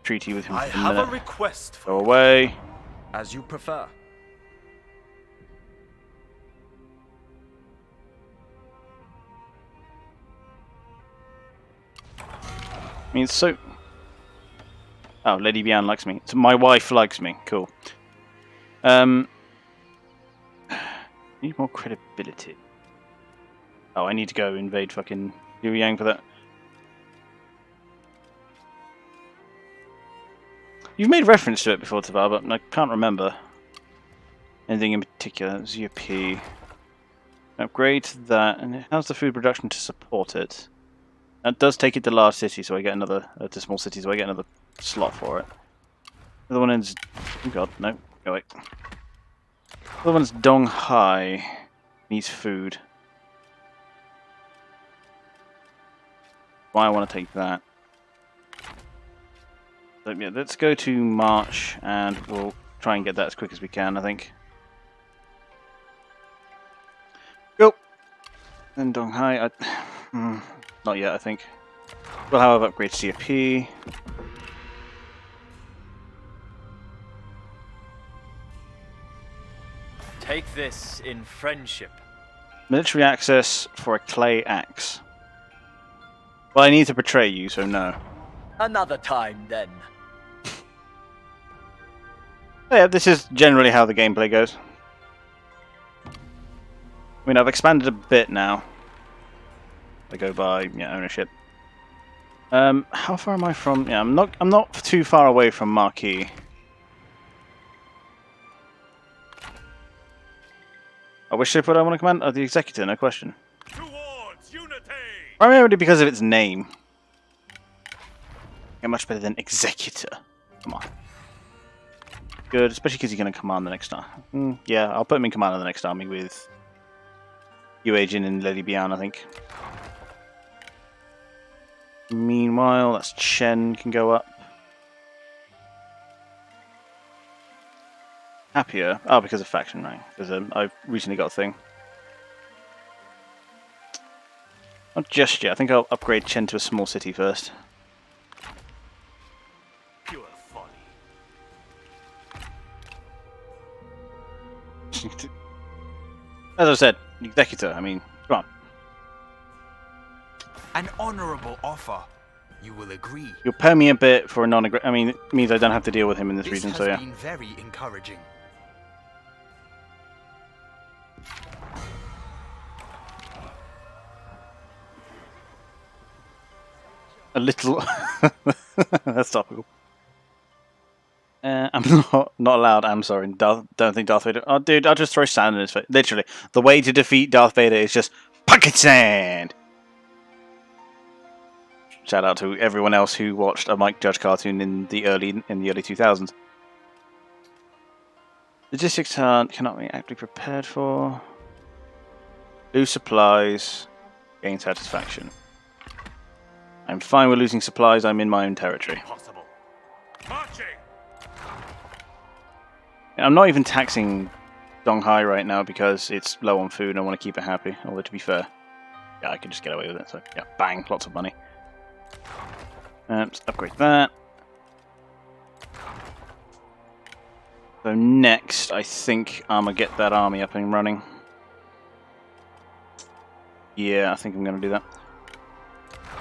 treaty with him. I have a request for Go away. As you prefer. I mean, so... Oh, Lady Bian likes me. So my wife likes me. Cool. Need more credibility. Oh, I need to go invade fucking Liu Yang for that. You've made reference to it before, Tavar, but I can't remember anything in particular. ZP. Upgrade that, and it has the food production to support it. That does take it to large city, so I get another to small city, so I get another slot for it. The other one is... Oh god, no. Go away. The other one's Dong Hai. Needs food. Why I want to take that. So, yeah, let's go to March and we'll try and get that as quick as we can, I think. Go! Then Dong Hai. Not yet, I think. We'll have upgrade CFP. Take this in friendship. Military access for a clay axe. Well, I need to betray you, so no. Another time, then. Yeah, this is generally how the gameplay goes. I mean, I've expanded a bit now. I go by ownership. How far am I from? Yeah, I'm not too far away from Marquis. Which ship would I want to command? Oh, the Executor, no question. Towards unity! Primarily because of its name. Yeah, much better than Executor. Come on. Good, especially because you're going to command the next army. Yeah, I'll put him in command of the next army with Yue Jin and Lady Bian, I think. Meanwhile, that's Chen can go up. Happier? Oh, because of faction rank. Because I've recently got a thing. Not just yet. I think I'll upgrade Chen to a small city first. Pure folly. As I said, Executor. I mean, come on. An honorable offer. You will agree. You'll pay me a bit for a non-agree. I mean, it means I don't have to deal with him in this region. So yeah. This has been very encouraging. A little. That's topical. I'm not allowed. I'm sorry. Don't think Darth Vader. Oh, dude, I'll just throw sand in his face. Literally, the way to defeat Darth Vader is just pocket sand. Shout out to everyone else who watched a Mike Judge cartoon in the early 2000s. Logistics cannot be actively prepared for. Lose supplies. Gain satisfaction. I'm fine with losing supplies. I'm in my own territory. Possible. Marching! I'm not even taxing Dong Hai right now because it's low on food and I want to keep it happy. Although, to be fair, yeah, I can just get away with it. So, yeah, bang, lots of money. Let's upgrade that. So next, I think I'm going to get that army up and running. Yeah, I think I'm going to do that.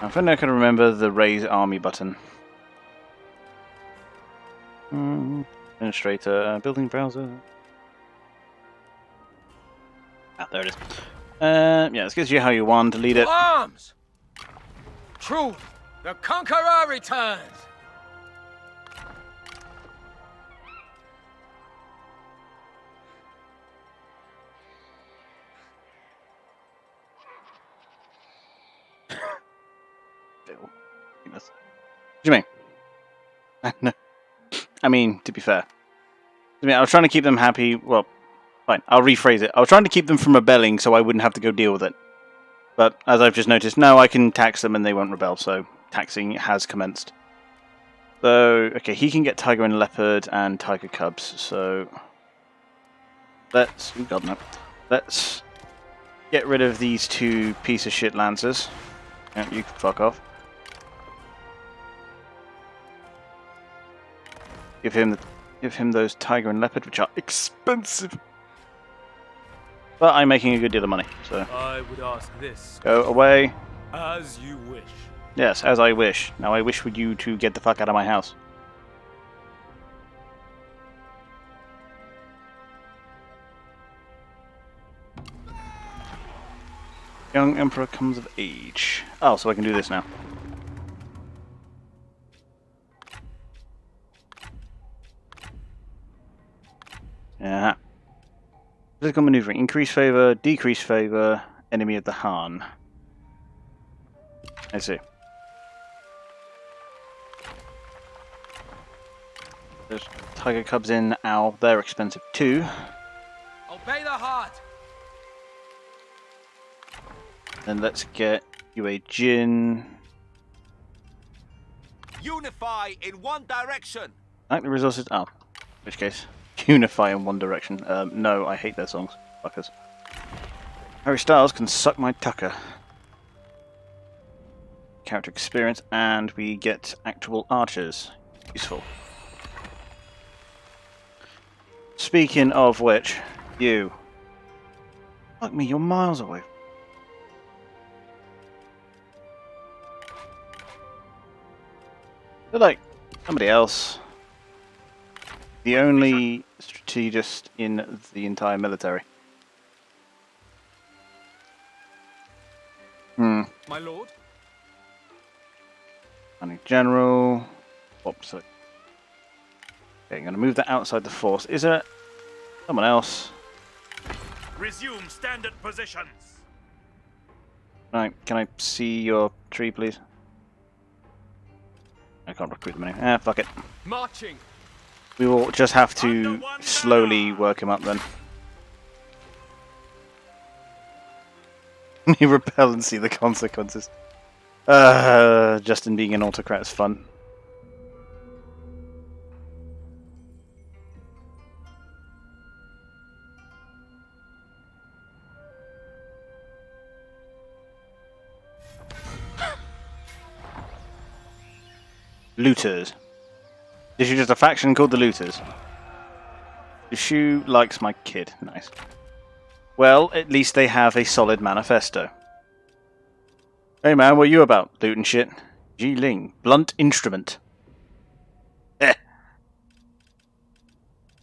I think I can remember the raise army button. Administrator, building browser. Ah, there it is. Yeah, this gives you how you want to lead it. Arms! True, the conqueror returns! What do you mean? No. I mean, to be fair. I was trying to keep them happy. Well, fine. I'll rephrase it. I was trying to keep them from rebelling so I wouldn't have to go deal with it. But as I've just noticed, now I can tax them and they won't rebel, so taxing has commenced. So, okay, he can get tiger and leopard and tiger cubs, so let's... Oh god, no. Let's get rid of these two piece of shit lancers. Yeah, you can fuck off. Give him those tiger and leopard, which are expensive. But I'm making a good deal of money, so I would ask this. go away. As you wish. Yes, as I wish. Now I wish for you to get the fuck out of my house. Young Emperor comes of age. Oh, so I can do this now. Yeah. Political maneuvering. Increase favor, decrease favor, enemy of the Han. I see. There's tiger cubs in owl. They're expensive too. Obey the heart. Then let's get you a gin. Unify in one direction. I like the resources. Oh, in which case, unify in one direction. No, I hate their songs. Fuckers. Harry Styles can suck my tucker. Character experience, and we get actual archers. Useful. Speaking of which, you. Fuck me, you're miles away. They're like somebody else. The only strategist in the entire military. My lord? Running general. Oops. Okay, I'm going to move that outside the force. Is there someone else? Resume standard positions. Right, can I see your tree, please? I can't recruit them anymore. Fuck it. Marching. We will just have to slowly work him up then. You repel and see the consequences. Justin being an autocrat is fun. Looters. Is she just a faction called the Looters? The shoe likes my kid. Nice. Well, at least they have a solid manifesto. Hey man, what are you about? Loot and shit. Ji Ling. Blunt instrument. Eh.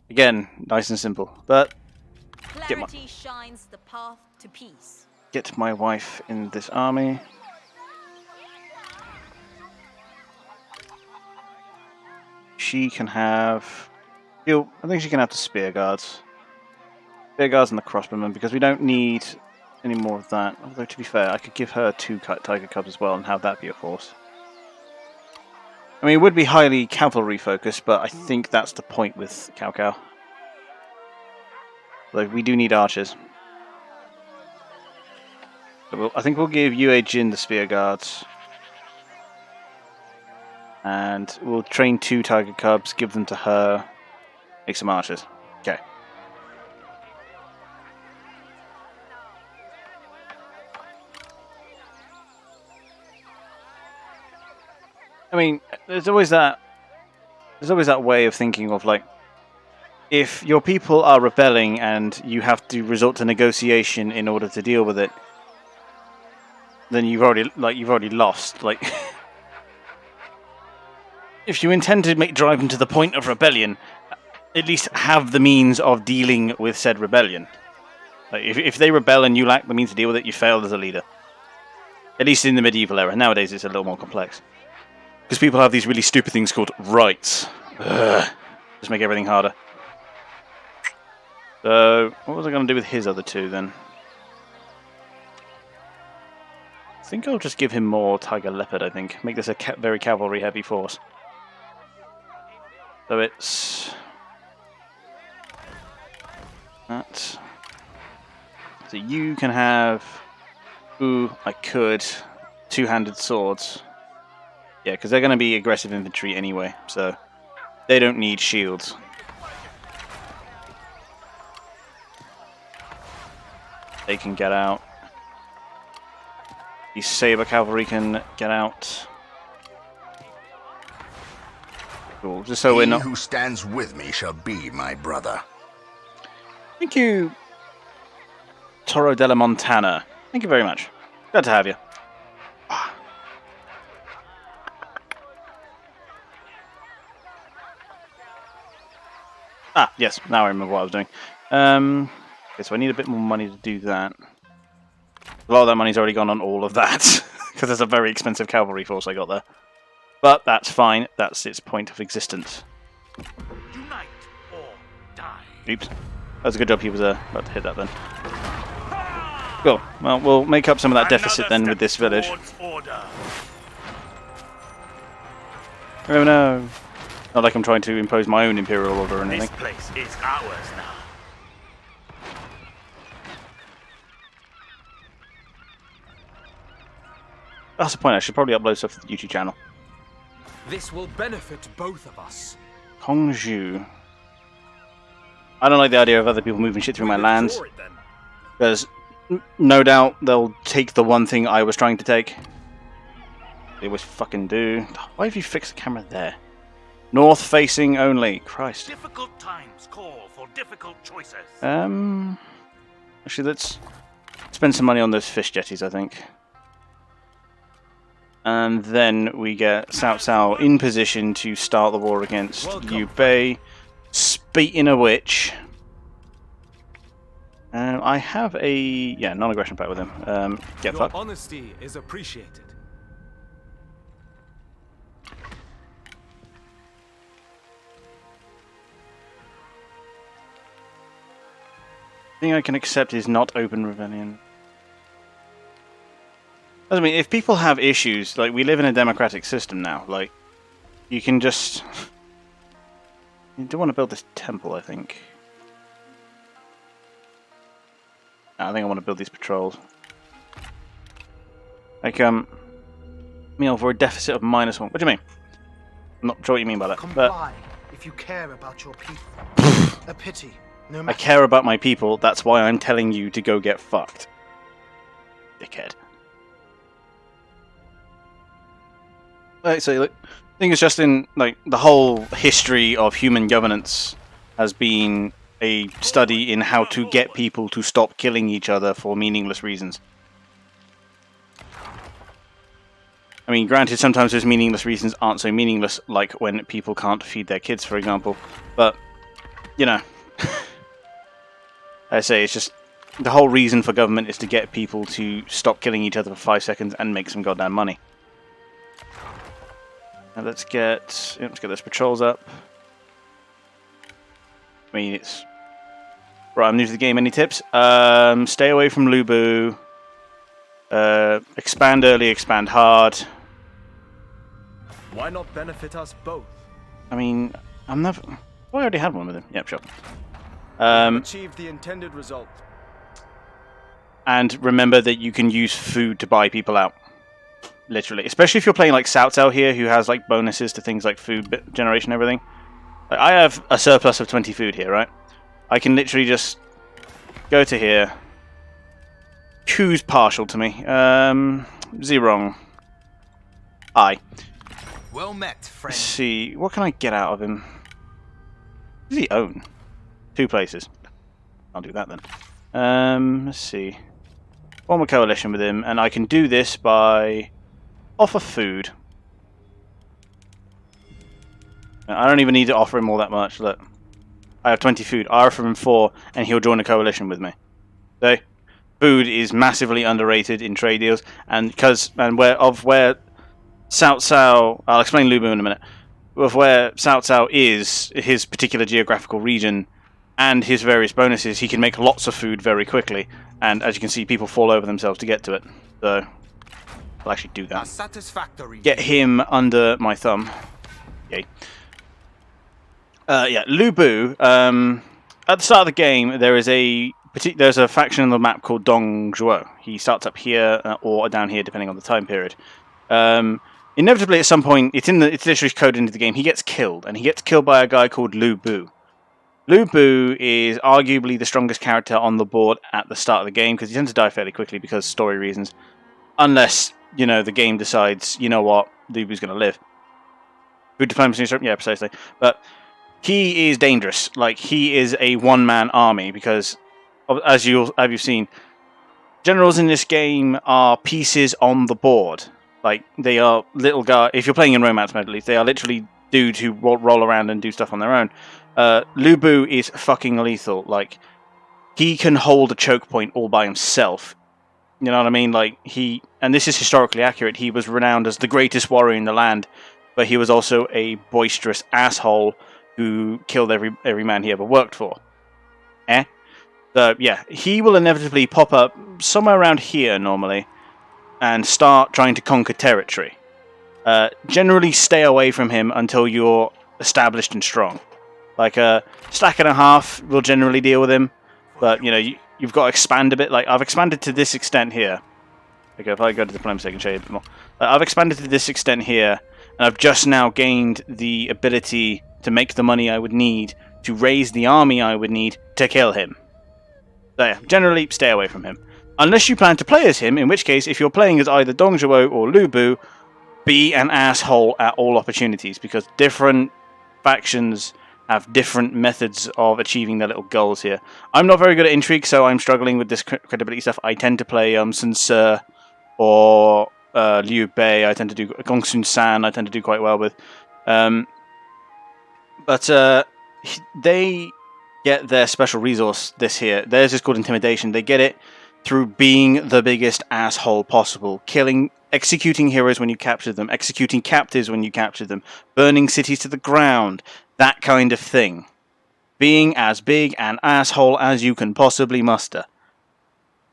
Again, nice and simple. But Clarity shines the path to peace. get my wife in this army. She can have... I think she can have the spear guards. Spear guards and the crossbowmen, because we don't need any more of that. Although, to be fair, I could give her 2 tiger cubs as well and have that be a force. I mean, it would be highly cavalry focused, but I think that's the point with Cao Cao. Though we do need archers. So I think we'll give Yue Jin the spear guards. And we'll train 2 tiger cubs, give them to her, make some archers. Okay. I mean, there's always that way of thinking of like, if your people are rebelling and you have to resort to negotiation in order to deal with it, then you've already lost. Like, if you intend to drive them to the point of rebellion, at least have the means of dealing with said rebellion. Like, if they rebel and you lack the means to deal with it, you failed as a leader. At least in the medieval era. Nowadays, it's a little more complex. Because people have these really stupid things called rights. Ugh. Just make everything harder. So, what was I going to do with his other 2 then? I think I'll just give him more Tiger Leopard, I think. Make this a very cavalry heavy force. So it's... that. So you can have... Ooh, I could. 2-handed swords. Yeah, because they're going to be aggressive infantry anyway, so they don't need shields. They can get out. The saber cavalry can get out. Cool, just so we're not... He who stands with me shall be my brother. Thank you, Toro della Montana. Thank you very much. Glad to have you. Ah, yes, now I remember what I was doing. Okay, so I need a bit more money to do that. A lot of that money's already gone on all of that, because there's a very expensive cavalry force I got there. But that's fine, that's its point of existence. Unite or die. Oops. That was a good job he was about to hit that then. Cool, well, we'll make up some of that deficit then with this village. Order. Oh no. Not like I'm trying to impose my own imperial order or anything. This place is ours now. That's the point. I should probably upload stuff to the YouTube channel. This will benefit both of us. Hongzhu. I don't like the idea of other people moving shit through my lands. Withdraw it, then. Because no doubt they'll take the one thing I was trying to take. They always fucking do. Why have you fixed the camera there? North facing only. Christ. Difficult times call for difficult choices. Actually, let's spend some money on those fish jetties, I think. And then we get Cao Cao in position to start the war against Liu Bei. Speaking of which, I have a non-aggression pact with him. Get Your fucked. honesty is appreciated. The thing I can accept is not open rebellion. I mean, if people have issues, like, we live in a democratic system now, like, you can just... You do want to build this temple, I think. I think I want to build these patrols. Like, meal for a deficit of -1. What do you mean? I'm not sure what you mean by that. Comply if you care about your people. A pity. No I matter. care about my people, that's why I'm telling you to go get fucked. Dickhead. Right, so look, I think it's just in, like, the whole history of human governance has been a study in how to get people to stop killing each other for meaningless reasons. I mean, granted, sometimes those meaningless reasons aren't so meaningless, like when people can't feed their kids, for example. But, you know, I say it's just the whole reason for government is to get people to stop killing each other for 5 seconds and make some goddamn money. Now let's get those patrols up. I mean, it's right. I'm new to the game. Any tips? Stay away from Lubu. Expand early, expand hard. Why not benefit us both? I mean, I'm never. Oh, I already had one with him. Yep, sure. Achieve the intended result. And remember that you can use food to buy people out. Literally. Especially if you're playing like Cao Cao here, who has like bonuses to things like food generation and everything. Like, I have a surplus of 20 food here, right? I can literally just go to here. Choose partial to me. Zerong. I. Well met, friend. Let's see. What can I get out of him? What does he own? 2 places. I'll do that then. Let's see. Form a coalition with him, and I can do this by offer food. I don't even need to offer him all that much. Look, I have 20 food. I offer him 4, and he'll join a coalition with me. So, food is massively underrated in trade deals, and where Cao Cao, I'll explain Lubu in a minute. Of where Cao Cao is, his particular geographical region, and his various bonuses, he can make lots of food very quickly. And as you can see, people fall over themselves to get to it. So, I'll actually do that. Satisfactory. Get him under my thumb. Yay. Yeah, Lubu. At the start of the game, there's a faction on the map called Dong Zhuo. He starts up here or down here, depending on the time period. Inevitably, at some point, it's literally coded into the game. He gets killed, and he gets killed by a guy called Lubu. Lubu is arguably the strongest character on the board at the start of the game, because he tends to die fairly quickly because of story reasons. Unless, you know, the game decides, you know what, Lubu's going to live. Food diplomacy, yeah, precisely. But he is dangerous. Like, he is a one-man army, because, as you've seen, generals in this game are pieces on the board. Like, they are little guys. If you're playing in romance mode, at least, they are literally dudes who roll around and do stuff on their own. Lubu is fucking lethal. Like, he can hold a choke point all by himself. You know what I mean? Like, and this is historically accurate, he was renowned as the greatest warrior in the land, but he was also a boisterous asshole who killed every man he ever worked for. So, yeah, he will inevitably pop up somewhere around here, normally, and start trying to conquer territory. Generally stay away from him until you're established and strong. Like a stack and a half will generally deal with him, but you know you've got to expand a bit. Like I've expanded to this extent here. Okay, if I go to diplomacy, I can show you a bit more. I've expanded to this extent here, and I've just now gained the ability to make the money I would need to raise the army I would need to kill him. So yeah, generally stay away from him. Unless you plan to play as him, in which case, if you're playing as either Dong Zhuo or Lu Bu, be an asshole at all opportunities, because different factions have different methods of achieving their little goals here. I'm not very good at intrigue, so I'm struggling with this credibility stuff. I tend to play Sun Ce or Liu Bei. I tend to do Gong Sun San. I tend to do quite well with. But they get their special resource. This here, theirs is called Intimidation. They get it through being the biggest asshole possible, executing heroes when you capture them, executing captives when you capture them, burning cities to the ground, that kind of thing. Being as big an asshole as you can possibly muster.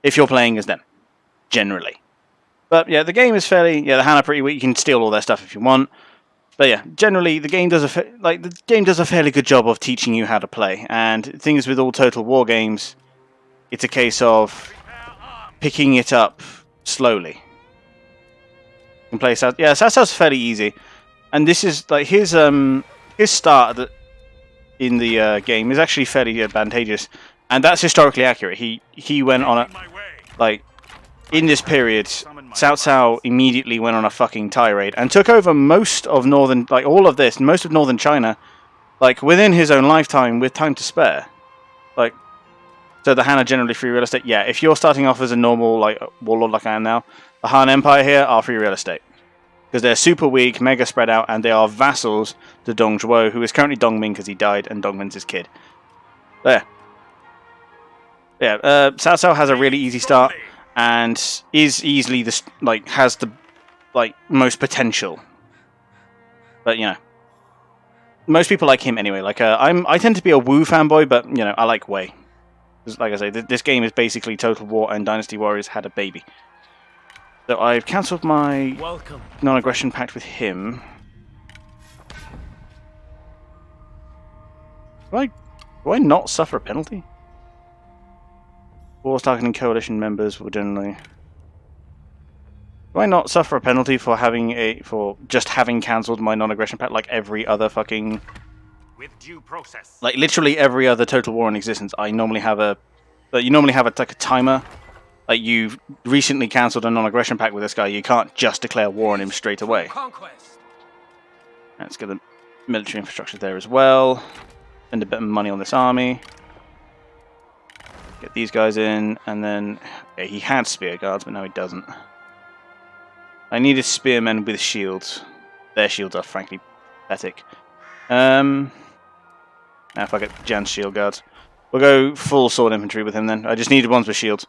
If you're playing as them, generally. But yeah, the game is fairly... Yeah, the Han are pretty weak. You can steal all their stuff if you want. But yeah, generally the game does a fairly good job of teaching you how to play. And things with all Total War games, it's a case of picking it up slowly. You can play South. Yeah, South's fairly easy, and this is like his start in the game is actually fairly advantageous, and that's historically accurate. He went on a like in this period. Cao Cao immediately went on a fucking tirade and took over most of northern, like all of this, most of northern China, like within his own lifetime with time to spare, like. So the Han are generally free real estate. Yeah, if you're starting off as a normal like warlord like I am now, the Han Empire here are free real estate. Because they're super weak, mega spread out, and they are vassals to Dong Zhuo, who is currently Dongming because he died, and Dongmin's his kid. There. Yeah, Cao Cao has a really easy start, and is easily has the most potential. But you know, most people like him anyway. Like I tend to be a Wu fanboy, but you know I like Wei. Like I say, this game is basically Total War and Dynasty Warriors had a baby. So I've cancelled my non-aggression pact with him. Do I not suffer a penalty? Wars targeting coalition members will generally... Do I not suffer a penalty for just having cancelled my non-aggression pact like every other fucking... With due process. Like literally every other Total War in existence, you normally have a timer. Like you've recently cancelled a non-aggression pact with this guy, you can't just declare war on him straight away. Let's get the military infrastructure there as well. Spend a bit of money on this army. Get these guys in, and then he had spear guards, but now he doesn't. I needed spearmen with shields. Their shields are frankly pathetic. Now if I get Jan's shield guards. We'll go full sword infantry with him then. I just needed ones with shields.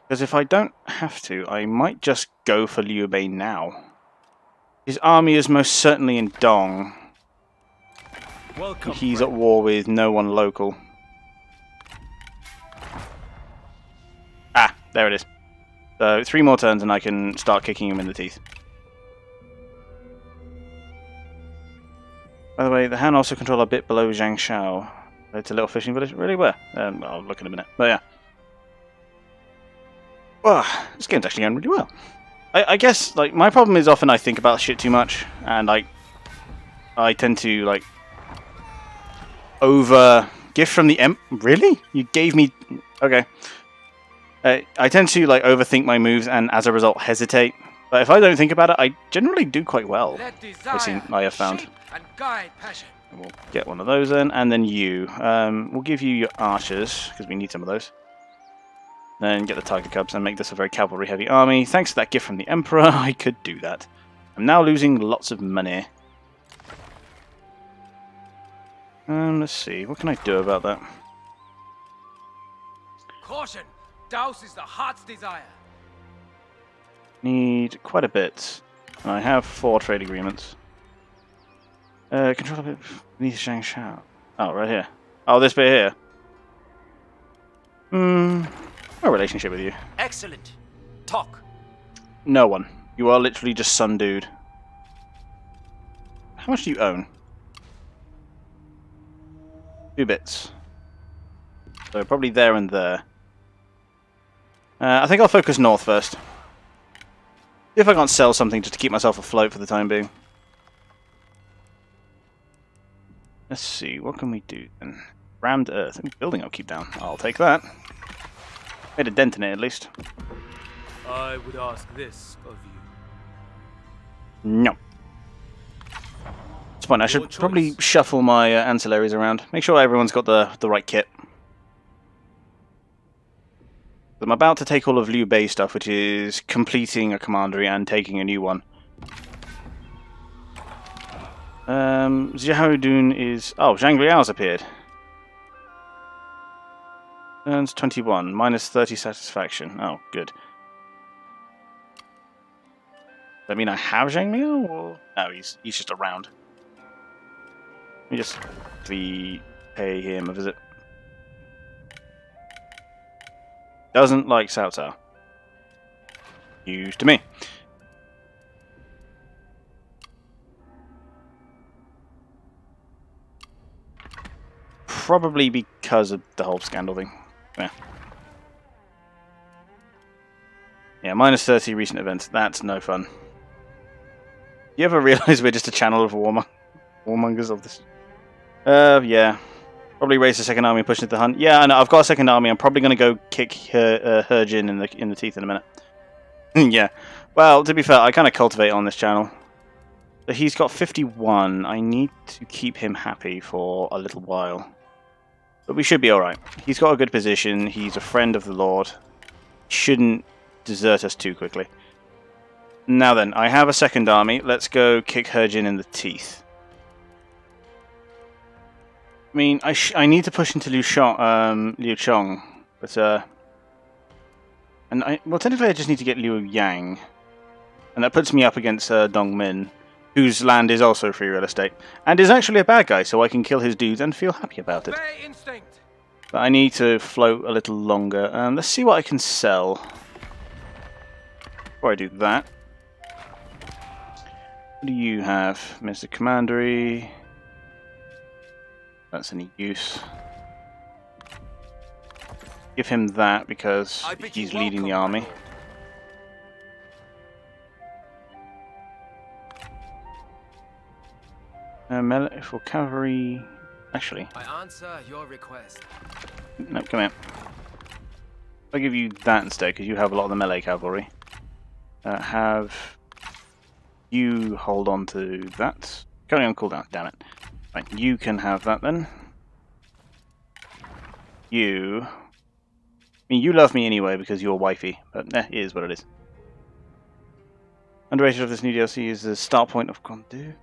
Because if I don't have to, I might just go for Liu Bei now. His army is most certainly in Dong. He's at war with no one local. Ah, there it is. So 3 more turns and I can start kicking him in the teeth. By the way, the Han also control a bit below Zhangshao. It's a little fishing village. Really? Where? I'll look in a minute. But yeah. Well, this game's actually going really well. I guess, like, my problem is often I think about shit too much. And, like, I tend to, like, gift from the Really? You gave me... Okay. I tend to, like, overthink my moves and, as a result, hesitate. But if I don't think about it, I generally do quite well. I have found. We'll get one of those in, and then you. We'll give you your archers, because we need some of those. Then get the tiger cubs and make this a very cavalry-heavy army. Thanks to that gift from the Emperor, I could do that. I'm now losing lots of money. Let's see, what can I do about that? Caution! Douse is the heart's desire. Need quite a bit. I have 4 trade agreements. Control a bit beneath Zhangshao. Oh, right here. Oh, this bit here. No relationship with you. Excellent. Talk. No one. You are literally just some dude. How much do you own? 2 bits. So probably there and there. I think I'll focus north first. See if I can't sell something just to keep myself afloat for the time being. Let's see, what can we do then? Rammed earth. Building I'll keep down. I'll take that. Made a dent in it at least. I would ask this of you. No. It's fine. I should probably shuffle my ancillaries around. Make sure everyone's got the right kit. I'm about to take all of Liu Bei's stuff, which is completing a commandery and taking a new one. Xiaodun is... Oh, Zhang Liao's appeared. Earns 21, minus 30 satisfaction. Oh, good. Does that mean I have Zhang Liao? Or... No, he's just around. Let me just quickly pay him a visit. Doesn't like Cao Cao. News to me. Probably because of the whole scandal thing. Yeah, minus 30 recent events. That's no fun. You ever realise we're just a channel of warmongers of this? Yeah. Probably raise the second army and push into the hunt. Yeah, I know. I've got a second army. I'm probably going to go kick Herjin in the teeth in a minute. Yeah. Well, to be fair, I kind of cultivate on this channel. So he's got 51. I need to keep him happy for a little while. But we should be alright. He's got a good position. He's a friend of the Lord. Shouldn't desert us too quickly. Now then, I have a second army. Let's go kick Herjin in the teeth. I mean, I need to push into Liu Chong, but well, technically I just need to get Liu Yang, and that puts me up against Dong Min, whose land is also free real estate, and is actually a bad guy, so I can kill his dudes and feel happy about it. But I need to float a little longer. Let's see what I can sell before I do that. What do you have, Mr. Commandery? That's any use. Give him that because he's leading the army. Melee for cavalry. Actually, I answer your request. No, come here. I'll give you that instead because you have a lot of the melee cavalry. Have you hold on to that? Going on cooldown. Damn it. Right, you can have that then. You... I mean, you love me anyway because you're wifey, but it is what it is. Underrated of this new DLC is the start point of Gondu.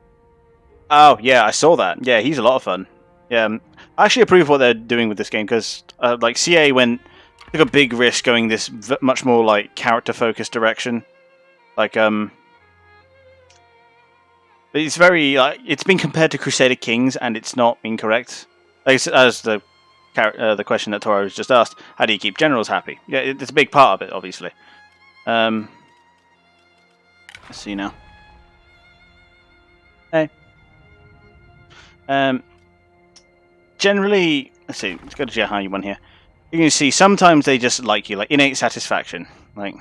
Oh, yeah, I saw that. Yeah, he's a lot of fun. Yeah, I actually approve what they're doing with this game because, like, CA took a big risk going this much more, like, character-focused direction. Like, it's very, it's been compared to Crusader Kings, and it's not incorrect. Like, as the question that Toro was just asked, how do you keep generals happy? Yeah, it's a big part of it, obviously. Let's see now. Hey. Generally, let's see, let's go to Jihai one here. You can see sometimes they just like you, like innate satisfaction. Like,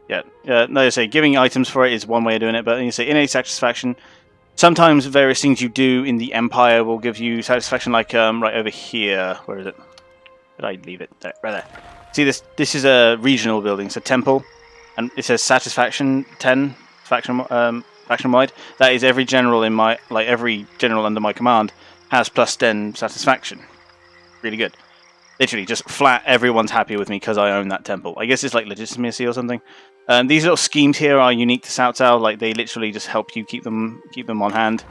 yeah, no, they say giving items for it is one way of doing it, but you say innate satisfaction. Sometimes various things you do in the Empire will give you satisfaction, like right over here. Where is it? Did I leave it? There, right there. See this? This is a regional building, it's a temple, and it says satisfaction 10 faction wide. That is every general in my every general under my command has plus 10 satisfaction. Really good. Literally, just flat. Everyone's happy with me because I own that temple. I guess it's like legitimacy or something. These little schemes here are unique to Cao Cao. Like they literally just help you keep them on hand.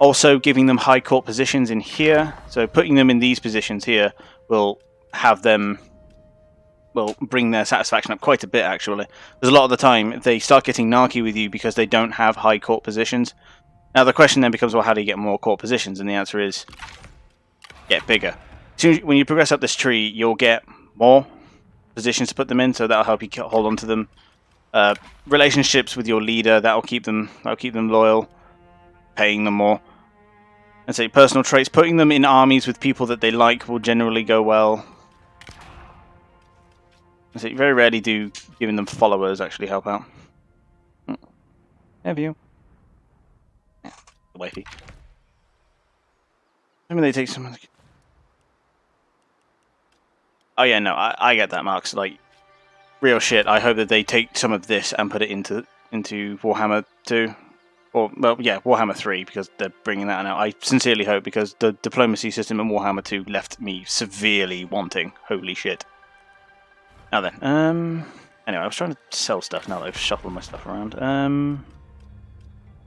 Also, giving them high court positions in here. So putting them in these positions here will have them. Will bring their satisfaction up quite a bit, actually. Because a lot of the time, they start getting narky with you because they don't have high court positions. Now, the question then becomes, well, how do you get more court positions? And the answer is, get bigger. When you progress up this tree, you'll get more positions to put them in, so that'll help you hold on to them. Relationships with your leader, that'll keep them loyal. Paying them more. And say personal traits, putting them in armies with people that they like will generally go well. And say very rarely do giving them followers actually help out. Have you? Yeah, the wifey. Maybe they take some. Oh yeah, no, I get that, Marks. Like, real shit. I hope that they take some of this and put it into Warhammer 2. Or, well, yeah, Warhammer 3, because they're bringing that out. I sincerely hope, because the diplomacy system in Warhammer 2 left me severely wanting. Holy shit. Now then, anyway, I was trying to sell stuff now that I've shuffled my stuff around.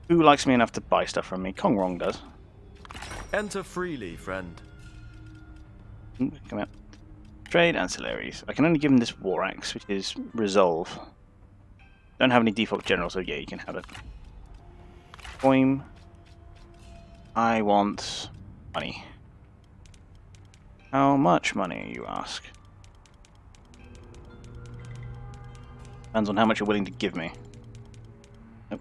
Who likes me enough to buy stuff from me? Kong Rong does. Enter freely, friend. Come out. Trade ancillaries. I can only give him this War Axe, which is Resolve. Don't have any default general, so yeah, you can have it. Coin. I want money. How much money, you ask? Depends on how much you're willing to give me. Nope.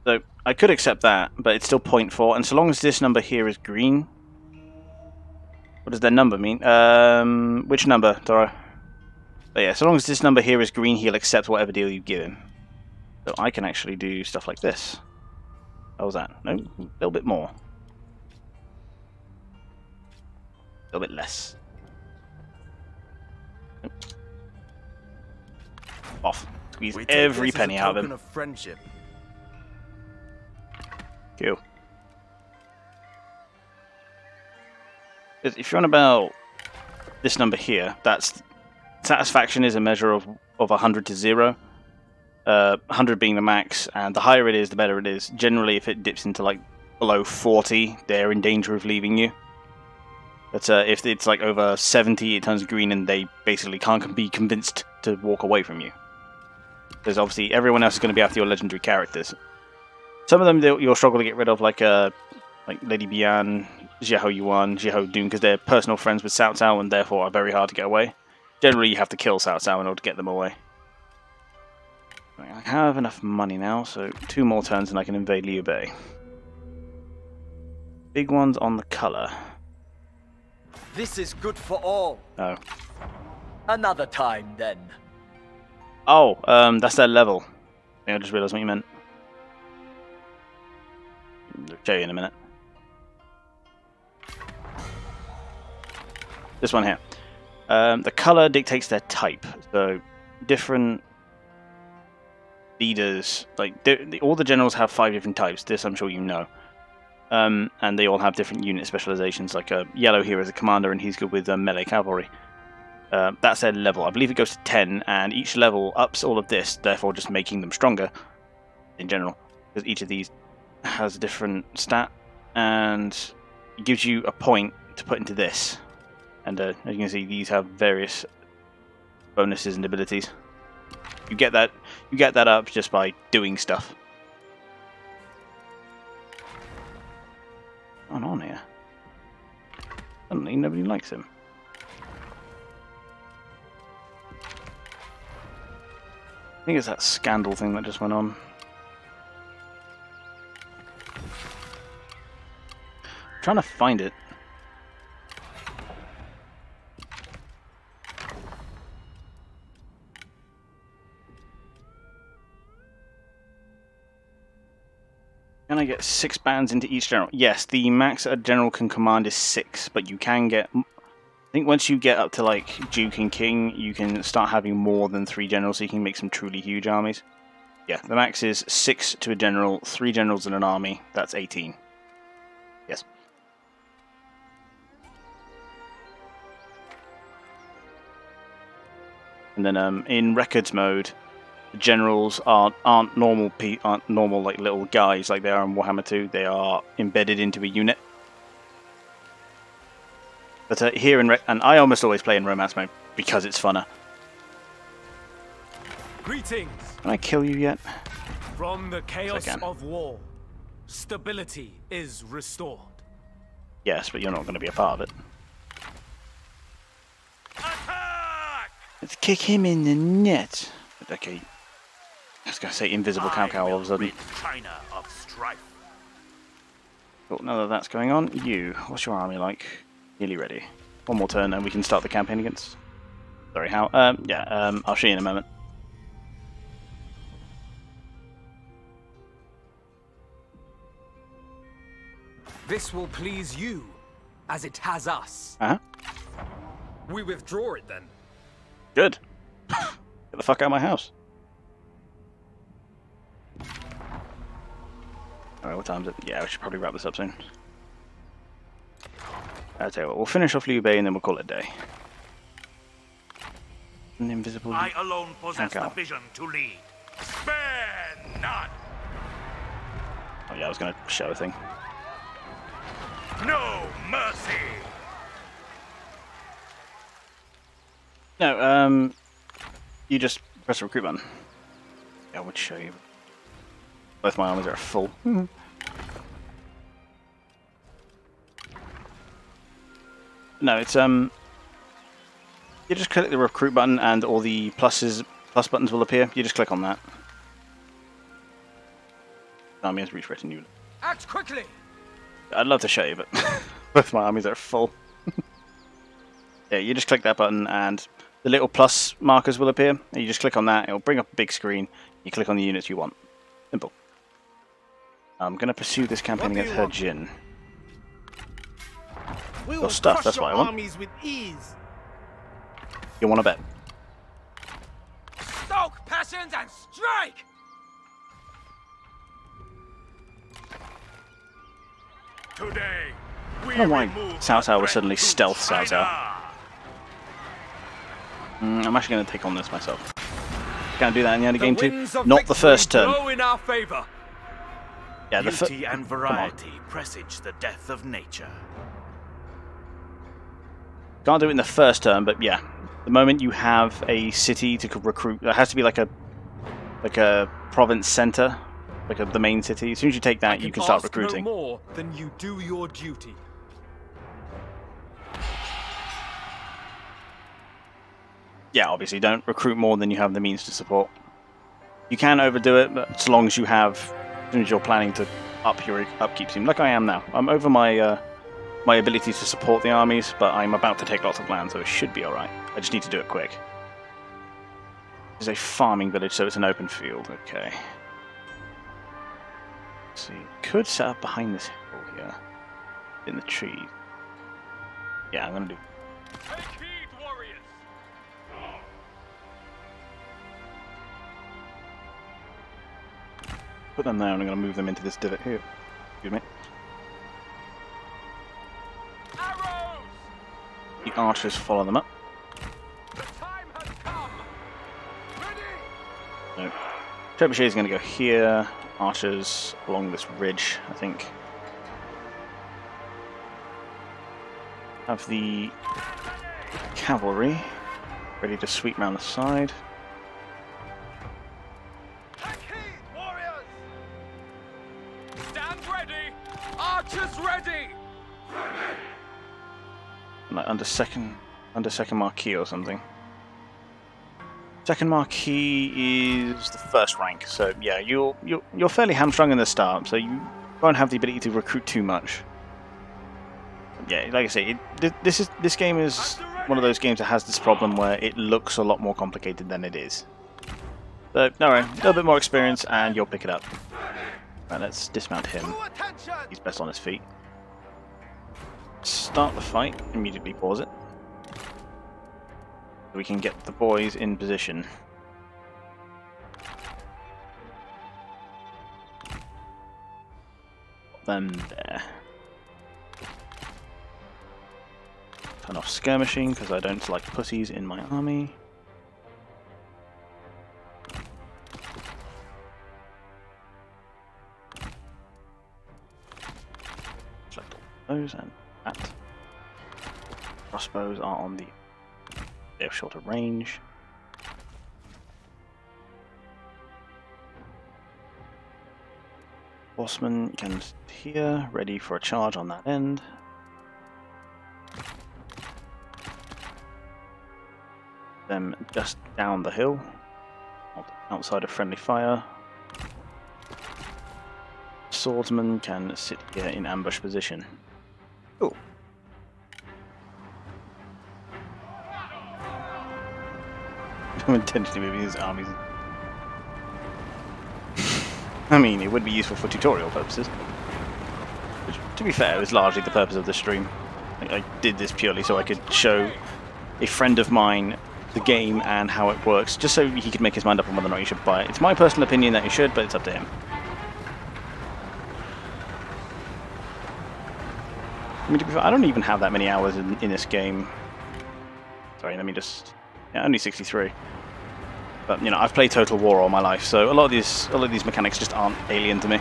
So, I could accept that, but it's still 0.4, and so long as this number here is green... What does that number mean? Which number, Dora? But yeah, so long as this number here is green, he'll accept whatever deal you give him. So I can actually do stuff like this. How was that? No, a little bit more. A little bit less. Nope. Off. Squeeze every penny out of him. Of friendship. Cool. If you're on about this number here, that's satisfaction is a measure of 100 to 0. 100 being the max, and the higher it is, the better it is. Generally, if it dips into like below 40, they're in danger of leaving you. But if it's like over 70, it turns green, and they basically can't be convinced to walk away from you. Because obviously, everyone else is going to be after your legendary characters. Some of them you'll struggle to get rid of, like Lady Bian, Xiahou Yuan, Xiahou Dun, because they're personal friends with Cao Cao and therefore are very hard to get away. Generally, you have to kill Cao Cao in order to get them away. I have enough money now, so 2 more turns and I can invade Liu Bei. Big ones on the colour. This is good for all. Oh. Another time, then. Oh, that's their level. I just realised what you meant. I'll show you in a minute. This one here. The colour dictates their type. So, different leaders, like all the generals have 5 different types. This I'm sure you know. And they all have different unit specializations. Like Yellow here is a commander, and he's good with melee cavalry. That's their level. I believe it goes to 10, and each level ups all of this, therefore just making them stronger in general. Because each of these has a different stat, and it gives you a point to put into this. And as you can see, these have various bonuses and abilities. You get that up just by doing stuff. What's on here? Suddenly nobody likes him. I think it's that scandal thing that just went on. I'm trying to find it. Can I get 6 bands into each general? Yes, the max a general can command is 6, but you can get... I think once you get up to like Duke and King, you can start having more than 3 generals, so you can make some truly huge armies. Yeah, the max is 6 to a general, 3 generals in an army, that's 18. Yes. And then in records mode, generals aren't normal like little guys like they are in Warhammer 2. They are embedded into a unit. But here and I almost always play in romance mode because it's funner. Greetings. Can I kill you yet? From the chaos of war, stability is restored. Yes, but you're not going to be a part of it. Attack! Let's kick him in the net. Okay. I was going to say invisible Cao Cao all of a sudden. rid China of strife. Cool, now that that's going on, what's your army like? Nearly ready. One more turn and we can start the campaign against. Sorry, how? I'll show you in a moment. This will please you, as it has us. Uh-huh. We withdraw it then. Good. Get the fuck out of my house. Alright, what time is it? Yeah, we should probably wrap this up soon. I'll tell you what, we'll finish off Liu Bei and then we'll call it a day. An invisible I alone possess Cao Cao. the vision to lead. Spare none. Oh yeah, I was going to show a thing. No mercy. No, you just press the recruit button. Yeah, I would show you. Both my armies are full. No, it's you just click the recruit button and all the plus buttons will appear. You just click on that. Army has reached retinue. Act quickly! I'd love to show you, but both my armies are full. Yeah, you just click that button and the little plus markers will appear. And you just click on that, it'll bring up a big screen. You click on the units you want. Simple. I'm going to pursue this campaign against He Jin. We Your will stuff, crush that's your what I want. armies with ease. You want to bet? Stoke passions and strike! Today, we I don't know why remove Cao Cao was the suddenly threat to stealth Cao Cao. China. I'm actually going to take on this myself. Can I do that in the end of game two? winds of Not the first victory turn. blow in our favor. Yeah, the Beauty and variety presage the death of nature. Can't do it in the first turn, but yeah. The moment you have a city to recruit, there has to be like a province center, the main city. As soon as you take that, you can start recruiting. No more than you do your duty. Yeah, obviously, don't recruit more than you have the means to support. You can overdo it, but as long as you have, as soon as you're planning to up your upkeep team, like I am now. I'm over my my ability to support the armies, but I'm about to take lots of land, so it should be alright. I just need to do it quick. It's a farming village, so it's an open field. Okay. Let's see, could set up behind this hill here, in the tree. Yeah, I'm gonna do. Take heed, warriors! Put them there, and I'm gonna move them into this divot here. Excuse me. Arrows! The archers follow them up. The time has come! Ready! No. Trebuchet is going to go here. Archers along this ridge, I think. Have the cavalry ready to sweep round the side. Take heed, warriors! Stand ready! Archers ready! Like under second marquee or something. Second marquee is the first rank, so yeah, you're fairly hamstrung in the start, so you won't have the ability to recruit too much. Yeah, like I say, this game is one of those games that has this problem where it looks a lot more complicated than it is. So, alright, a little bit more experience and you'll pick it up. Right, let's dismount him. He's best on his feet. Start the fight, immediately pause it. So we can get the boys in position. Put them there. Turn off skirmishing because I don't like pussies in my army. Select all those and that. Crossbows are on the they have shorter range. Horsemen can sit here, ready for a charge on that end. them just down the hill, outside of friendly fire. Swordsman can sit here in ambush position. Cool. I'm intentionally moving his armies. I mean, it would be useful for tutorial purposes. Which, to be fair, was largely the purpose of the stream. I did this purely so I could show a friend of mine the game and how it works, just so he could make his mind up on whether or not he should buy it. It's my personal opinion that he should, but it's up to him. I mean, to be fair, I don't even have that many hours in this game. Sorry, let me just... Yeah, only 63. But, you know, I've played Total War all my life, so a lot of these mechanics just aren't alien to me.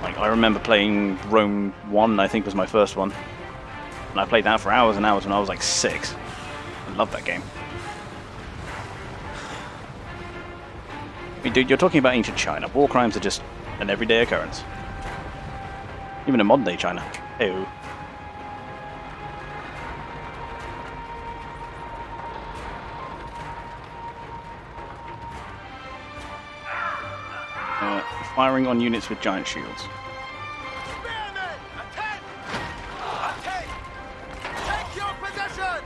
Like, I remember playing Rome 1, I think was my first one. And I played that for hours and hours when I was like 6. I love that game. I mean, dude, you're talking about ancient China. War crimes are just an everyday occurrence. Even in modern day China. Ew. Firing on units with giant shields. Spearmen, attack! Take your position!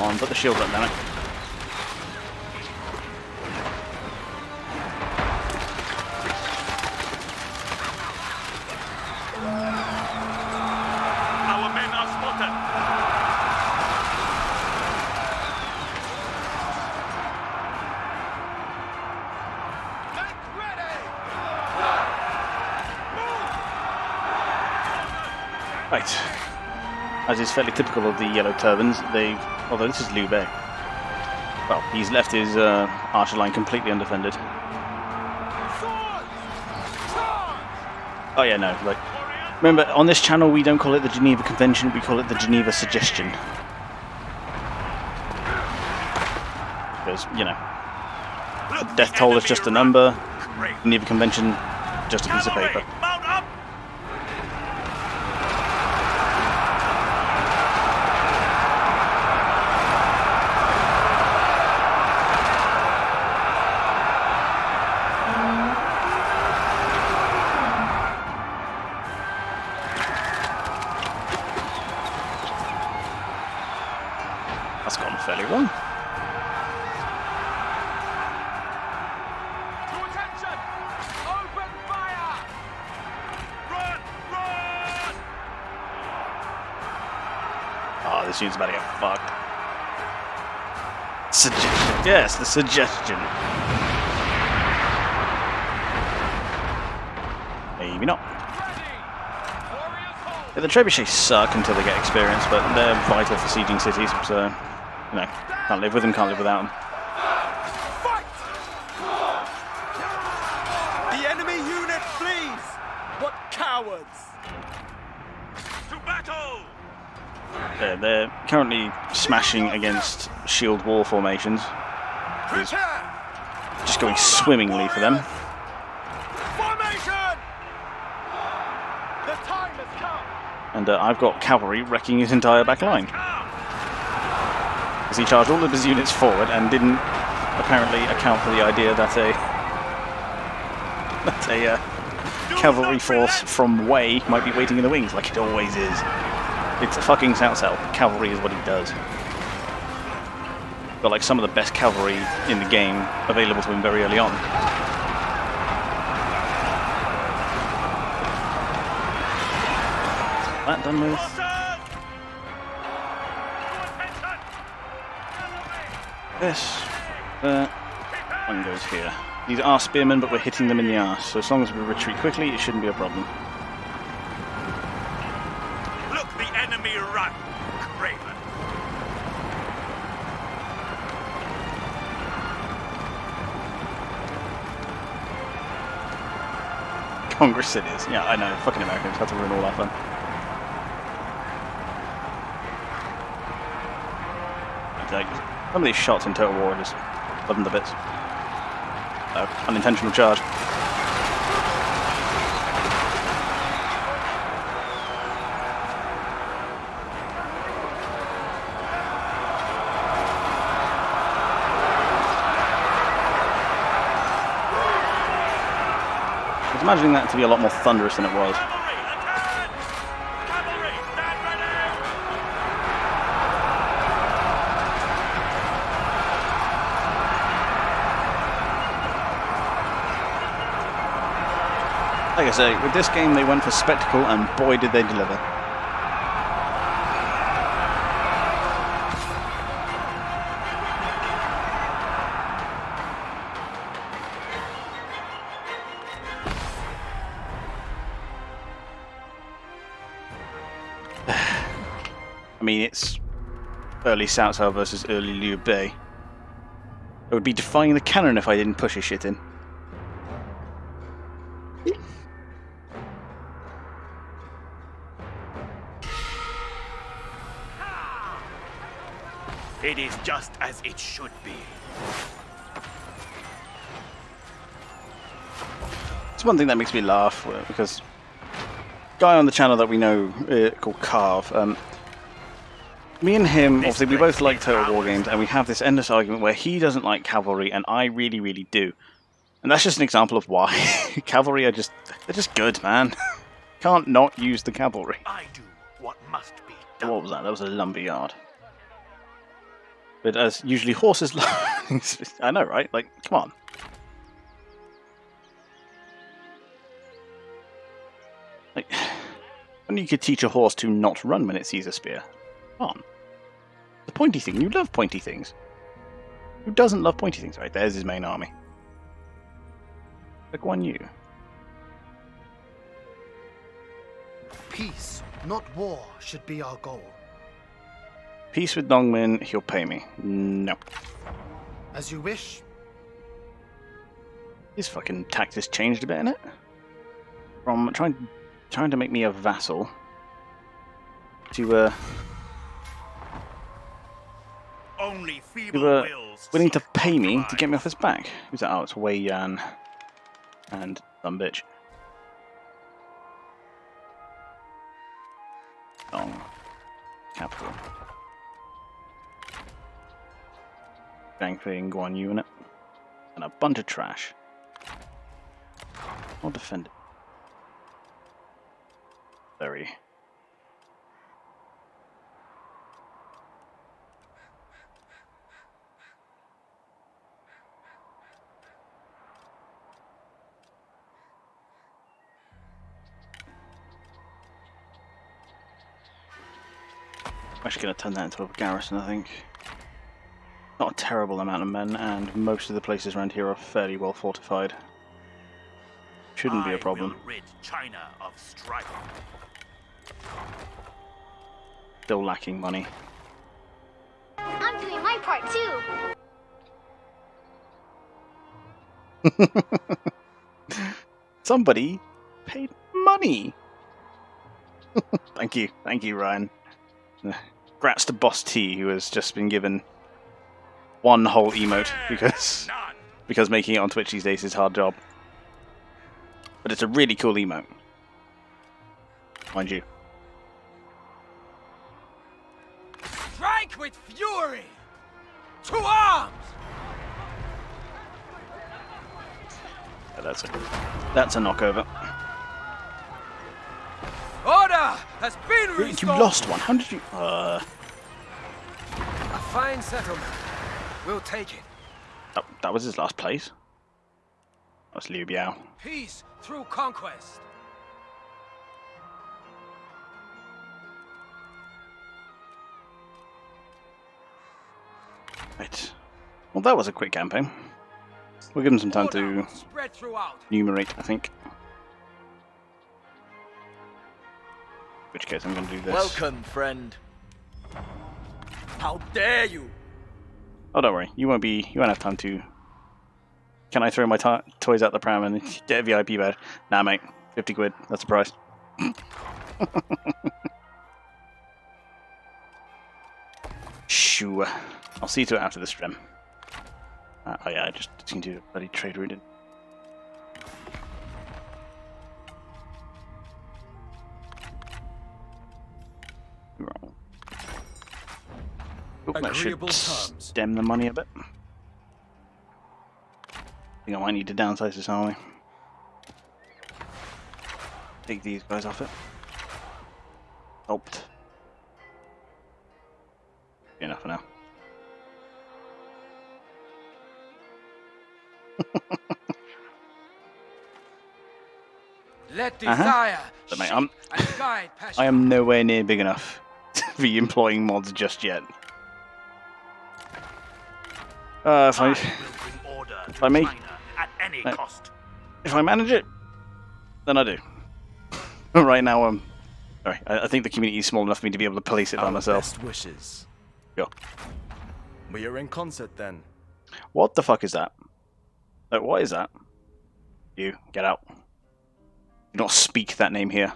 On, put the shield up, damn it. Our men are spotted. Make ready! Right. As is fairly typical of the Yellow Turbans, they've... Although this is Liu Bei. Well, he's left his archer line completely undefended. Oh yeah, no, like... Remember, on this channel we don't call it the Geneva Convention, we call it the Geneva Suggestion. Because, you know, death toll is just a number, Geneva Convention, just a piece of paper. Mount up! That's gone fairly wrong. To attention! Open fire! Run! Run! Oh, this unit's about to get fucked. Suggestion. Yes, the suggestion. Maybe not. Yeah, the trebuchets suck until they get experience, but they're vital for sieging cities, so, you know, can't live with them, can't live without them. Fight! The enemy unit flees! What cowards! To battle! They're currently smashing against shield wall formations. It's Prepare! just going swimmingly for them. Formation! The time has come! And I've got cavalry wrecking his entire back line. As he charged all of his units forward and didn't apparently account for the idea that a cavalry force from Wei might be waiting in the wings, like it always is. It's a fucking Cao Cao. Cavalry is what he does. Got like some of the best cavalry in the game available to him very early on. That done with. This, that, one goes here. These are spearmen, but we're hitting them in the arse, so as long as we retreat quickly, it shouldn't be a problem. Look the enemy run, Craven! Congress cities. Yeah, I know. Fucking Americans have to ruin all our fun. Like, some of these shots in Total War are just loving the bits. Unintentional charge. I was imagining that to be a lot more thunderous than it was. Like I say, with this game they went for spectacle, and boy did they deliver. I mean, it's early Cao Cao versus early Liu Bei. I would be defying the canon if I didn't push his shit in. It is just as it should be. It's one thing that makes me laugh, because guy on the channel that we know called Carve, me and him, obviously we both like Total War games, and we have this endless argument where he doesn't like cavalry and I really, really do. And that's just an example of why. Cavalry are they're just good, man. Can't not use the cavalry. I do what must be done. What was that? That was a lumberyard. But as usually horses I know, right? Like, come on. Like, when you could teach a horse to not run when it sees a spear. Come on. The pointy thing. You love pointy things. Who doesn't love pointy things? Right, there's his main army. Like one you. Peace, not war, should be our goal. Peace with Dongmin, he'll pay me. No. As you wish. His fucking tactics changed a bit, innit? From trying to make me a vassal to Only feeble wills willing to pay me to get me off his back. Who's that? Oh, it's Wei Yan and some bitch. Dong. Capital. Gang Fei Guan Yu in it. And a bunch of trash. I'll defend it. Very. I'm actually going to turn that into a garrison, I think. Not a terrible amount of men, and most of the places around here are fairly well fortified. Shouldn't be a problem. I will rid China of strife. Still lacking money. I'm doing my part too. Somebody paid money. Thank you, Ryan. Grats to Boss T, who has just been given one whole emote because making it on Twitch these days is a hard job. But it's a really cool emote, mind you. Strike with fury! To arms! Yeah, that's a knockover. Order has been You restored! lost one. How did you? A fine settlement. We'll take it. That was his last place. That was Liu Biao. Peace through conquest. Right. Well, that was a quick campaign. We'll give him some time to Spread throughout. numerate, I think. In which case, I'm going to do this. Welcome, friend. How dare you? Oh, don't worry. You won't have time to. Can I throw my toys out the pram and get a VIP badge? Nah, mate. 50 quid. That's the price. Sure. I'll see to it after the stream. Oh yeah, I just seem to do a bloody trade route. Wrong. Oh, that should Agreeable terms. stem the money a bit. I think I might need to downsize this army. Take these guys off it. Helped. Enough for now. Let desire But mate, shape and guide passion. I am nowhere near big enough to be employing mods just yet. If I make, at any cost. if I manage it, then I do. But right now, sorry, I think the community is small enough for me to be able to police it by myself. Best wishes. Sure. We are in concert then. What the fuck is that? What is that? You, get out. Do not speak that name here.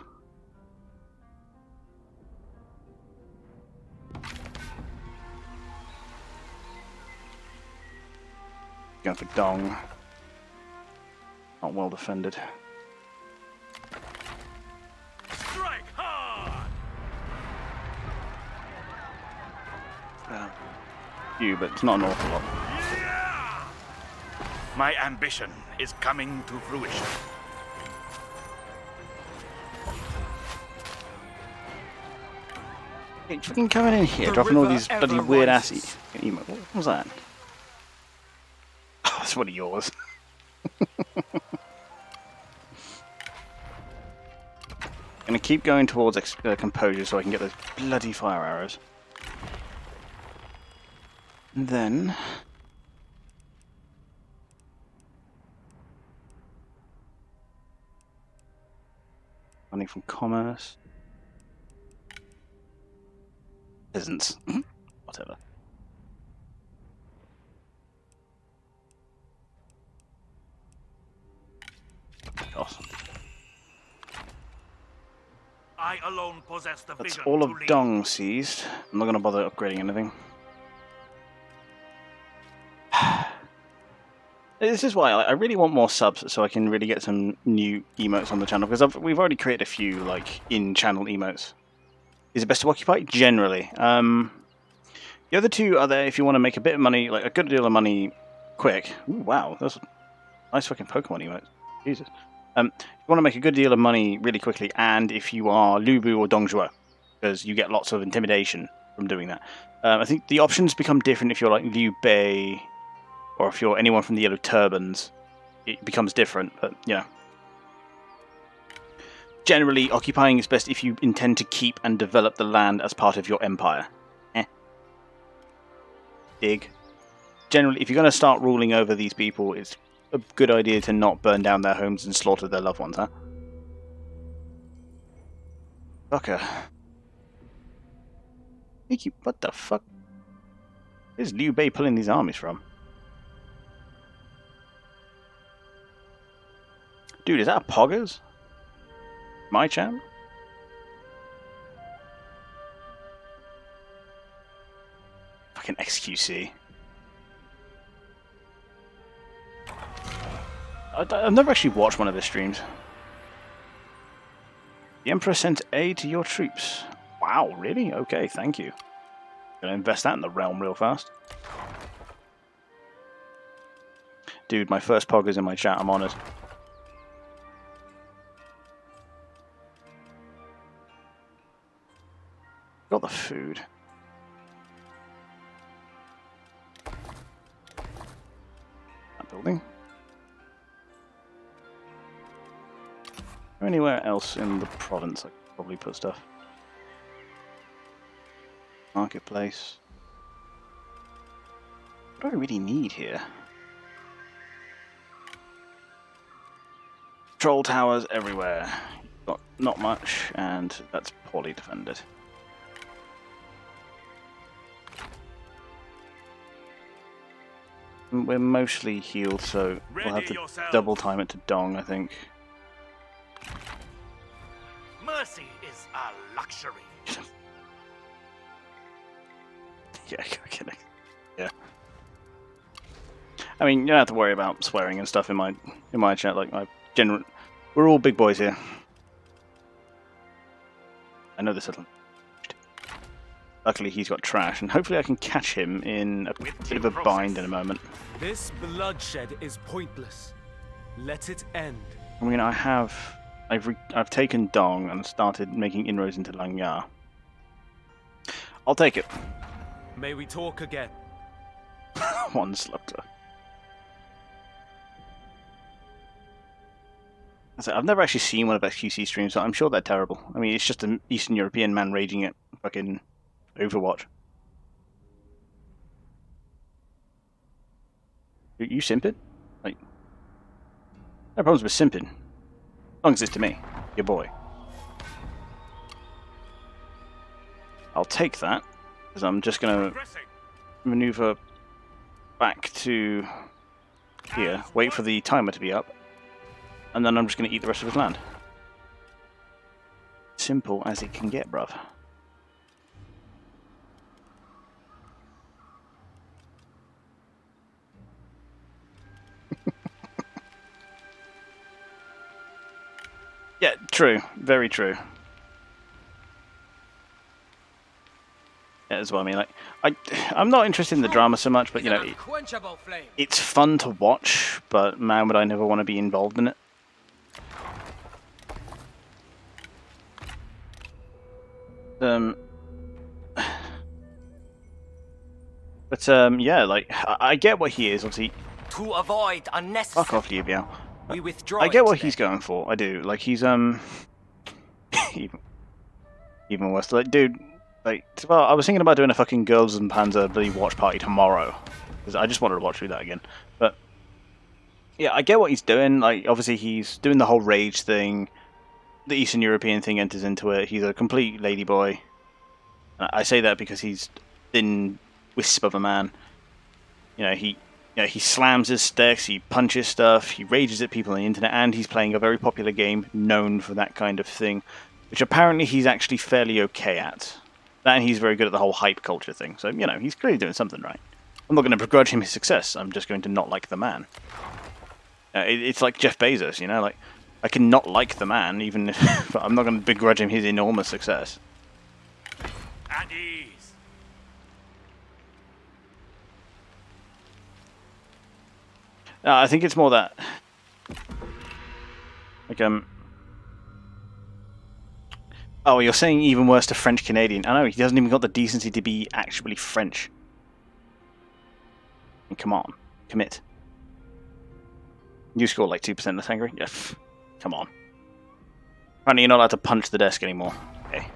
Going for Dong. Not well defended. Strike hard! You, but it's not an awful lot. My ambition is coming to fruition. Hey, fucking coming in here, dropping all these bloody weird assy. What was that? Oh, that's one of yours. Gonna keep going towards composure so I can get those bloody fire arrows. And then money from commerce. Peasants. Whatever. Awesome. I alone possess the That's vision all to of lead. Dong seized. I'm not going to bother upgrading anything. This is why I really want more subs so I can really get some new emotes on the channel, because we've already created a few like in-channel emotes. Is it best to occupy? Generally. The other two are there if you want to make a bit of money, like a good deal of money, quick. Ooh, wow, that's a nice fucking Pokemon emote. Jesus. If you want to make a good deal of money really quickly, and if you are Lubu or Dongzhuo, because you get lots of intimidation from doing that. I think the options become different if you're like Liu Bei, or if you're anyone from the Yellow Turbans. It becomes different, but yeah. Generally, occupying is best if you intend to keep and develop the land as part of your empire. Dig. Generally, if you're going to start ruling over these people, it's a good idea to not burn down their homes and slaughter their loved ones, huh? Fucker. What the fuck? Where's Liu Bei pulling these armies from? Dude, is that a Poggers? My champ? Fucking XQC. I've never actually watched one of his streams. The Emperor sent aid to your troops. Wow, really? Okay, thank you. Gonna invest that in the realm real fast. Dude, my first Poggers in my chat, I'm honoured. Got the food. That building. Or anywhere else in the province I could probably put stuff. Marketplace. What do I really need here? Troll towers everywhere. Got not much, and that's poorly defended. We're mostly healed, so we'll have to double time it to Dong, I think. Mercy is a luxury. Yeah, kidding. Yeah. I mean, you don't have to worry about swearing and stuff in my chat. Like, we're all big boys here. I know this little. Luckily, he's got trash, and hopefully I can catch him in a bit of a bind in a moment. This bloodshed is pointless. Let it end. I mean, I've taken Dong and started making inroads into Langya. I'll take it. May we talk again? One slugger. I've never actually seen one of XQC streams, so I'm sure they're terrible. I mean, it's just an Eastern European man raging at fucking Overwatch. You simping? Like, no problems with simping. As long as it's to me, your boy. I'll take that, because I'm just going to maneuver back to here, wait for the timer to be up, and then I'm just going to eat the rest of his land. Simple as it can get, bruv. Yeah, true. Very true. Yeah, that's what I mean. Like, I'm not interested in the drama so much, but you know, it's fun to watch. But man, would I never want to be involved in it. Yeah, like I get what he is. Obviously, to avoid unnecessary. Fuck off, Liu Biao. We withdraw. I get what he's going for. I do. Like he's even worse. Like, dude. Like, well, I was thinking about doing a fucking Girls and Panzer bloody watch party tomorrow because I just wanted to watch through that again. But yeah, I get what he's doing. Like, obviously he's doing the whole rage thing. The Eastern European thing enters into it. He's a complete ladyboy. I say that because he's thin wisp of a man. He slams his sticks, he punches stuff, he rages at people on the internet, and he's playing a very popular game known for that kind of thing, which apparently he's actually fairly okay at. And he's very good at the whole hype culture thing. So, he's clearly doing something right. I'm not going to begrudge him his success. I'm just going to not like the man. It's like Jeff Bezos, like I can not like the man, even if but I'm not going to begrudge him his enormous success. At ease. I think it's more that, like, oh, you're saying even worse to French Canadian. I know, he hasn't even got the decency to be actually French. I mean, come on, commit. You score like 2% less angry? Yeah, come on. Apparently you're not allowed to punch the desk anymore. Okay.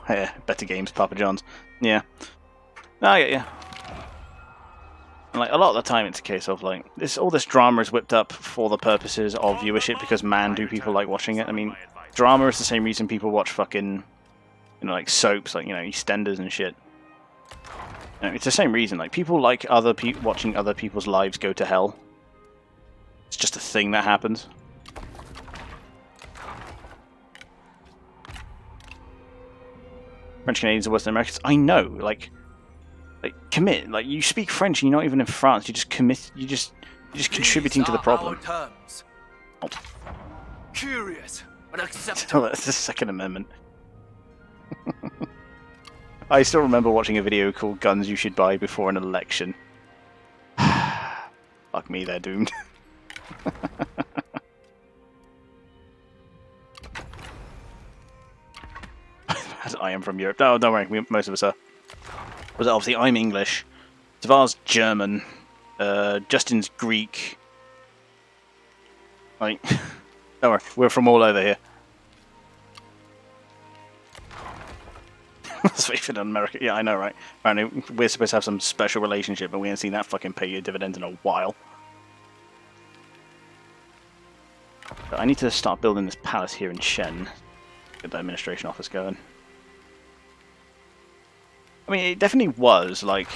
Yeah, better games, Papa John's. Yeah. No, I get you. And like a lot of the time, it's a case of like all this drama is whipped up for the purposes of viewership because man, do people like watching it? I mean, drama is the same reason people watch fucking, like soaps, like EastEnders and shit. It's the same reason. Like people like watching other people's lives go to hell. It's just a thing that happens. French Canadians are Western Americans. I know, like commit. Like you speak French, and you're not even in France. You just commit. You're just contributing to the problem. Terms. Curious, but acceptable. So that's the Second Amendment. I still remember watching a video called "Guns You Should Buy Before an Election." Fuck me, they're doomed. I am from Europe. No, don't worry, most of us are. But obviously, I'm English. Tavar's German. Justin's Greek. Like, don't worry, we're from all over here. Let's face it, in America. Yeah, I know, right? Apparently, we're supposed to have some special relationship, but we ain't seen that fucking pay your dividends in a while. But I need to start building this palace here in Shen. Get the administration office going. I mean, it definitely was like.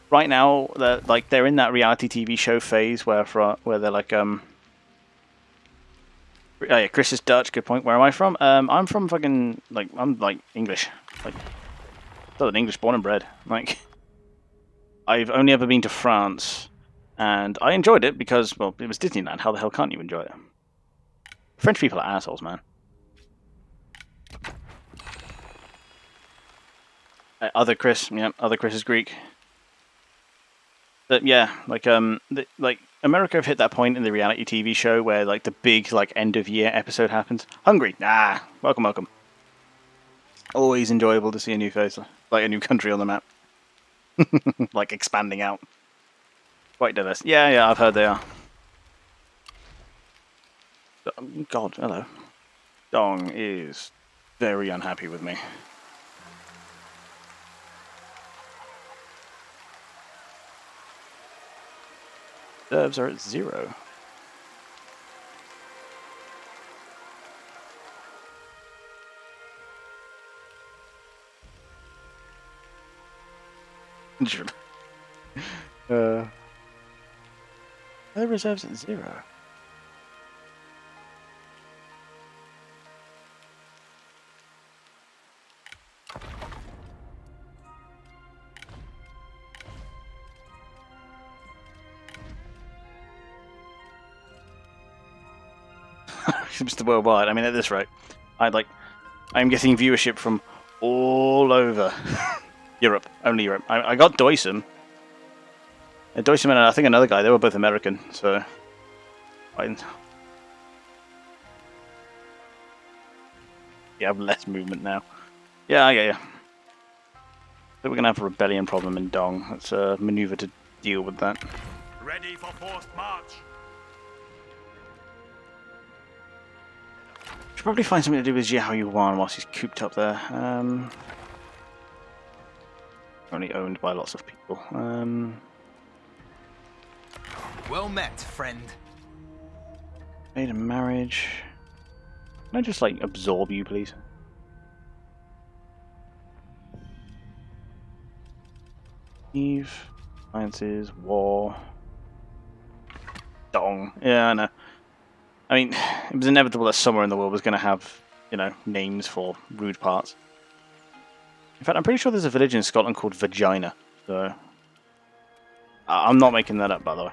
Right now, they're in that reality TV show phase where they're like Oh yeah, Chris is Dutch. Good point. Where am I from? I'm from fucking I'm like English. Like, Southern English, born and bred. Like, I've only ever been to France, and I enjoyed it because, well, it was Disneyland. How the hell can't you enjoy it? French people are assholes, man. Other Chris, yeah, other Chris is Greek. But yeah, like like America have hit that point in the reality TV show where like the big like end of year episode happens. Hungary, nah, welcome, welcome. Always enjoyable to see a new face, like a new country on the map, like expanding out. Quite diverse. Yeah, yeah, I've heard they are. God, hello. Dong is very unhappy with me. Reserves are at 0. Their reserves at 0. Mr. Worldwide. I mean, at this rate, I'm getting viewership from all over Europe. Only Europe. I got Doysum. Doysum and I think another guy. They were both American, so. You have less movement now. Yeah, yeah. So we're gonna have a rebellion problem in Dong. Let's maneuver to deal with that. Ready for forced march. Should probably find something to do with Xiao Yuan whilst he's cooped up there. Only owned by lots of people. Well met, friend. Made a marriage. Can I just like absorb you, please? Eve, alliances, war. Dong. Yeah, I know. I mean, it was inevitable that somewhere in the world was going to have, you know, names for rude parts. In fact, I'm pretty sure there's a village in Scotland called Vagina. So, I'm not making that up, by the way.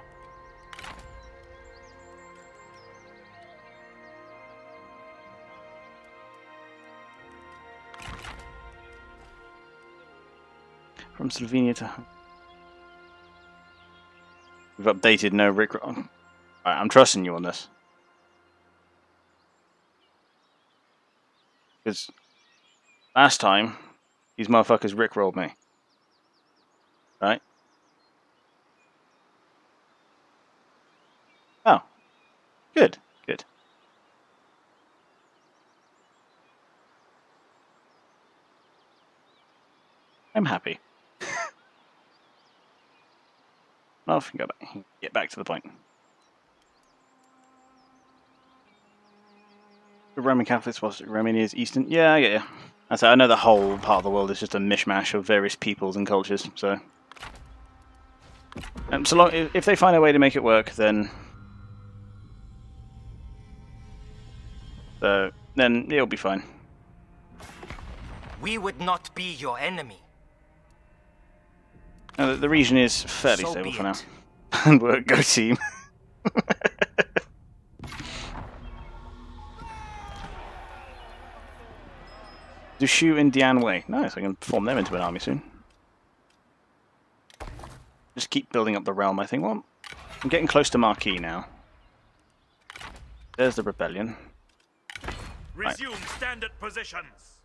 From Slovenia to... We've updated no Rick... Alright, I'm trusting you on this. Because last time, these motherfuckers rickrolled me. Right? Oh. Good. Good. I'm happy. Now I can get back to the point. The Roman Catholics was Romania's Eastern. Yeah, I get you. I know the whole part of the world is just a mishmash of various peoples and cultures. So, so long if they find a way to make it work, then it'll be fine. We would not be your enemy. The region is fairly So stable be for now. it. And we're go team. Dushu and Dian Wei. Nice, I can form them into an army soon. Just keep building up the realm, I think. Well, I'm getting close to Marquis now. There's the rebellion. Resume standard positions.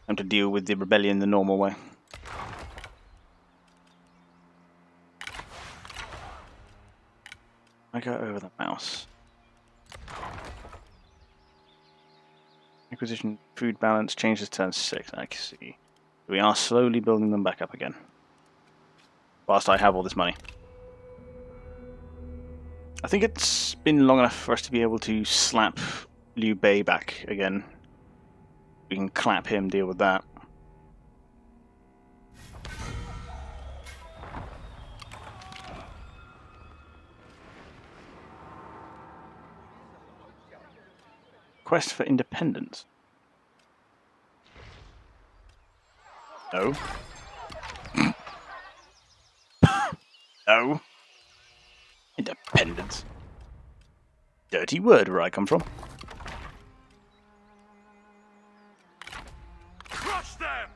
Time to deal with the rebellion the normal way. I go over the mouse. Acquisition, food balance, changes turn 6. I can see. We are slowly building them back up again. Whilst I have all this money. I think it's been long enough for us to be able to slap Liu Bei back again. We can clap him, deal with that. Quest for independence. No. No. Independence. Dirty word where I come from. Crush them!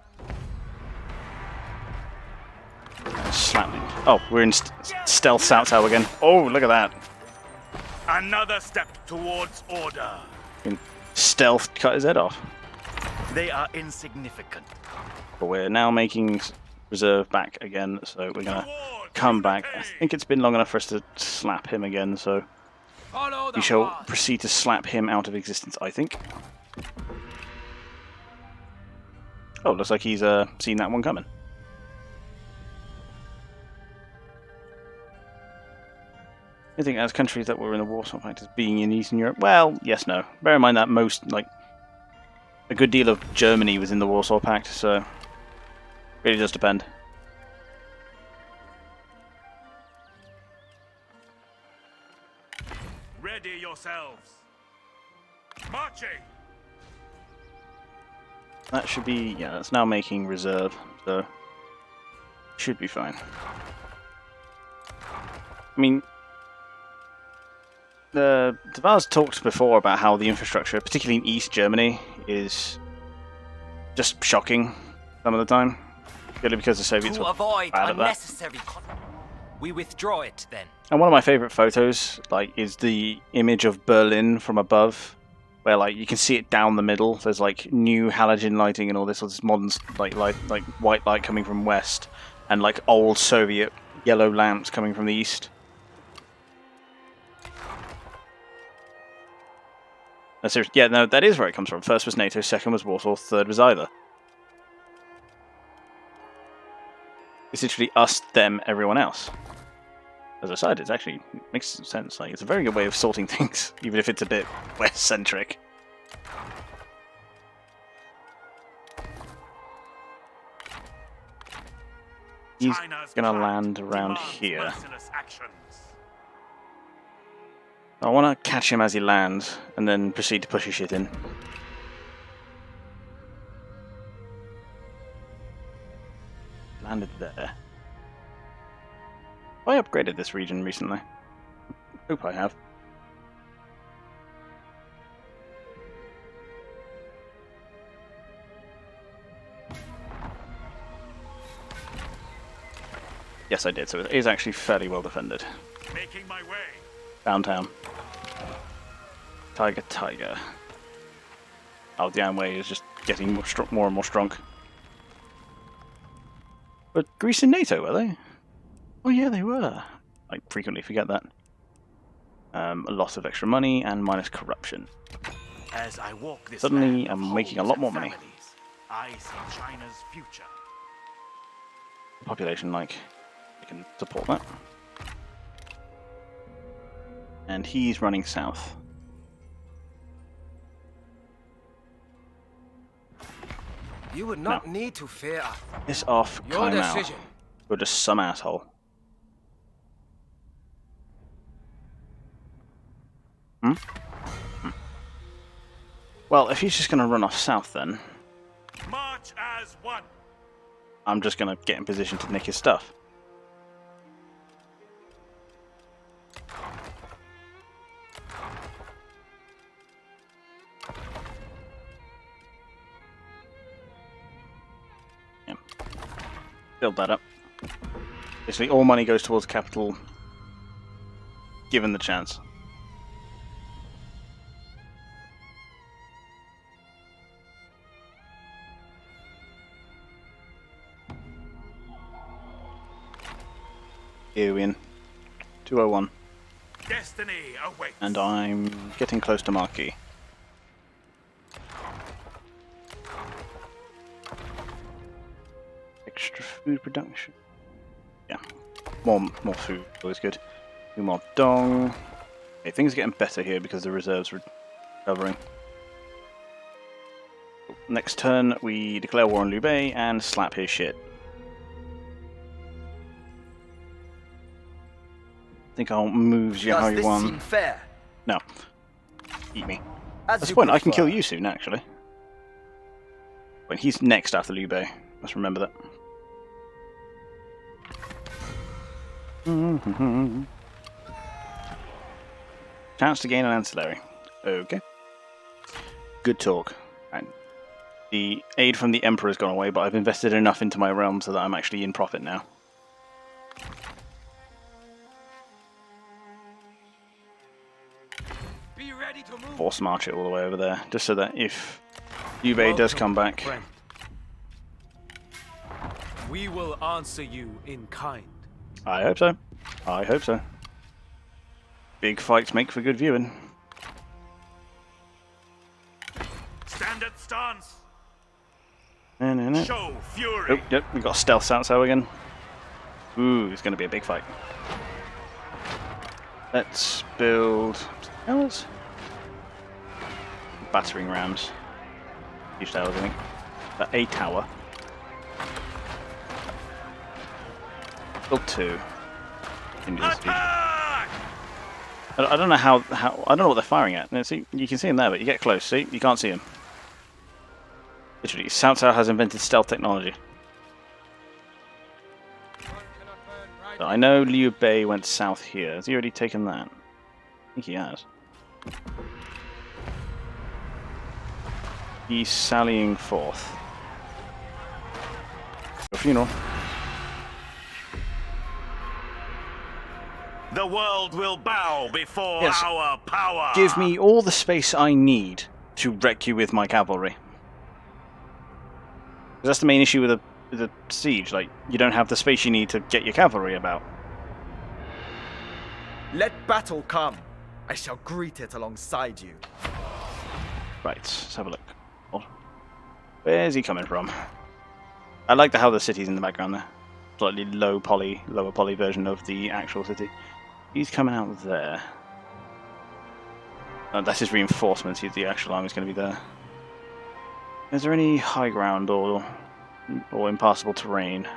Slap me. Oh, we're in stealth Cao Cao again. Oh, look at that. Another step towards order. In stealth cut his head off. They are insignificant. But we're now making reserve back again, so we're gonna come back. I think it's been long enough for us to slap him again, so we shall proceed to slap him out of existence, I think. Oh, looks like he's seen that one coming. I think as countries that were in the Warsaw Pact as being in Eastern Europe, well, yes, no. Bear in mind that a good deal of Germany was in the Warsaw Pact, so it really does depend. Ready yourselves. Marching. That should be, yeah, that's now making reserve, so should be fine. I mean, Tavars talked before about how the infrastructure, particularly in East Germany, is just shocking some of the time. Purely because the Soviets were avoid bad at that. unnecessary we withdraw it then. And one of my favourite photos, is the image of Berlin from above, where you can see it down the middle. There's new halogen lighting and all this modern white light coming from west, and old Soviet yellow lamps coming from the east. No, seriously, yeah, no, that is where it comes from. First was NATO, second was Warsaw, third was either. It's literally us, them, everyone else. As I said, it makes sense. It's a very good way of sorting things, even if it's a bit West-centric. He's gonna land around here. I want to catch him as he lands, and then proceed to push his shit in. Landed there. I upgraded this region recently. Hope I have. Yes, I did, so it is actually fairly well defended. Making my way. Downtown. Tiger. Oh, the Anway is just getting more and more strong. But Greece and NATO, were they? Oh yeah, they were. I frequently forget that. A lot of extra money and minus corruption. As I walk this Suddenly, I'm making a lot more money. I see China's future. Population, I can support that. And he's running south. You would not need to fear us. It's off. Your decision. decision. You're just some asshole. Well, if he's just going to run off south, then March as one. I'm just going to get in position to nick his stuff. Yeah. Build that up. Basically, all money goes towards capital, given the chance. Here we in. 201. Destiny awaits. And I'm getting close to Marquis. Extra food production. Yeah. More food, always good. 2 more dong. Okay, things are getting better here because the reserves are recovering. Next turn, we declare war on Liu Bei and slap his shit. I think I'll move you how you want. Fair? No. Eat me. That's the point, I can kill you soon, actually. When he's next after Liu Bei. Let's remember that. Chance to gain an ancillary. Okay. Good talk. Right. The aid from the Emperor has gone away, but I've invested enough into my realm so that I'm actually in profit now. Be ready to move. Force march it all the way over there, just so that if Yubei does come back... Friend. We will answer you in kind. I hope so. I hope so. Big fights make for good viewing. Standard stance. No. Show fury. Oh, yep, we've got stealth Sanso again. Ooh, it's going to be a big fight. Let's build... Towers? Battering rams. Huge towers, I think. A tower. Build 2. Attack! I don't know how I don't know what they're firing at. No, see, you can see them there, but you get close. See, you can't see them. Literally, Cao Cao has invented stealth technology. So I know Liu Bei went south here. Has he already taken that? I think he has. He's sallying forth. Your funeral. The world will bow before Yes. our power. Give me all the space I need to wreck you with my cavalry. 'Cause that's the main issue with the siege. Like, you don't have the space you need to get your cavalry about. Let battle come. I shall greet it alongside you. Right, let's have a look. Where's he coming from? I like how the city's in the background there. Slightly lower poly version of the actual city. He's coming out there. That's his reinforcements. The actual army's going to be there. Is there any high ground or impassable terrain?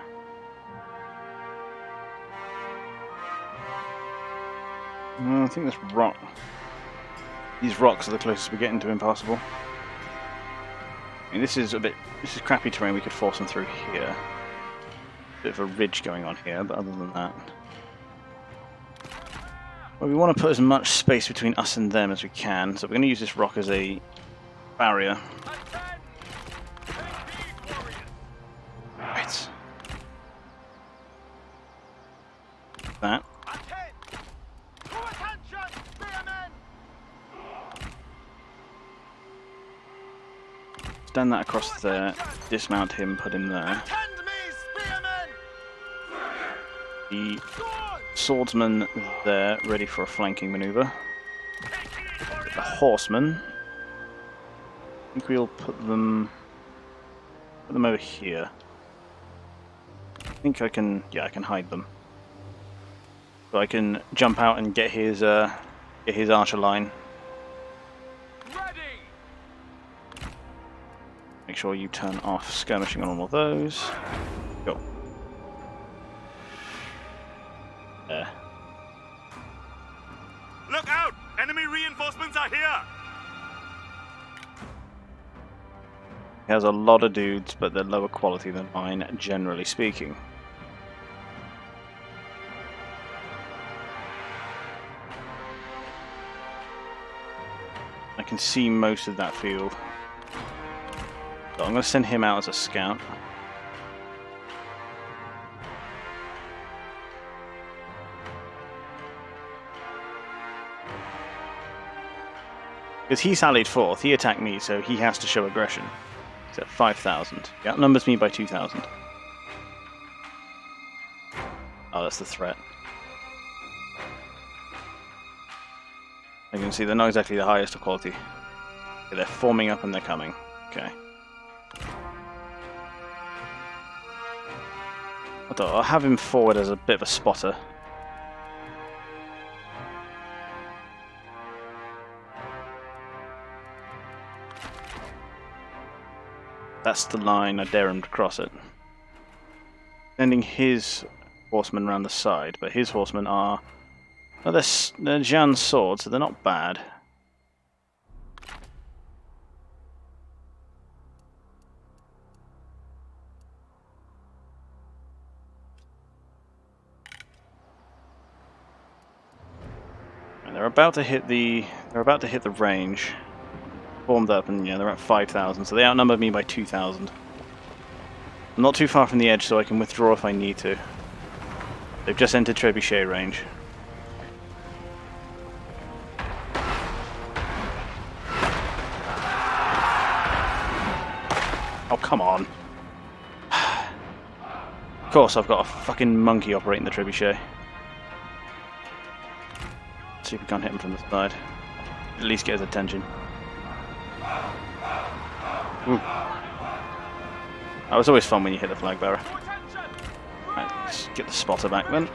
No, I think that's rock. These rocks are the closest we're getting to impassable. I mean, this is crappy terrain. We could force them through here. Bit of a ridge going on here, but other than that, well, we want to put as much space between us and them as we can. So we're going to use this rock as a barrier. Right. That. Stand that across there, dismount him, put him there. The swordsman there, ready for a flanking maneuver. The horsemen. I think we'll put them over here. I think I can, yeah, I can hide them. So I can jump out and get his archer line. Make sure you turn off skirmishing on all of those. Go. There. Look out! Enemy reinforcements are here! He has a lot of dudes, but they're lower quality than mine, generally speaking. I can see most of that field. So I'm going to send him out as a scout. Because he sallied forth, he attacked me, so he has to show aggression. He's at 5,000. He outnumbers me by 2,000. Oh, that's the threat. You can see they're not exactly the highest of quality. Okay, they're forming up and they're coming. Okay. I'll have him forward as a bit of a spotter. That's the line, I dare him to cross it. Sending his horsemen around the side, but his horsemen are... Well, they're Zhan's swords, so they're not bad. they're about to hit the range. Formed up, and yeah, they're at 5,000, so they outnumber me by 2,000. I'm not too far from the edge, so I can withdraw if I need to. They've just entered trebuchet range. Oh, come on. Of course, I've got a fucking monkey operating the trebuchet. Let's see if we can't hit him from the side. At least get his attention. Ooh. That was always fun when you hit the flag bearer. Right, let's get the spotter back then.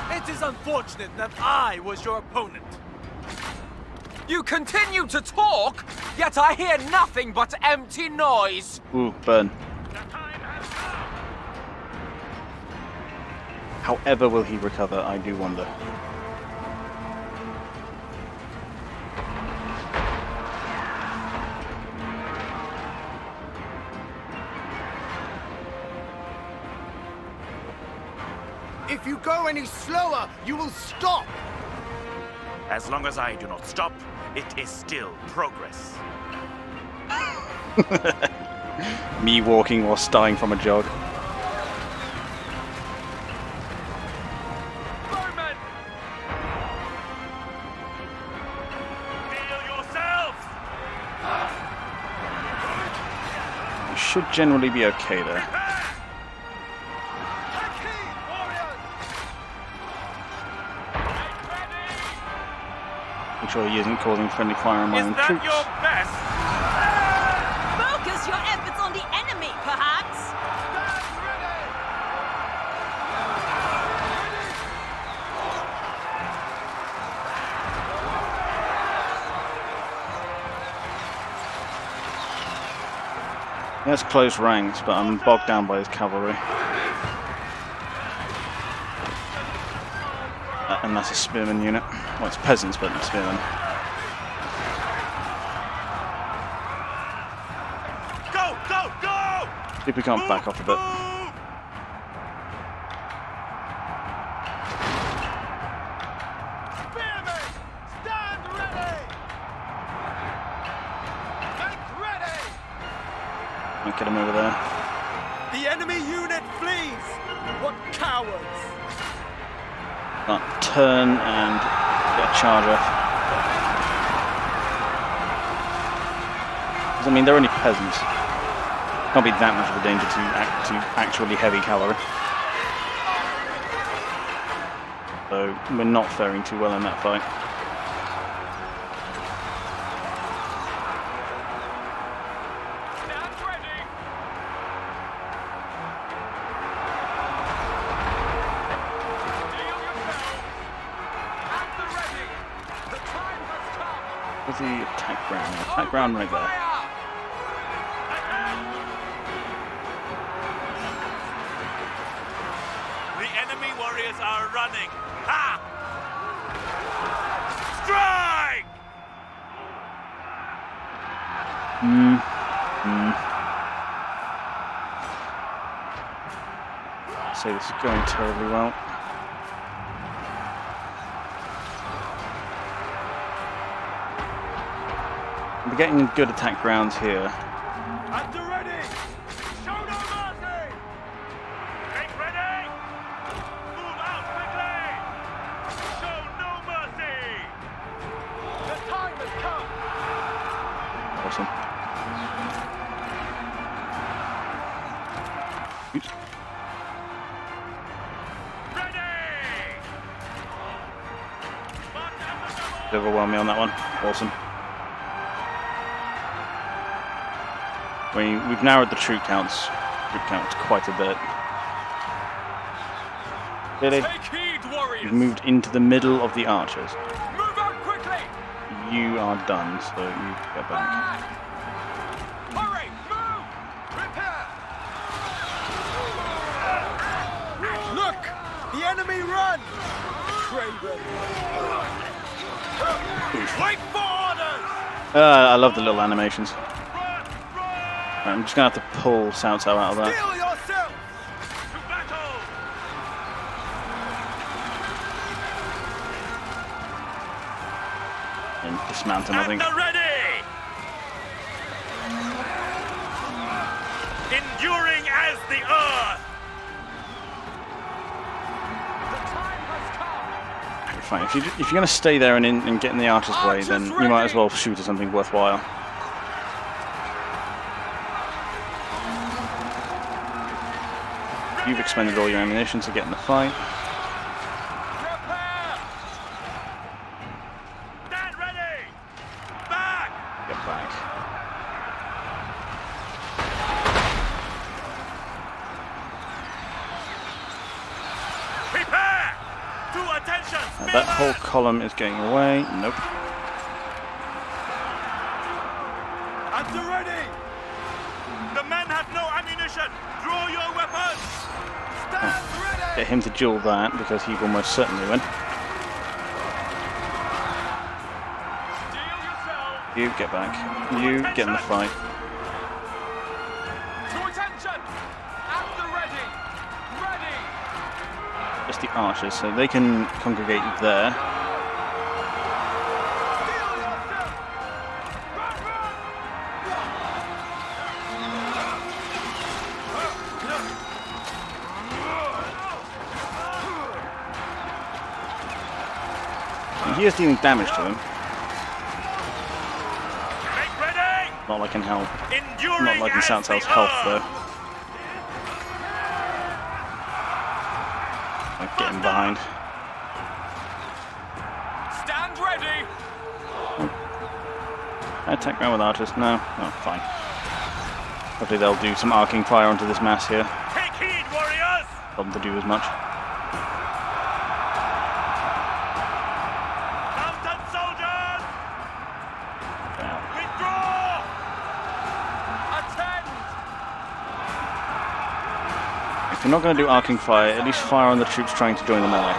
It is unfortunate that I was your opponent. You continue to talk, yet I hear nothing but empty noise. Ooh, burn. However will he recover, I do wonder. If you go any slower, you will stop. As long as I do not stop, it is still progress. Me walking while starting from a jog. Bowman! Heal yourselves! You should generally be okay there. Make sure he isn't causing friendly fire on my own troops. Your best? Focus your efforts on the enemy, perhaps. That's close ranks, but I'm bogged down by his cavalry. And that's a spearman unit. Well, it's peasants, but it's spearmen. Go, go, go! See if we can't back off a bit. Spearmen, stand ready! Make ready! Might get him over there. The enemy unit flees! What cowards! Turn and get a charge off. I mean, they're only peasants. Can't be that much of a danger to actually heavy cavalry. So we're not faring too well in that fight. Where's the attack ground? Attack ground right there. The enemy warriors are running. Ha! Strike! So this is going terribly well. We're getting good attack grounds here. At the ready! Show no mercy! Make ready! Move out quickly! Show no mercy! The time has come! Awesome. Oops. Ready! Overwhelm me on that one. Awesome. We've narrowed the troop counts quite a bit. Really? Take heed, warriors. You've moved into the middle of the archers. Move out quickly. You are done, so you get back. Hurry, move. Prepare! Look! The enemy run! Craven! Wait for orders! I love the little animations. Right, I'm just gonna have to pull Cao Cao out of that. Steel yourself! To battle! And dismount him, I think. At the ready! Enduring as the earth! Fine. If you're going to stay there and get in the archer's way, then you might as well shoot at something worthwhile. You've expended all your ammunition to get in the fight. Stand ready! Back! Get back. Prepare! To attention! That whole column is getting away. Nope. At the ready! The men have no ammunition! Draw your weapons! Stand ready! Get him to duel that, because he will most certainly win. Steel yourself! You get back. You get in the fight. To attention! At the ready! Ready! Just the archers, so they can congregate there. He is dealing damage to him. Make ready! Not like in health. Enduring Not like in as Santal's the health, earth. though. Like, get him behind. Stand ready! Attack round with archers? No? Oh, fine. Hopefully they'll do some arcing fire onto this mass here. Take heed, warriors! Tell them to do as much. Mounted soldiers! Yeah. Withdraw! Attend! If you're not going to do arcing fire, at least fire on the troops trying to join the melee.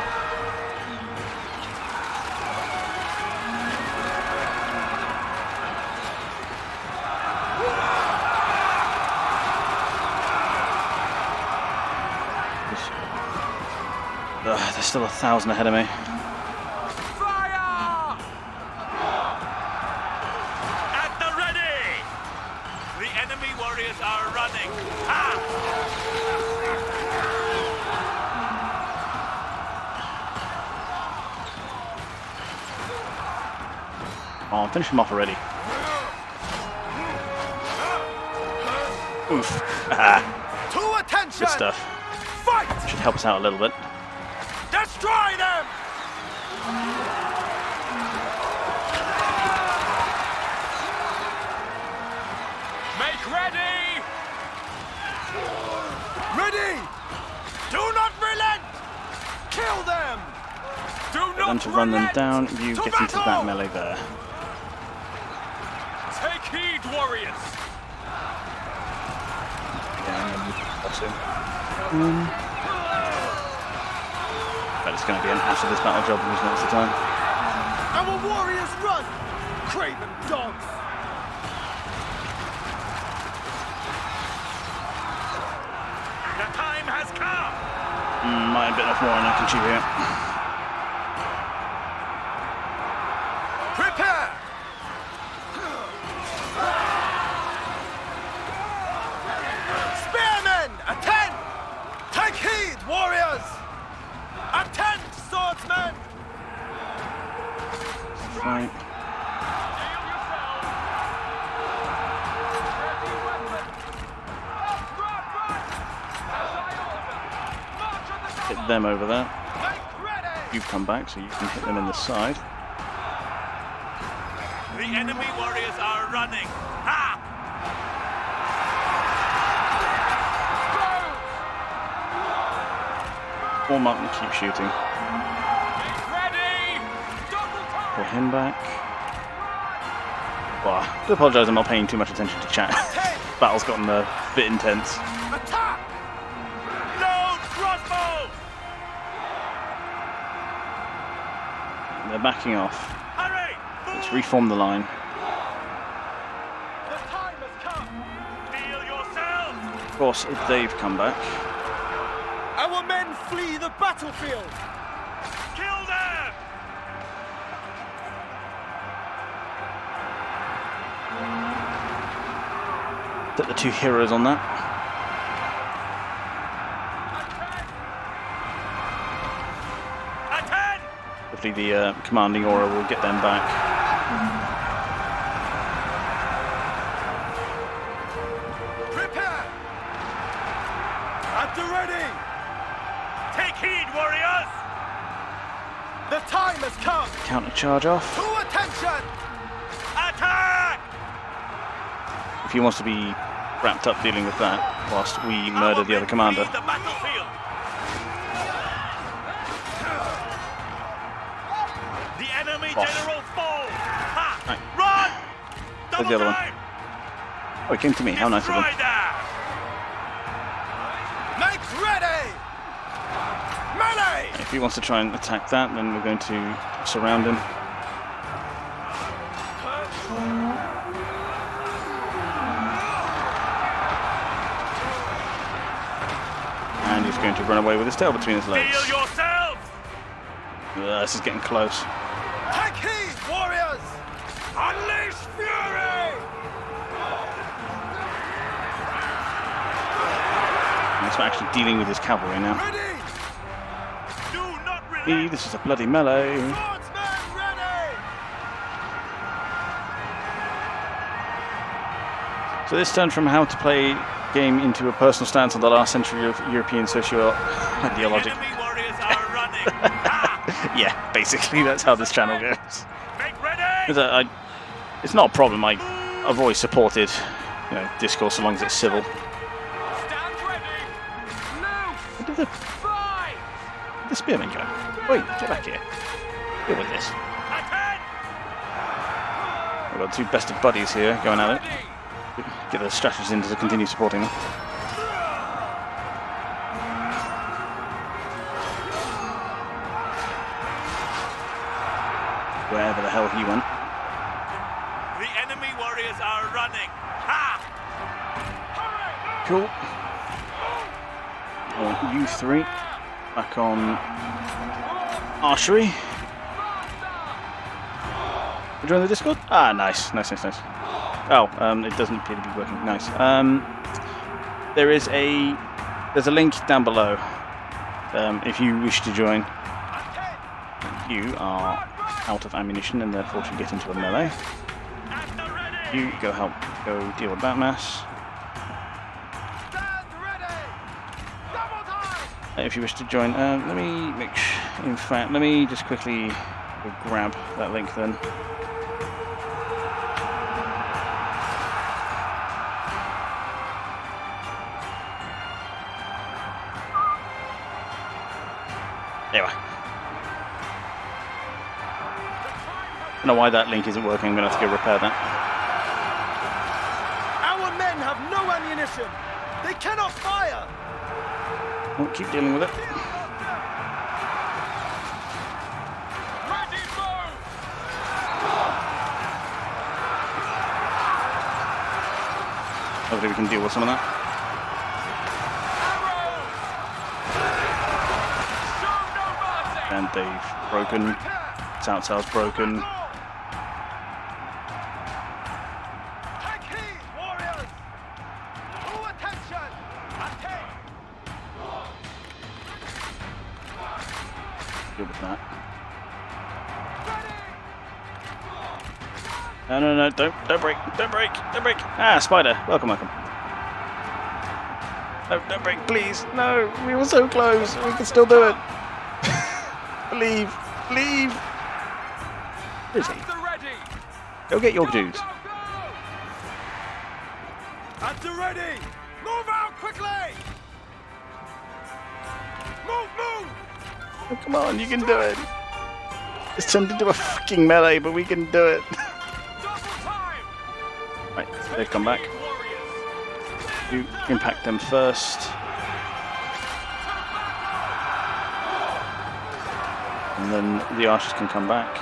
There's still 1,000 ahead of me. Fire! At the ready! The enemy warriors are running. Ha! Oh, finish him off already. Oof. Ah, To attention! good stuff. Fight! Should help us out a little bit. Destroy them! Make ready! Ready! Do not relent! Kill them! Do Get not them to run them relent! down. You To get into that battle! melee there. Take heed, warriors! That's it. But it's going to be an after this battle job, who's next the time. Our warriors run! Craven dogs! The time has come! Might have been off more than I can achieve here. Prepare! Spearmen, attend! Take heed, warriors! Attend, swordsmen! Right. Hit them over there. Make ready! You've come back, so you can hit them in the side. The enemy warriors are running. Ha! Warm up and keep shooting. Ready! Double time! Pull him back. Well, I do apologise, I'm not paying too much attention to chat. Battle's gotten a bit intense. Attack! Load crossbow! They're backing off. Hurry! Let's reform the line. The time has come! Feel yourselves! Of course, they've come back. Our men flee the battlefield! Kill them! Put the 2 heroes on that. Hopefully the commanding aura will get them back. Prepare! At the ready! Take heed, warriors! The time has come! Counter charge off. To attention! Attack! If he wants to be wrapped up dealing with that, whilst we murder the other commander. The battlefield! The enemy general falls! Ha! Right. Run! Where's the other one? Oh, he came to me. How nice of him. Make ready! Melee! If he wants to try and attack that, then we're going to surround him. And he's going to run away with his tail between his legs. Feel yourselves! This is getting close. Take heed, warriors! Unleash fury! He's actually dealing with his cavalry now. Ready! Do not relent! This is a bloody melee. Swordsman ready! So this turned from how to play game into a personal stance on the last century of European socio-ideology. Enemy warriors are running! Yeah, basically that's how this channel goes. Make ready! It's not a problem. I've always supported, discourse so long as it's civil. Stand ready! Where did the spearman go? Wait, get back here. Deal with this. We've got 2 best of buddies here going at it. Get the strategists in to continue supporting them. Wherever the hell he went. The enemy warriors are running! Ha! Cool. You 3 back on archery. You join the Discord? Ah, nice. Oh, it doesn't appear to be working. Nice. There's a link down below. If you wish to join, you are out of ammunition and therefore should get into a melee. You go deal with that mass. If you wish to join, let me just quickly grab that link then. There we are. I don't know why that link isn't working. I'm going to have to go repair that. Our men have no ammunition! They cannot fire! We'll keep dealing with it. Ready, move! Hopefully we can deal with some of that. And they've broken. Cao Cao's broken. Take heed, warriors! To attention! Attack! Deal with that. No, don't break. Ah, spider, welcome. No, don't break, please. No, we were so close. We can still do it. Leave. Where is he? Go get your dudes. At the ready! Move out quickly! Move! Oh, come on, you can do it. It's turned into a fucking melee, but we can do it. Right, they've come back. You impact them first. And then the archers can come back.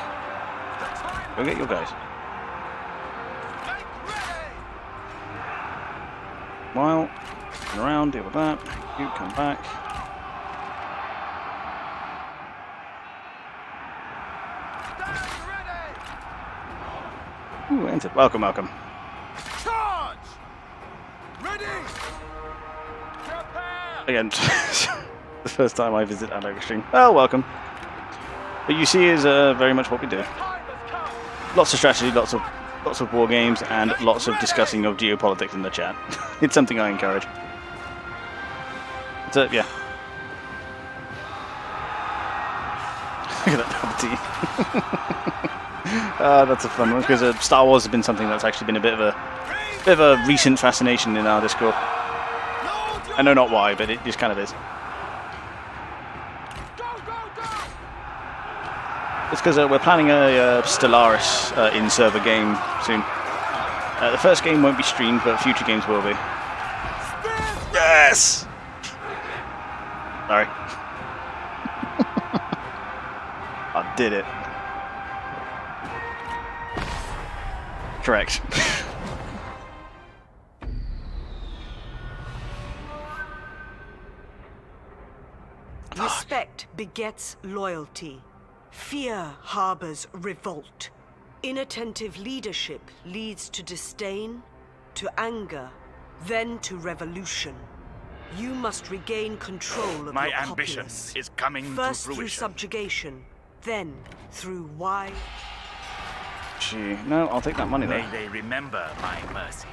Go get your guys. While turn around, deal with that. You come back. Ooh, entered. Welcome. Charge! Again, the first time I visit Alec Extreme. Oh, welcome. But you see is very much what we do. Lots of strategy, lots of war games, and lots of discussing of geopolitics in the chat. It's something I encourage. So yeah. Look at that Palpatine. That's a fun one because Star Wars has been something that's actually been a bit of a recent fascination in our Discord. I know not why, but it just kind of is. It's because we're planning a Stellaris in-server game soon. The first game won't be streamed, but future games will be. Yes! Sorry. I did it. Correct. Respect begets loyalty. Fear harbors revolt. Inattentive leadership leads to disdain, to anger, then to revolution. You must regain control of My your ambition populace. is coming First to through fruition. subjugation, then through wide... Gee, no, I'll take that money though. May they remember my mercy.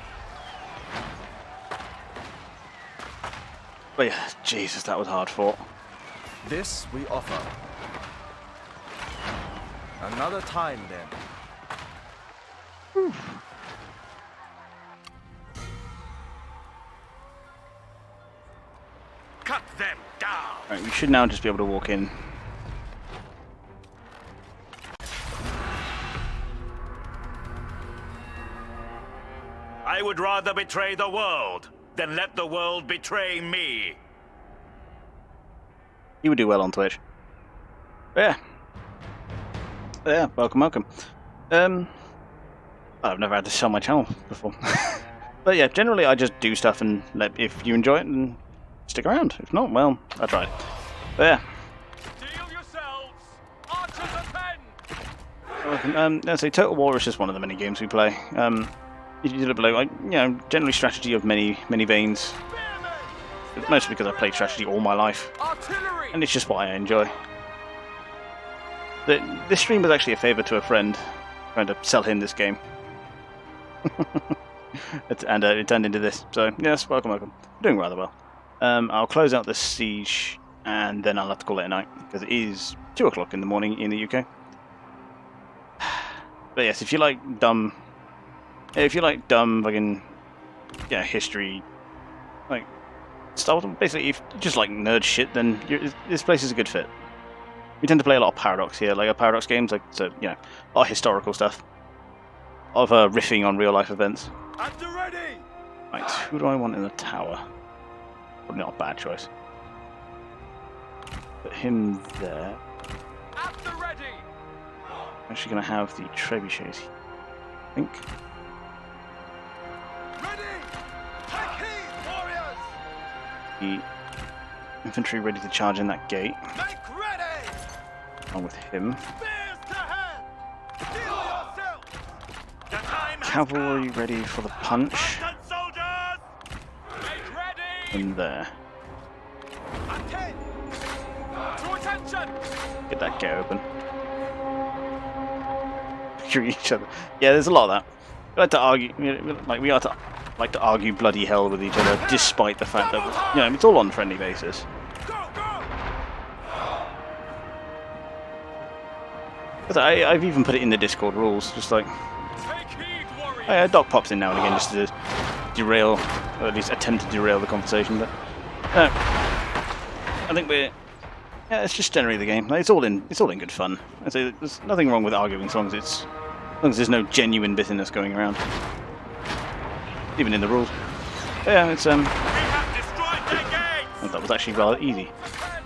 But yeah, Jesus, that was hard fought. This we offer. Another time, then. Cut them down! Right, we should now just be able to walk in. I would rather betray the world than let the world betray me. You would do well on Twitch. Yeah. Yeah, welcome. I've never had to sell my channel before. But yeah, generally I just do stuff and if you enjoy it, then stick around. If not, well, I tried. But yeah. Steel yourselves! Archers attend! Let's say Total War is just one of the many games we play. If you look below, like, you know, generally strategy of many veins. Mostly because I played strategy all my life. Artillery! And it's just what I enjoy. This stream was actually a favour to a friend, trying to sell him this game. And it turned into this. So, yes, welcome. Doing rather well. I'll close out this siege, and then I'll have to call it a night, because it is 2 o'clock in the morning in the UK. But yes, if you like dumb fucking, yeah, history, like, stuff, basically, if you just like nerd shit, then this place is a good fit. We tend to play a lot of Paradox here, like Paradox games, like, so, you know, a lot of historical stuff. A lot of riffing on real life events. At the ready! Right, who do I want in the tower? Probably not a bad choice. Put him there. At the ready! I'm actually going to have the trebuchets, I think. Ready! Take heed, warriors! The infantry ready to charge in that gate. Make ready! Along with him. Spears to hand! Steel yourselves! The time has Cavalry come! ready for the punch. Spartan soldiers! Make ready! In there. Attend! To attention! Get that gate open. Figuring each other. Yeah, there's a lot of that. We like to argue, like to argue bloody hell with each other, despite the fact that, you know, it's all on friendly basis. Go, go! But I've even put it in the Discord rules, just like, Take heed, warriors! Doc pops in now and again just to derail, or at least attempt to derail the conversation. But no, I think it's just generally the game. Like, it's all in good fun. I say there's nothing wrong with arguing as long as there's no genuine bitterness going around, even in the rules. Yeah, it's We have destroyed their gates! that was actually rather easy.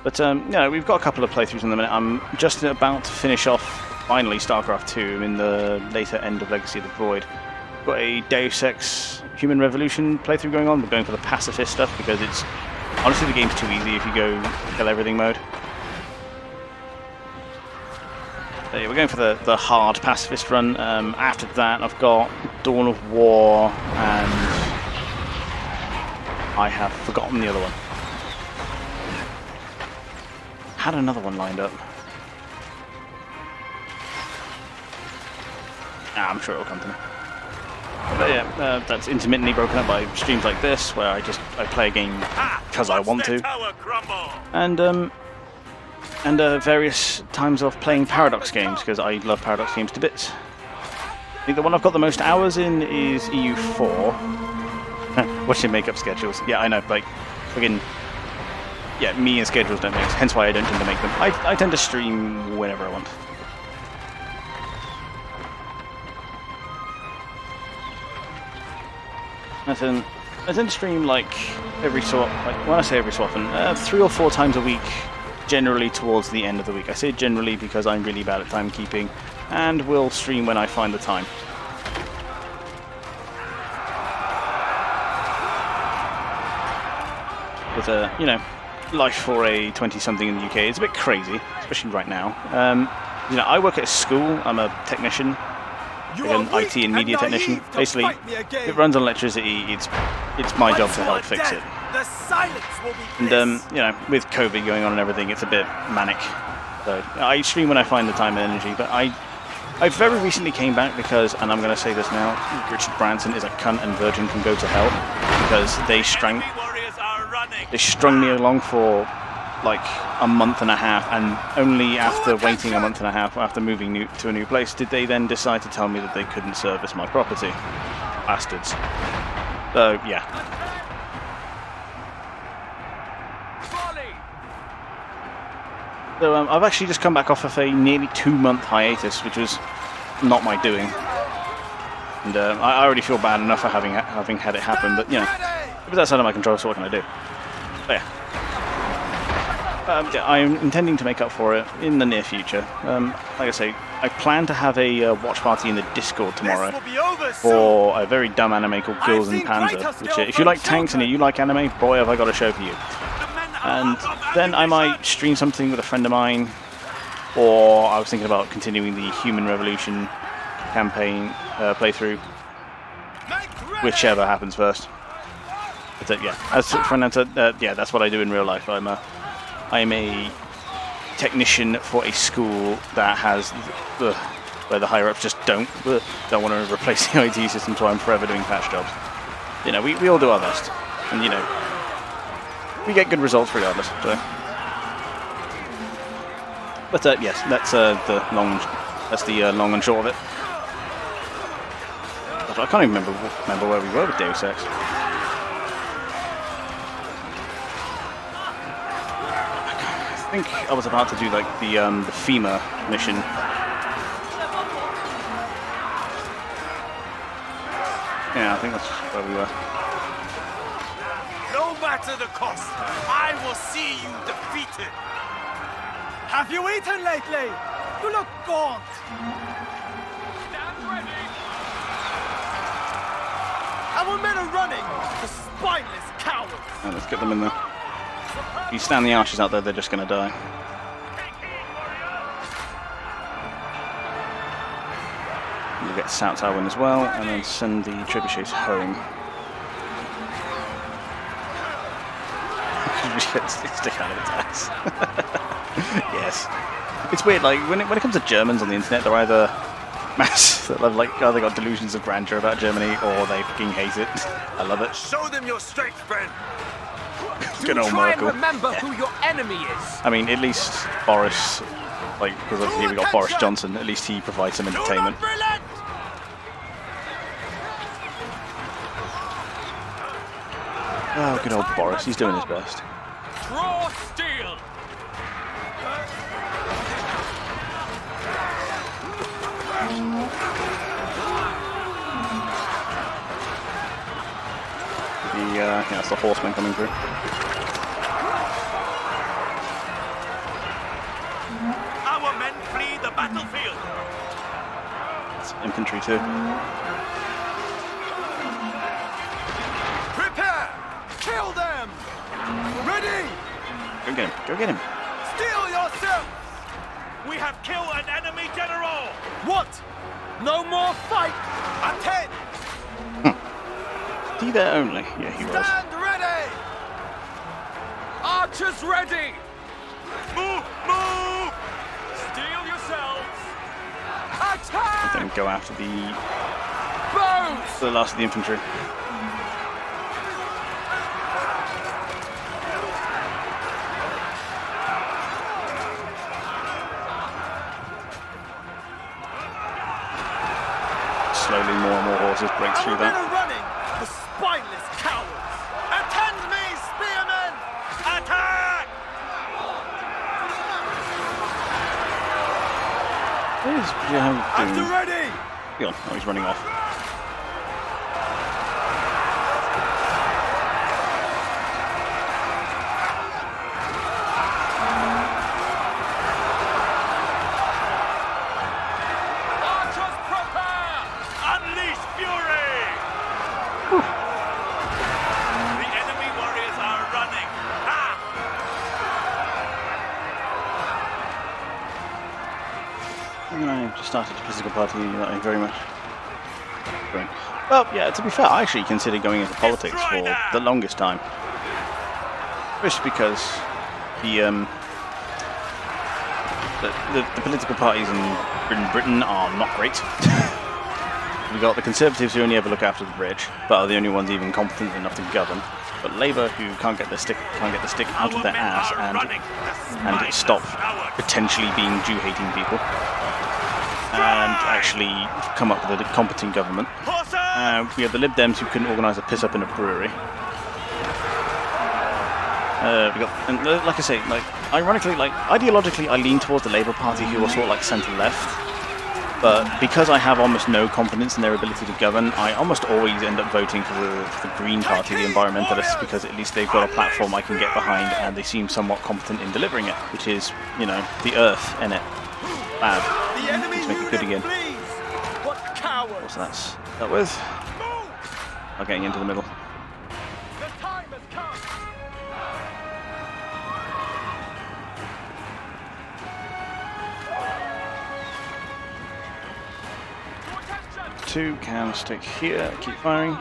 But yeah, we've got a couple of playthroughs in a minute. I'm just about to finish off finally StarCraft 2. I'm in the later end of Legacy of the Void. Got a Deus Ex Human Revolution playthrough going on. We're going for the pacifist stuff because it's honestly the game's too easy if you go kill everything mode. So yeah, we're going for the hard pacifist run. After that, I've got Dawn of War, and I have forgotten the other one. had another one lined up. I'm sure it'll come to me. But yeah, that's intermittently broken up by streams like this, where I play a game because I want to, and various times of playing Paradox games because I love Paradox games to bits. I think the one I've got the most hours in is EU4. Watching makeup schedules. Yeah, I know, like, friggin', yeah, me and schedules don't mix, hence why I don't tend to make them. I tend to stream whenever I want. I tend to stream like when I say every so often, 3 or 4 times a week, generally towards the end of the week. I say generally because I'm really bad at timekeeping, and will stream when I find the time. But you know, life for a 20-something in the UK is a bit crazy, especially right now. You know, I work at a school. I'm a technician. Like an IT and media technician. Basically, it runs on electricity. It's my job to help fix it. And you know, with COVID going on and everything, it's a bit manic. So I stream when I find the time and energy. But I very recently came back because, and I'm going to say this now, Richard Branson is a cunt and Virgin can go to hell because they strung me along for like a month and a half, and only after waiting a month and a half after moving to a new place did they then decide to tell me that they couldn't service my property. Bastards. So yeah. So I've actually just come back off of a nearly 2-month hiatus, which was not my doing, and I already feel bad enough for having had it happen, but you know, it was outside of my control, so what can I do? But yeah. I'm intending to make up for it in the near future. Like I say, I plan to have a watch party in the Discord tomorrow for a very dumb anime called Girls and Panzer, which if you like tanks and you like anime, boy have I got a show for you. And then I might stream something with a friend of mine, or I was thinking about continuing the Human Revolution campaign playthrough, whichever happens first. But yeah, as for an answer, yeah, that's what I do in real life. I'm a technician for a school that has where the higher ups just don't want to replace the IT system, so I'm forever doing patch jobs. You know, we all do our best, and you know, we get good results regardless. So, but yes, that's the long and short of it. I can't even remember where we were with Deus Ex. I think I was about to do like the FEMA mission. Yeah, I think that's where we were. No matter the cost, I will see you defeated. Have you eaten lately? You look gaunt. Stand ready. Our men are running, the spineless cowards. Yeah, let's get them in there. If you stand the archers out there, they're just going to die. We'll get Cao Cao in as well, and then send the trebuchets home. Stick out of its ass. Yes. It's weird, like, when it comes to Germans on the internet, they're either either got delusions of grandeur about Germany, or they fucking hate it. I love it. Show them your strength, friend. Good old Try Merkel. and remember who your enemy is. I mean, at least Boris, like, because obviously we got Boris Johnson, at least he provides some entertainment. Oh, good old Boris, he's doing his best. Draw steel. Yeah, it's the horsemen coming through. Our men flee the battlefield. It's infantry too. Prepare! Kill them! Ready! Go get him, go get him. Steel yourself! We have killed an enemy general. What? No more fight! Attend! He there only? Yeah, he was. Stand ready! Archers ready. Move! Attack! and then go after the Boats! last of the infantry. Slowly, more and more horses break through that. Running, the spineless cowards! Attend me, spearmen! Attack! Where's Joe After doing? ready! Go on. Oh, he's running off. Archers prepare! Unleash fury! The enemy warriors are running. Ha! I just started a political party that I very much enjoy. Well, yeah, to be fair, I actually considered going into politics for the longest time. Just because the political parties in Britain are not great. We've got the Conservatives who only ever look after the rich, but are the only ones even competent enough to govern. But Labour who can't get the stick out of their ass and stop potentially being Jew-hating people. And actually come up with a competent government. We have the Lib Dems who couldn't organise a piss up in a brewery. And like I say, like ironically, like ideologically, I lean towards the Labour Party, who are sort of like centre-left. But because I have almost no confidence in their ability to govern, I almost always end up voting for the Green Party, the environmentalists, because at least they've got a platform I can get behind, and they seem somewhat competent in delivering it, which is, you know, the Earth in it. Bad. Let's make it good again. What's that's dealt with? I'm getting into the middle. Two can stick here, keep firing.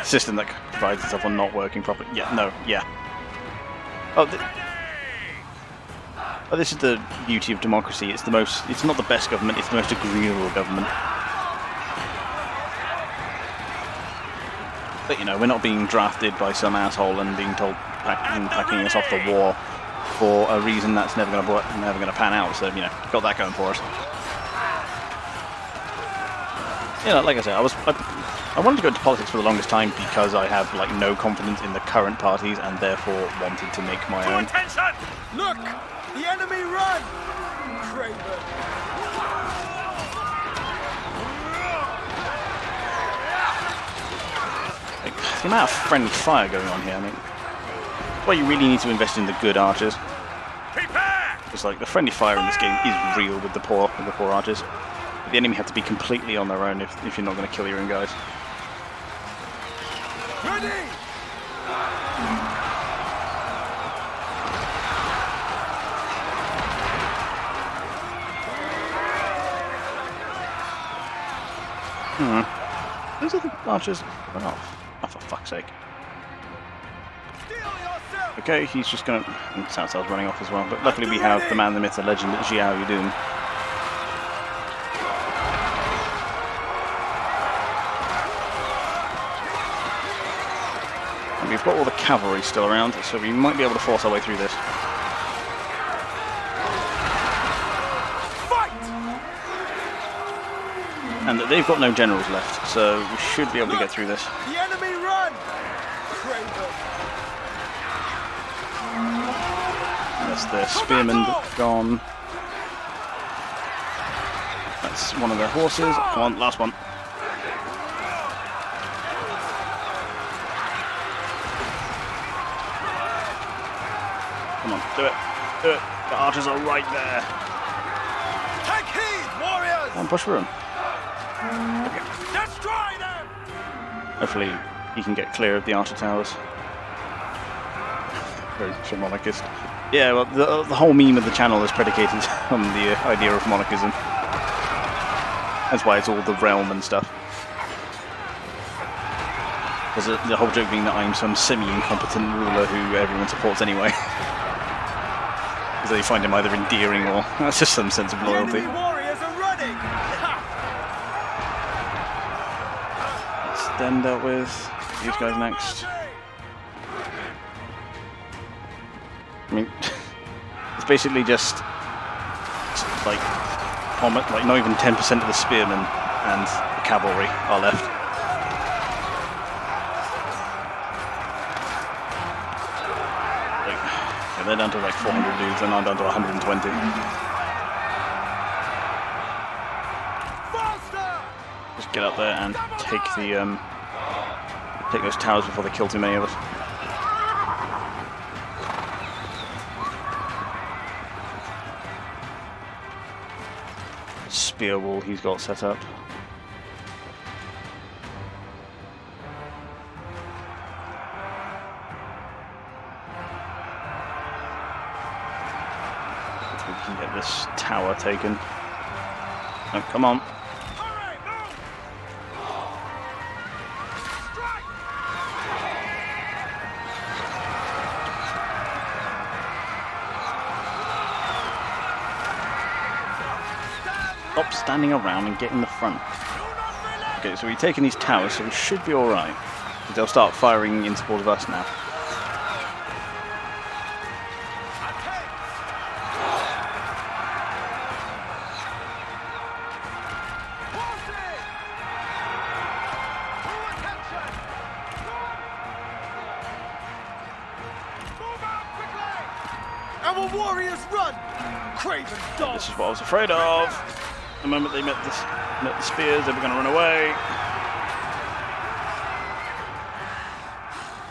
System that provides itself on not working properly. Yeah, no, yeah. Oh, this is the beauty of democracy. It's not the best government, it's the most agreeable government. But you know, we're not being drafted by some asshole and being told packing us off the war for a reason that's never going to pan out. So you know, got that going for us. You know, like I said, I wanted to go into politics for the longest time because I have like no confidence in the current parties and therefore wanted to make my own. Attention! Look! The enemy run! Craven! Like, the amount of friendly fire going on here, I mean, that's why you really need to invest in the good archers. It's like the friendly fire in this game is real with the poor archers. The enemy have to be completely on their own if you're not going to kill your own guys. Ready! Those are the archers run off. Oh, for fuck's sake. Okay, he's just going to... Cao Cao's running off as well, but luckily we have the man, the myth, the legend, Xiao Yudun. And we've got all the cavalry still around, so we might be able to force our way through this. And they've got no generals left, so we should be able to get through this. The enemy run! Craven! That's the spearmen gone. That's one of their horses. Come on, last one. Come on, do it. Do it. The archers are right there. Take heed, warriors! Come on, push through them. Destroy them! Hopefully he can get clear of the archer towers. Very monarchist. Yeah, well, the whole meme of the channel is predicated on the idea of monarchism. That's why it's all the realm and stuff. Because the whole joke being that I'm some semi-incompetent ruler who everyone supports anyway. Because they find him either endearing or that's just some sense of loyalty. The enemy warriors are running! Den dealt with. These guys next. I mean, it's basically just like not even 10% of the spearmen and the cavalry are left. Yeah, they're down to like 400 dudes, and I'm down to 120. Just get up there and take the take those towers before they kill too many of us. Spear wall he's got set up. We can get this tower taken. Oh, come on. Stop standing around and get in the front. Okay, so we're taking these towers, so we should be alright. They'll start firing in support of us now. Our warriors run! Craven dogs! This is what I was afraid of. The moment they met the spears, they were going to run away.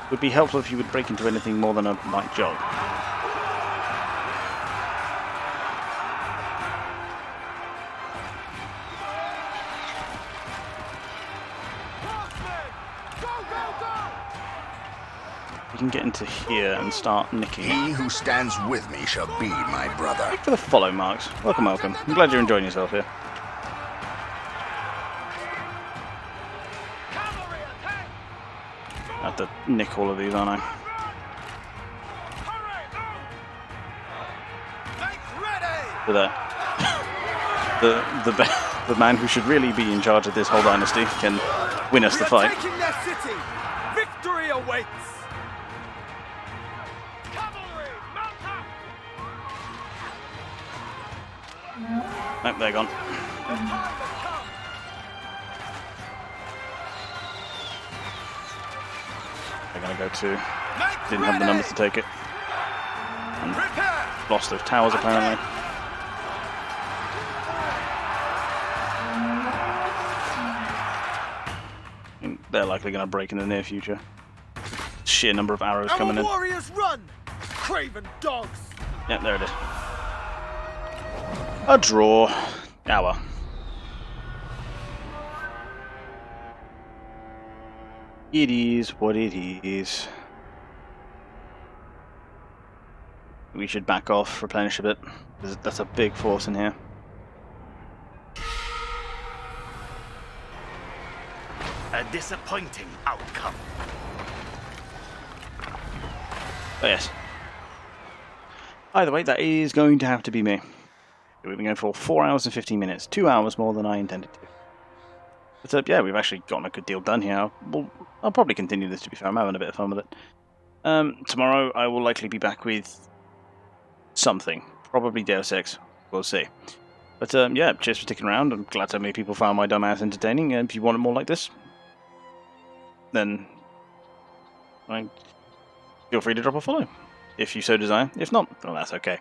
It would be helpful if you would break into anything more than a light jog. We can get into here and start nicking. He who stands with me shall be my brother. Thank you for the follow, Marks. Welcome, welcome. I'm glad you're enjoying yourself here. I have to nick all of these, aren't I? For that. The man who should really be in charge of this whole dynasty can win us the fight. Taking their city! Victory awaits! Nope, they're gone. They're gonna go to. Didn't have the numbers to take it. And lost those towers apparently. And they're likely gonna break in the near future. Sheer number of arrows coming in. Warriors run! Craven dogs! Yep, there it is. A draw. Hour. It is what it is. We should back off, replenish a bit. That's a big force in here. A disappointing outcome. Oh yes. Either way, that is going to have to be me. We've been going for 4 hours and 15 minutes. 2 hours more than I intended to. But yeah, we've actually gotten a good deal done here. I'll probably continue this, to be fair. I'm having a bit of fun with it. Tomorrow I will likely be back with something. Probably Deus Ex. We'll see. But yeah, cheers for sticking around. I'm glad so many people found my dumbass entertaining. And if you want it more like this, then feel free to drop a follow. If you so desire. If not, well, that's okay.